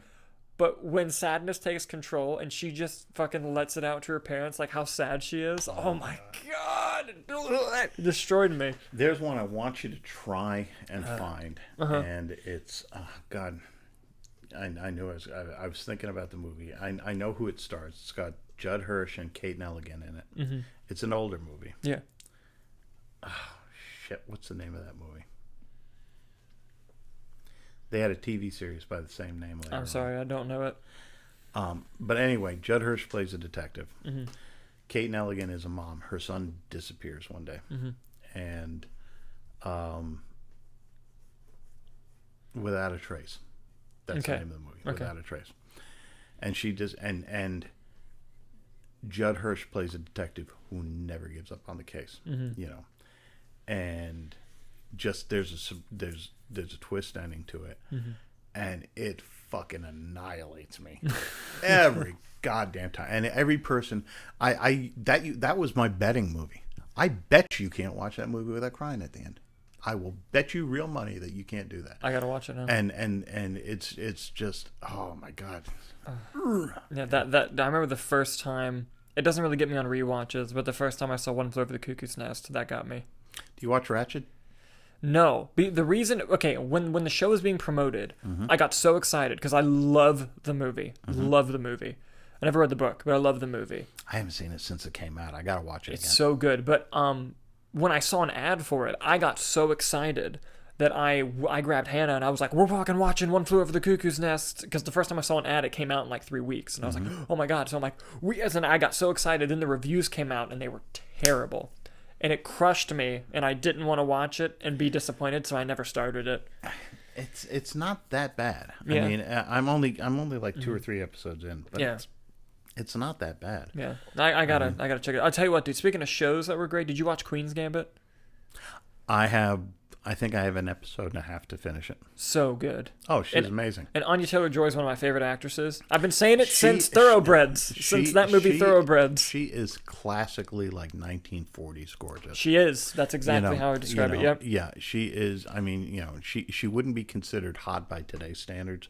But when sadness takes control and she just fucking lets it out to her parents, like how sad she is. Oh my God. It destroyed me. There's one I want you to try and find. And it's, God, I knew I was thinking about the movie. I know who it stars. It's got Judd Hirsch and Kate Nelligan in it. It's an older movie. Yeah. Oh, shit. What's the name of that movie? They had a TV series by the same name later. I'm sorry, I don't know it. But anyway, Judd Hirsch plays a detective. Kate Nelligan is a mom. Her son disappears one day. And without a trace. That's the name of the movie. Without a trace. And she just and Judd Hirsch plays a detective who never gives up on the case. You know. And just there's a twist ending to it, and it fucking annihilates me every goddamn time. And every person, that was my betting movie. I bet you can't watch that movie without crying at the end. I will bet you real money that you can't do that. I gotta watch it now. And it's just, oh my God. Yeah, that I remember the first time. It doesn't really get me on rewatches, but the first time I saw One Flew Over the Cuckoo's Nest, that got me. Do you watch Ratched? No. The reason, okay, when the show was being promoted, I got so excited because I love the movie. Love the movie. I never read the book, but I love the movie. I haven't seen it since it came out. I gotta watch it again. It's so good. But when I saw an ad for it, I got so excited that I grabbed Hannah and I was like, we're fucking watching One Flew Over the Cuckoo's Nest. Because the first time I saw an ad, it came out in like 3 weeks. And I was like, oh my God. So I'm like, I got so excited. Then the reviews came out and they were terrible. And it crushed me, and I didn't want to watch it and be disappointed, so I never started it. It's not that bad. Yeah. I mean, I'm only like 2 or 3 episodes in, but yeah. It's not that bad. Yeah, I gotta check it out. I'll tell you what, dude. Speaking of shows that were great, did you watch Queen's Gambit? I think I have an episode and a half to finish it. So good. Oh, she's amazing. And Anya Taylor-Joy is one of my favorite actresses. I've been saying it since Thoroughbreds, since that movie Thoroughbreds. She is classically like 1940s gorgeous. She is. That's exactly how I describe it. Yep. Yeah, she is. I mean, she wouldn't be considered hot by today's standards.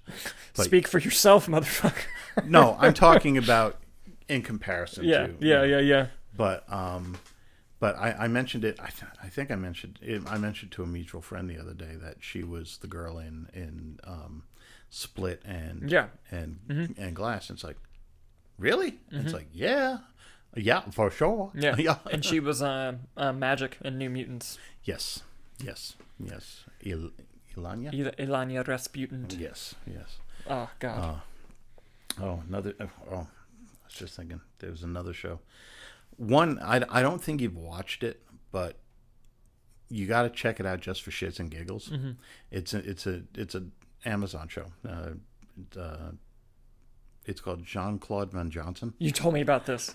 But speak for yourself, motherfucker. No, I'm talking about in comparison to. Yeah. But I mentioned it. I think I mentioned it. I mentioned to a mutual friend the other day that she was the girl in Split and Glass. And it's like, really? It's like, yeah, for sure. Yeah. And she was Magic in New Mutants. Yes. Ilanya Rasputin. Yes. Oh God. Another. I was just thinking there was another show. One, I don't think you've watched it, but you got to check it out just for shits and giggles. It's a Amazon show. It's called Jean-Claude Van Johnson. You told me about this.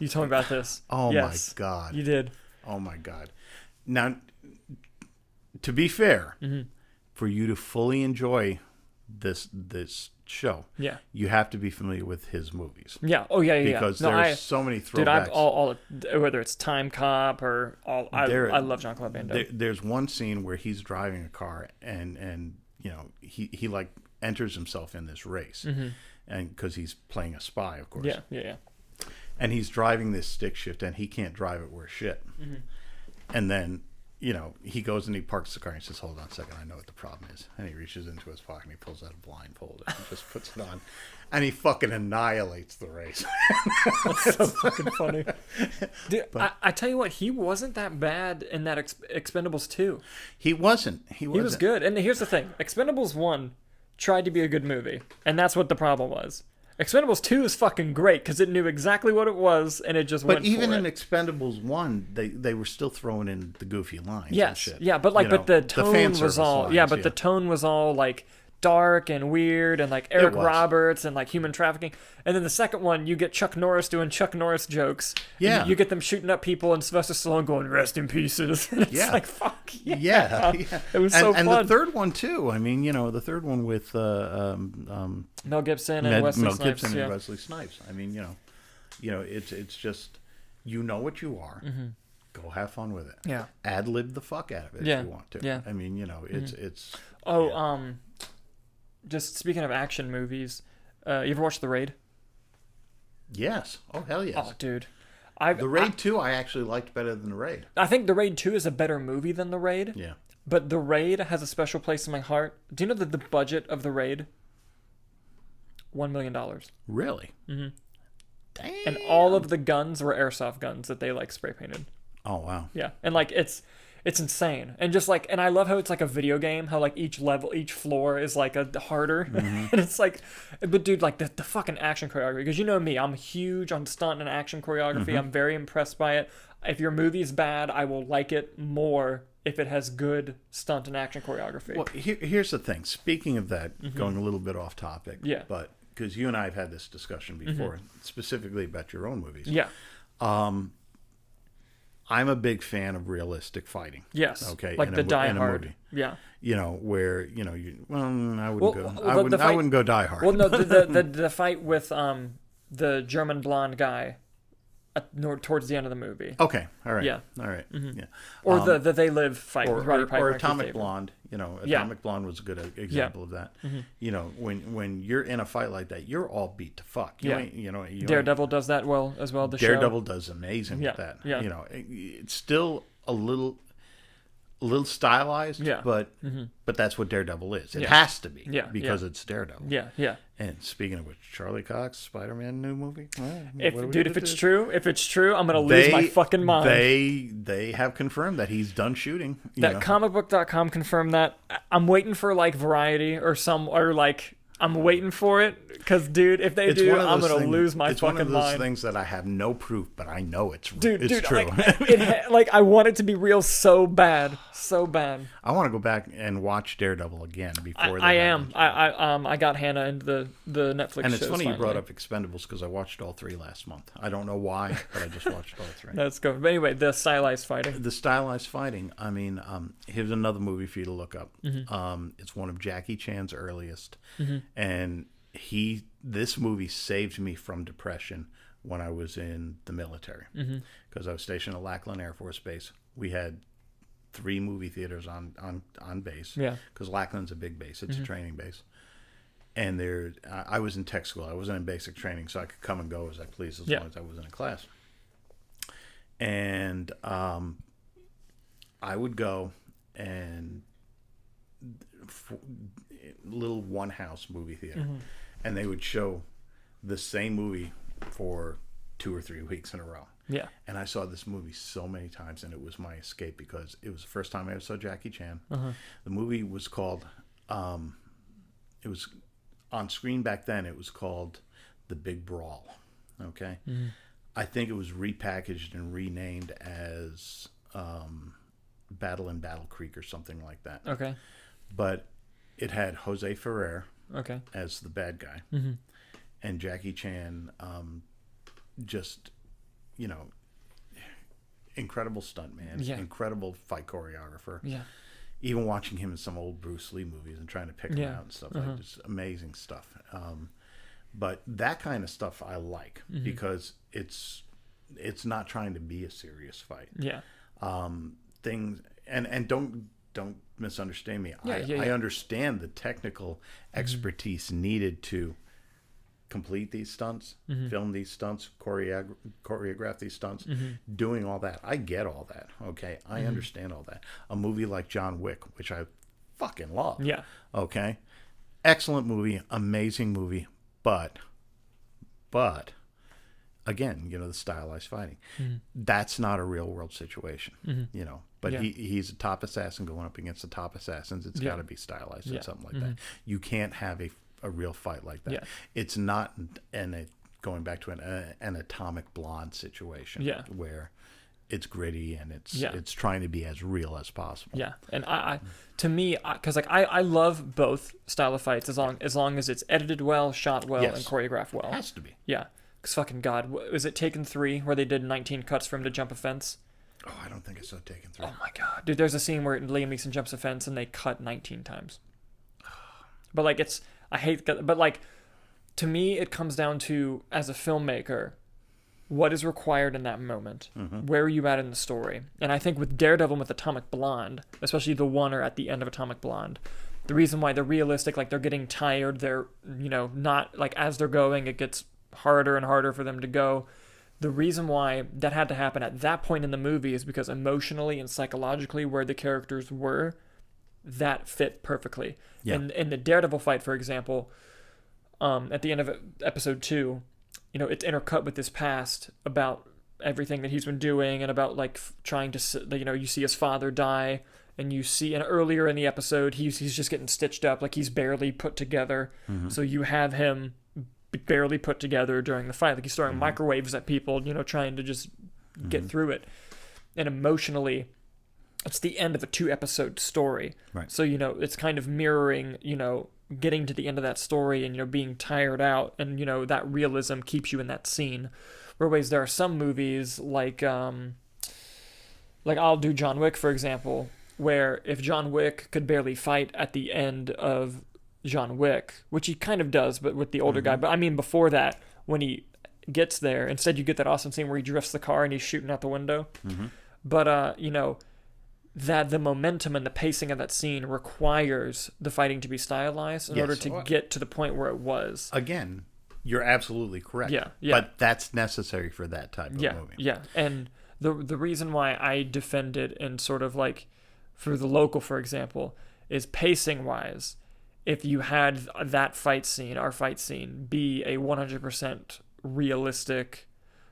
Oh yes, my God. You did. Oh my God. Now, to be fair, for you to fully enjoy this show, you have to be familiar with his movies. Yeah. Oh yeah. Because there's so many throwbacks. Dude, I've all whether it's Time Cop or all. I love Jean-Claude Van Damme. There's one scene where he's driving a car and he like enters himself in this race, and because he's playing a spy, of course. Yeah. And he's driving this stick shift, and he can't drive it worth shit. And then he goes and he parks the car and he says, hold on a second, I know what the problem is. And he reaches into his pocket and he pulls out a blindfold and just puts it on. And he fucking annihilates the race. That's so fucking funny. Dude, I tell you what, he wasn't that bad in that Expendables 2. He wasn't. He was good. And here's the thing. Expendables 1 tried to be a good movie. And that's what the problem was. Expendables 2 is fucking great because it knew exactly what it was and it just went for it. But even in Expendables 1, they were still throwing in the goofy lines and shit. Yeah, but but the tone was all... Yeah, but the tone was all like dark and weird, and like Eric was. Roberts and like human trafficking. And then the second one, you get Chuck Norris doing Chuck Norris jokes. Yeah. You get them shooting up people and Sylvester Stallone going, "Rest in pieces." And it's Yeah. like, fuck yeah. Yeah. It was so and fun. the third one too. I mean, the third one with Mel Gibson and Wesley Mel Snipes. Gibson Yeah. and Wesley Snipes. I mean, it's just, what you are. Go have fun with it. Yeah. Ad lib the fuck out of it Yeah. if you want to. Yeah. I mean, it's. Oh, yeah. just speaking of action movies, you ever watch The Raid? Yes. Oh hell yes. Oh, dude. The Raid 2 I actually liked better than The Raid. I think The Raid 2 is a better movie than The Raid. Yeah. But The Raid has a special place in my heart. Do you know that the budget of The Raid? $1 million. Really? Mm-hmm. Damn. And all of the guns were airsoft guns that they like spray painted. Oh wow. Yeah. And like it's insane. And just like, and I love how it's like a video game, how like each floor is like a harder. Mm-hmm. And it's like, but dude, like the fucking action choreography, because you know me, I'm huge on stunt and action choreography. Mm-hmm. I'm very impressed by it. If your movie's bad, I will like it more if it has good stunt and action choreography. Well, here's the thing. Speaking of that, going a little bit off topic. Yeah. But because you and I have had this discussion before, specifically about your own movies. Yeah. I'm a big fan of realistic fighting. Yes. Okay. Like the Die in a Hard. movie. Yeah. Where I wouldn't Well, go. the I wouldn't go Die Hard. Well, no, the fight with the German blonde guy towards the end of the movie. Okay. All right. Yeah. All right. Yeah. Or the They Live fight with Roddy Piper. Or and Keith Atomic David. Blonde. Atomic Yeah. Blonde was a good example of that. When you're in a fight like that, you're all beat to fuck. You Yeah. ain't, Daredevil does that well as well. The Daredevil show. does amazing Yeah, with that. yeah. It's still a little stylized. Yeah. But that's what Daredevil is. It Yeah. has to be. Yeah, Because yeah. it's Daredevil. Yeah, yeah. And speaking of which, Charlie Cox, Spider-Man new movie. Well, If what are we gonna it's do? true, I'm gonna lose my fucking mind. They have confirmed that he's done shooting. Comicbook.com confirmed that. I'm waiting for like Variety or I'm waiting for it because, dude, if they do, I'm gonna lose my fucking mind. It's one of those things that I have no proof, but I know it's true. Like I want it to be real so bad, so bad. I want to go back and watch Daredevil again before. I am. I got Hannah into the Netflix. And it's shows funny you brought finally. up Expendables because I watched all 3 last month. I don't know why, but I just watched all 3. That's good. But anyway, the stylized fighting. The stylized fighting. I mean, here's another movie for you to look up. It's one of Jackie Chan's earliest, and this movie saved me from depression when I was in the military because I was stationed at Lackland Air Force Base. We had 3 movie theaters on base. Yeah. Because Lackland's a big base. It's a training base. And I was in tech school. I wasn't in basic training, so I could come and go as I pleased as long as I was in a class. And I would go and little one house movie theater, and they would show the same movie for 2 or 3 weeks in a row. Yeah. And I saw this movie so many times, and it was my escape because it was the first time I ever saw Jackie Chan. The movie was called, it was on screen back then, it was called The Big Brawl. Okay? I think it was repackaged and renamed as Battle in Battle Creek or something like that. Okay. But it had Jose Ferrer as the bad guy. And Jackie Chan, just, incredible stuntman, incredible fight choreographer. Yeah. Even watching him in some old Bruce Lee movies and trying to pick him out and stuff, like just amazing stuff. But that kind of stuff I like because it's not trying to be a serious fight. Yeah. Things and don't misunderstand me. I understand the technical expertise needed to complete these stunts, film these stunts, choreograph these stunts, doing all that. I get all that. Okay, I understand all that. A movie like John Wick, which I fucking love. Yeah. Okay, excellent movie, amazing movie, but again, the stylized fighting. That's not a real world situation. But he's a top assassin going up against the top assassins. It's got to be stylized or something like that. You can't have a real fight like that. It's not going back to an Atomic Blonde situation where it's gritty, and it's trying to be as real as possible. Yeah, and to me, because like I love both style of fights as long as it's edited well, shot well, and choreographed well. It has to be. Yeah, because fucking God, was it Taken 3 where they did 19 cuts for him to jump a fence? Oh, I don't think I saw Taken 3. Oh my God, dude, there's a scene where Liam Neeson jumps a fence and they cut 19 times. But like I hate, but like to me, it comes down to, as a filmmaker, what is required in that moment? Mm-hmm. Where are you at in the story? And I think with Daredevil and with Atomic Blonde, especially the one or at the end of Atomic Blonde, the reason why they're realistic, like they're getting tired, they're, not like as they're going, it gets harder and harder for them to go. The reason why that had to happen at that point in the movie is because emotionally and psychologically where the characters were, that fit perfectly. Yeah. In the Daredevil fight, for example, at the end of episode 2, it's intercut with his past about everything that he's been doing and about like trying to, you see his father die, and you see, and earlier in the episode, he's just getting stitched up, like he's barely put together. Mm-hmm. So you have him barely put together during the fight, like he's throwing microwaves at people, trying to just get through it. And emotionally, it's the end of a 2-episode story. Right. So, it's kind of mirroring, getting to the end of that story and, being tired out, and, that realism keeps you in that scene. Whereas there are some movies like I'll do John Wick, for example, where if John Wick could barely fight at the end of John Wick, which he kind of does, but with the older guy, but I mean before that, when he gets there, instead you get that awesome scene where he drifts the car and he's shooting out the window. Mm-hmm. But, that the momentum and the pacing of that scene requires the fighting to be stylized in order to get to the point where it was. Again, you're absolutely correct. Yeah. But that's necessary for that type of movie. Yeah. And the reason why I defend it, and sort of like for The Local, for example, is pacing wise. If you had that fight scene, our fight scene, be a 100% realistic,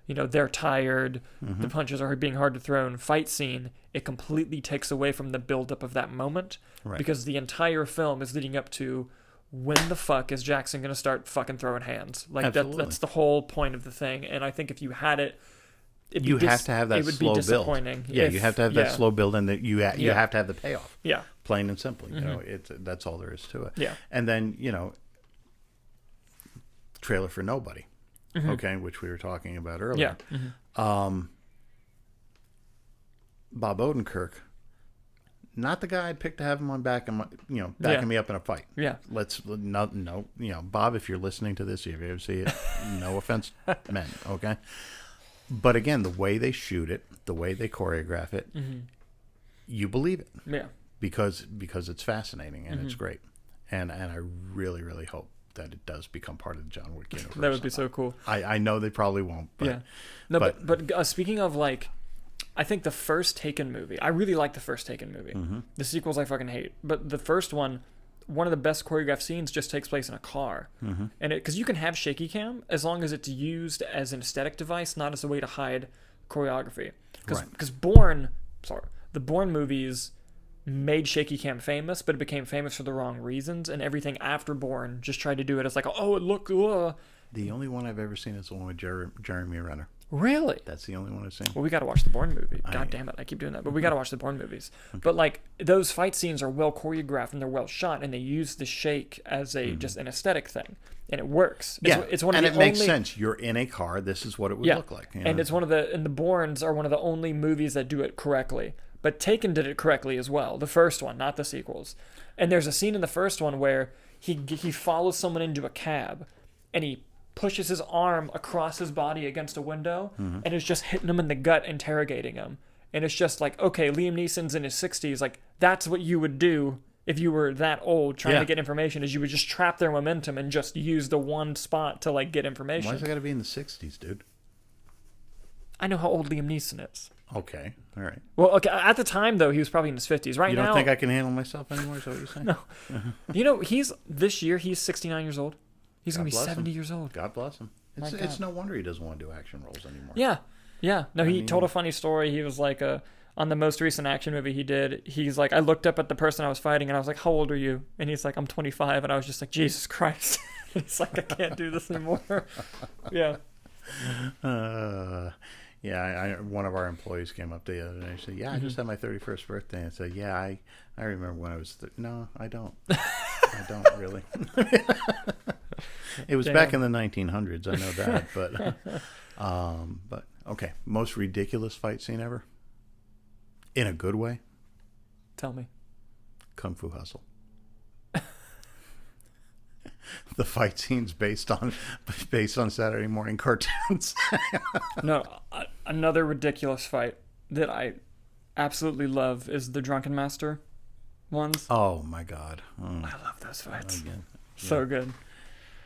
they're tired, the punches are being hard to throw, and fight scene, it completely takes away from the buildup of that moment. Right. Because the entire film is leading up to, when the fuck is Jackson going to start fucking throwing hands? Like that's the whole point of the thing. And I think if you had it, you have to have that slow build. Yeah, you have to have that slow build, and that you have to have the payoff. Yeah. Plain and simple. That's all there is to it. Yeah. And then, trailer for Nobody. Mm-hmm. Okay, which we were talking about earlier. Yeah. Mm-hmm. Bob Odenkirk, not the guy I'd pick to have him on backing me up in a fight. Yeah. Bob, if you're listening to this, if you ever see it, no offense meant, okay? But again, the way they shoot it, the way they choreograph it, you believe it. Yeah. Because it's fascinating and it's great. And I really, really hope that it does become part of the John Wick universe. That would be so cool. I know they probably won't. But, yeah. No, but speaking of like, I think the first Taken movie, I really like the first Taken movie. Mm-hmm. The sequels I fucking hate. But the first one of the best choreographed scenes just takes place in a car. Mm-hmm. And because you can have shaky cam as long as it's used as an aesthetic device, not as a way to hide choreography. Because the Bourne movies made shaky cam famous, but it became famous for the wrong reasons, and everything after Bourne just tried to do it as like, oh, it looked. The only one I've ever seen is the one with Jeremy Renner. Really? That's the only one I've seen. Well, we got to watch the Bourne movie. God damn it, I keep doing that. But we got to watch the Bourne movies. Okay. But like those fight scenes are well choreographed and they're well shot, and they use the shake as a just an aesthetic thing, and it works. It's one of the only... makes sense. You're in a car. This is what it would look like. And it's and the Bournes are one of the only movies that do it correctly. But Taken did it correctly as well. The first one, not the sequels. And there's a scene in the first one where he follows someone into a cab, and he pushes his arm across his body against a window, and is just hitting him in the gut, interrogating him. And it's just like, okay, Liam Neeson's in his 60s. Like, that's what you would do if you were that old trying to get information, is you would just trap their momentum and just use the one spot to, like, get information. Why's it got to be in the 60s, dude? I know how old Liam Neeson is. Okay, all right. Well, okay, at the time, though, he was probably in his 50s. Right now... You don't think I can handle myself anymore, is that what you're saying? No. This year, he's 69 years old. He's going to be 70 years old. God bless him. It's no wonder he doesn't want to do action roles anymore. Yeah. No, he told a funny story. He was like, on the most recent action movie he did, he's like, I looked up at the person I was fighting, and I was like, how old are you? And he's like, I'm 25. And I was just like, Jesus Christ. He's like, I can't do this anymore. Yeah. One of our employees came up the other day and said, "Yeah, I just had my 31st birthday." And I said, "Yeah, I remember when I was." No, I don't. I don't really. It was back in the 1900s. I know that, but okay. Most ridiculous fight scene ever. In a good way. Tell me. Kung Fu Hustle. The fight scenes based on Saturday morning cartoons. No, another ridiculous fight that I absolutely love is the Drunken Master ones. Oh my God. I love those fights. Again. So good.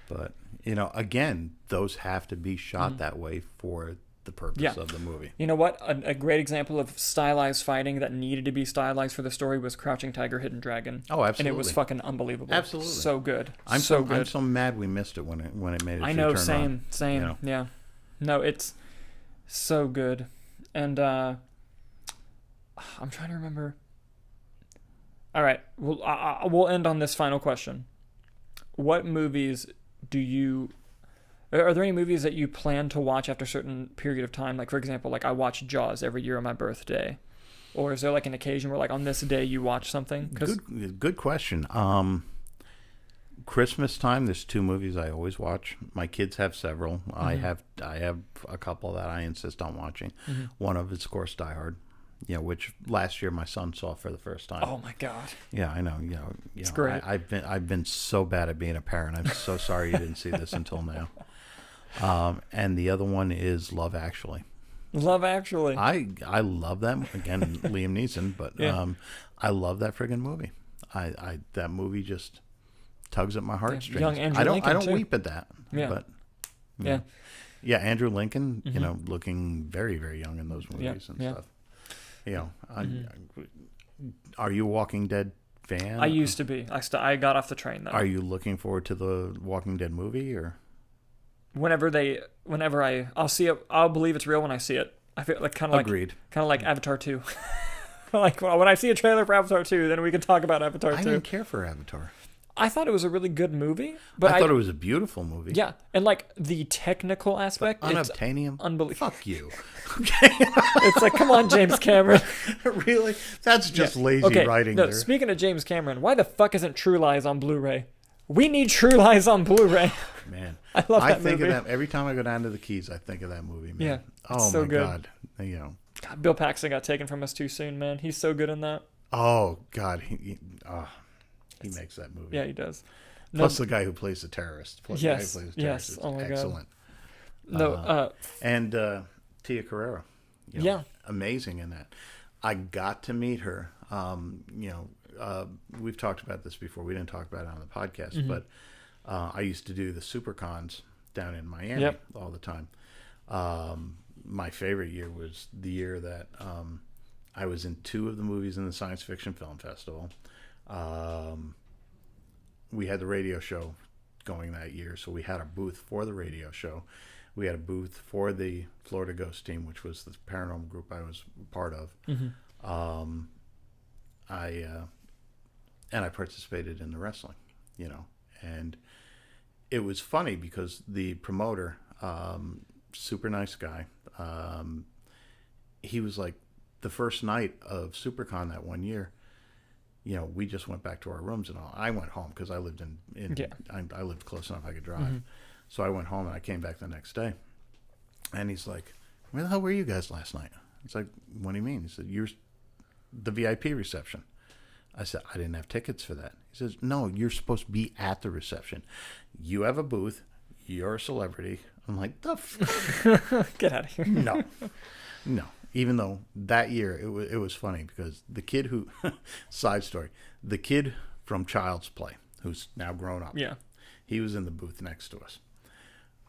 But, again, those have to be shot that way for the purpose of the movie. You know what? A great example of stylized fighting that needed to be stylized for the story was Crouching Tiger, Hidden Dragon. Oh, absolutely. And it was fucking unbelievable. Absolutely. So good. I'm so mad we missed it when it made it. I know, same. Yeah. No, it's so good. And I'm trying to remember. All right, we'll end on this final question. What movies are there any movies that you plan to watch after a certain period of time? Like, for example, like I watch Jaws every year on my birthday. Or is there like an occasion where like on this day you watch something? Good question. Christmas time, there's 2 movies I always watch. My kids have several. Mm-hmm. I have a couple that I insist on watching. Mm-hmm. One of it's, of course, Die Hard. Which last year my son saw for the first time. Oh my God! Yeah, I know. It's great. I've been so bad at being a parent. I'm so sorry you didn't see this until now. And the other one is Love Actually. Love Actually. I love that again. Liam Neeson, but I love that friggin' movie. That movie just tugs at my heartstrings. Young Andrew Lincoln I don't too. weep at that. Yeah. But yeah. Andrew Lincoln. Looking very, very young in those movies and stuff. Are you a Walking Dead fan? I used to be. I got off the train though. Are you looking forward to the Walking Dead movie or? Whenever I'll see it, I'll believe it's real when I see it. I feel like kind of like Avatar 2. Like when I see a trailer for Avatar 2, then we can talk about Avatar 2. I didn't care for Avatar. I thought it was a really good movie, but I thought it was a beautiful movie. Yeah, and like the technical aspect, unobtainium. It's unbelievable. Fuck you. Okay. It's like, come on, James Cameron. Really? That's just lazy writing. No, there. Speaking of James Cameron, why the fuck isn't True Lies on Blu-ray? We need True Lies on Blu-ray. Man, I love that movie. I think of that every time I go down to the Keys. I think of that movie, man. Yeah. Oh so my good. God. God, Bill Paxton got taken from us too soon, man. He's so good in that. Oh God, he makes that movie. Yeah, he does. Plus the guy who plays the terrorist. Yes. Oh my excellent. God. And Tia Carrera. Amazing in that. I got to meet her. We've talked about this before. We didn't talk about it on the podcast, but I used to do the SuperCons down in Miami all the time. My favorite year was the year that I was in 2 of the movies in the Science Fiction Film Festival. We had the radio show going that year, so we had a booth for the radio show. We had a booth for the Florida Ghost Team, which was the paranormal group I was part of. Mm-hmm. I participated in the wrestling, and it was funny because the promoter, super nice guy, he was like, the first night of SuperCon that one year, we just went back to our rooms and all. I went home because I lived I lived close enough I could drive. Mm-hmm. So I went home and I came back the next day. And he's like, where the hell were you guys last night? It's like, what do you mean? He said, you're the VIP reception. I said, I didn't have tickets for that. He says, no, you're supposed to be at the reception. You have a booth. You're a celebrity. I'm like, get out of here. No. Even though that year it was funny because the kid who, side story, the kid from Child's Play, who's now grown up, he was in the booth next to us.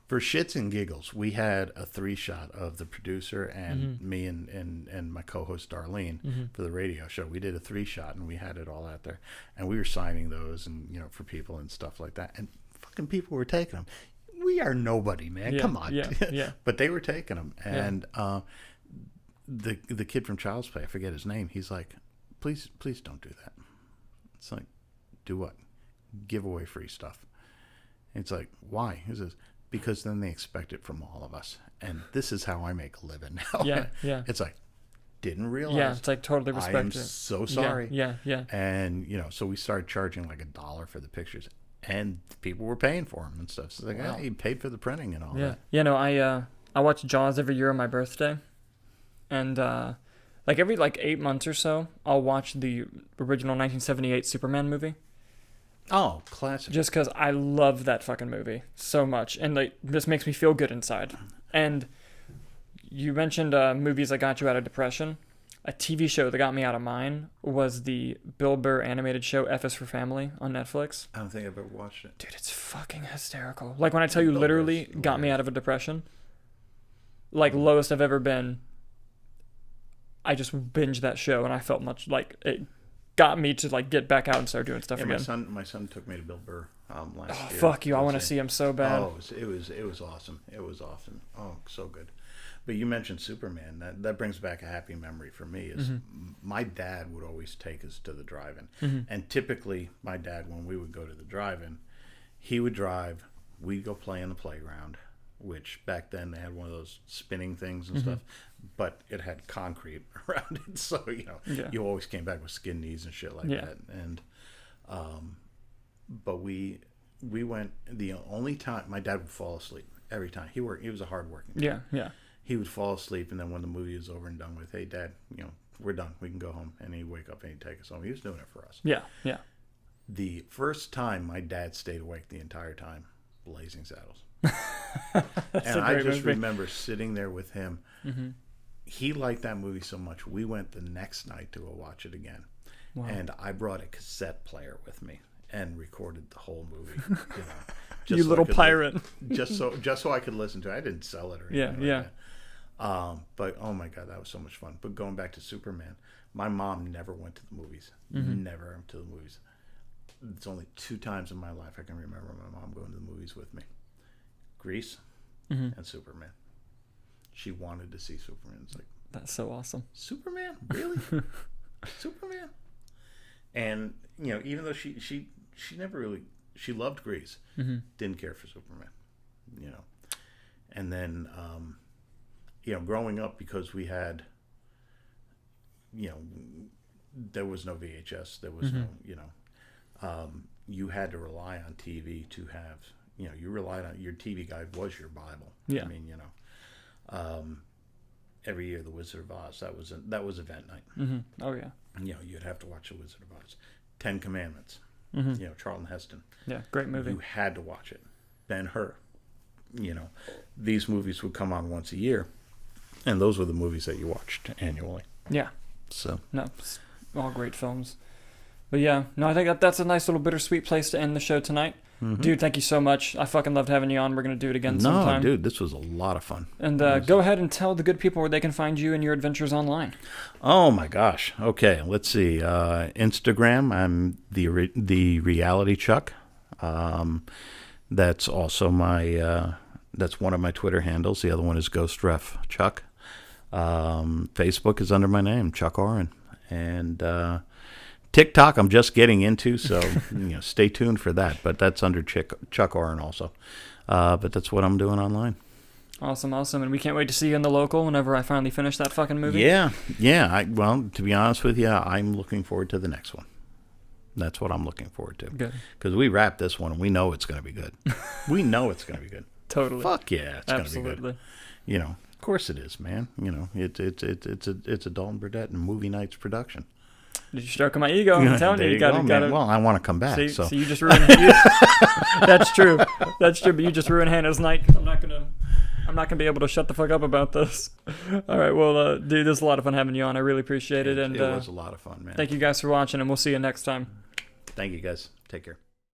For shits and giggles, we had a 3-shot of the producer and me and my co-host Darlene for the radio show. We did a 3-shot and we had it all out there, and we were signing those and for people and stuff like that. And fucking people were taking them. We are nobody, man. Come on. Yeah. But they were taking them, and the kid from Child's Play, I forget his name. He's like, please don't do that. It's like, do what? Give away free stuff. And it's like, why? He says, because then they expect it from all of us. And this is how I make a living now. Yeah, yeah. It's like, didn't realize. Yeah, it's like totally respect I am it. so sorry. Yeah. And, so we started charging like $1 for the pictures. And people were paying for them and stuff. So like, Wow. you paid for the printing and all Yeah. that. Yeah, no, I watch Jaws every year on my birthday. And like every 8 months or so, I'll watch the original 1978 Superman movie. Oh, classic. Just because I love that fucking movie so much. And this makes me feel good inside. And you mentioned movies that got you out of depression. A TV show that got me out of mine was the Bill Burr animated show F is for Family on Netflix. I don't think I've ever watched it. Dude, it's fucking hysterical. Like when I tell you literally got me out of a depression, lowest I've ever been, I just binged that show and I felt much it got me to get back out and start doing stuff again. My son took me to Bill Burr last year. Fuck you! I want to see him so bad. Oh, it was awesome. It was awesome. Oh, so good. But you mentioned Superman. That brings back a happy memory for me. Is my dad would always take us to the drive-in, and typically my dad, when we would go to the drive-in, he would drive. We'd go play in the playground, which back then they had one of those spinning things and stuff, but it had concrete around it, so you always came back with skin knees and shit like that. And but we went. The only time my dad would fall asleep every time he worked. He was a hardworking guy. Yeah. He would fall asleep, and then when the movie was over and done with, hey, Dad, we're done. We can go home. And he'd wake up and he'd take us home. He was doing it for us. Yeah. The first time my dad stayed awake the entire time, Blazing Saddles. And I just remember sitting there with him. He liked that movie so much. We went the next night to go watch it again. Wow. And I brought a cassette player with me and recorded the whole movie. You little pirate. just so I could listen to it. I didn't sell it or anything. Yeah. Like that. But oh my God, that was so much fun. But going back to Superman, my mom never went to the movies. Never went to the movies. It's only 2 times in my life I can remember my mom going to the movies with me. Grease and Superman. She wanted to see Superman. It's like, that's so awesome. Superman? Really? Superman? And even though she never really, she loved Grease, didn't care for Superman. And then growing up, because we had, there was no VHS, there was no, you had to rely on TV to have, you relied on, your TV guide was your Bible. Yeah. I mean, every year the Wizard of Oz, that was event night. Oh yeah. You'd have to watch the Wizard of Oz. 10 Commandments. Charlton Heston. Yeah, great movie. You had to watch it. Ben-Hur. These movies would come on once a year, and those were the movies that you watched annually. Yeah. So. No, all great films. But yeah, no, I think that's a nice little bittersweet place to end the show tonight. Dude, thank you so much. I fucking loved having you on. We're going to do it again sometime. No, dude, this was a lot of fun. And go ahead and tell the good people where they can find you and your adventures online. Oh, my gosh. Okay, let's see. Instagram, I'm the Reality Chuck. That's also that's one of my Twitter handles. The other one is Ghost Ref Chuck. Facebook is under my name, Chuck Aurin. And TikTok I'm just getting into, so stay tuned for that. But that's under Chuck Aurin also. But that's what I'm doing online. Awesome. And we can't wait to see you in the local whenever I finally finish that fucking movie. Yeah. Well, to be honest with you, I'm looking forward to the next one. That's what I'm looking forward to. Good. Because we wrapped this one, and we know it's going to be good. We know it's going to be good. Totally. Fuck yeah, it's going to be good. Absolutely. Of course it is, man. It's a Dalton Burdett and Movie Nights production. Did you stroke my ego? I'm telling you, you got to. Well, I want to come back. So you just ruined. That's true. But you just ruined Hannah's night. I'm not gonna be able to shut the fuck up about this. All right, well, dude, this was a lot of fun having you on. I really appreciate it. And it was a lot of fun, man. Thank you guys for watching, and we'll see you next time. Thank you, guys. Take care.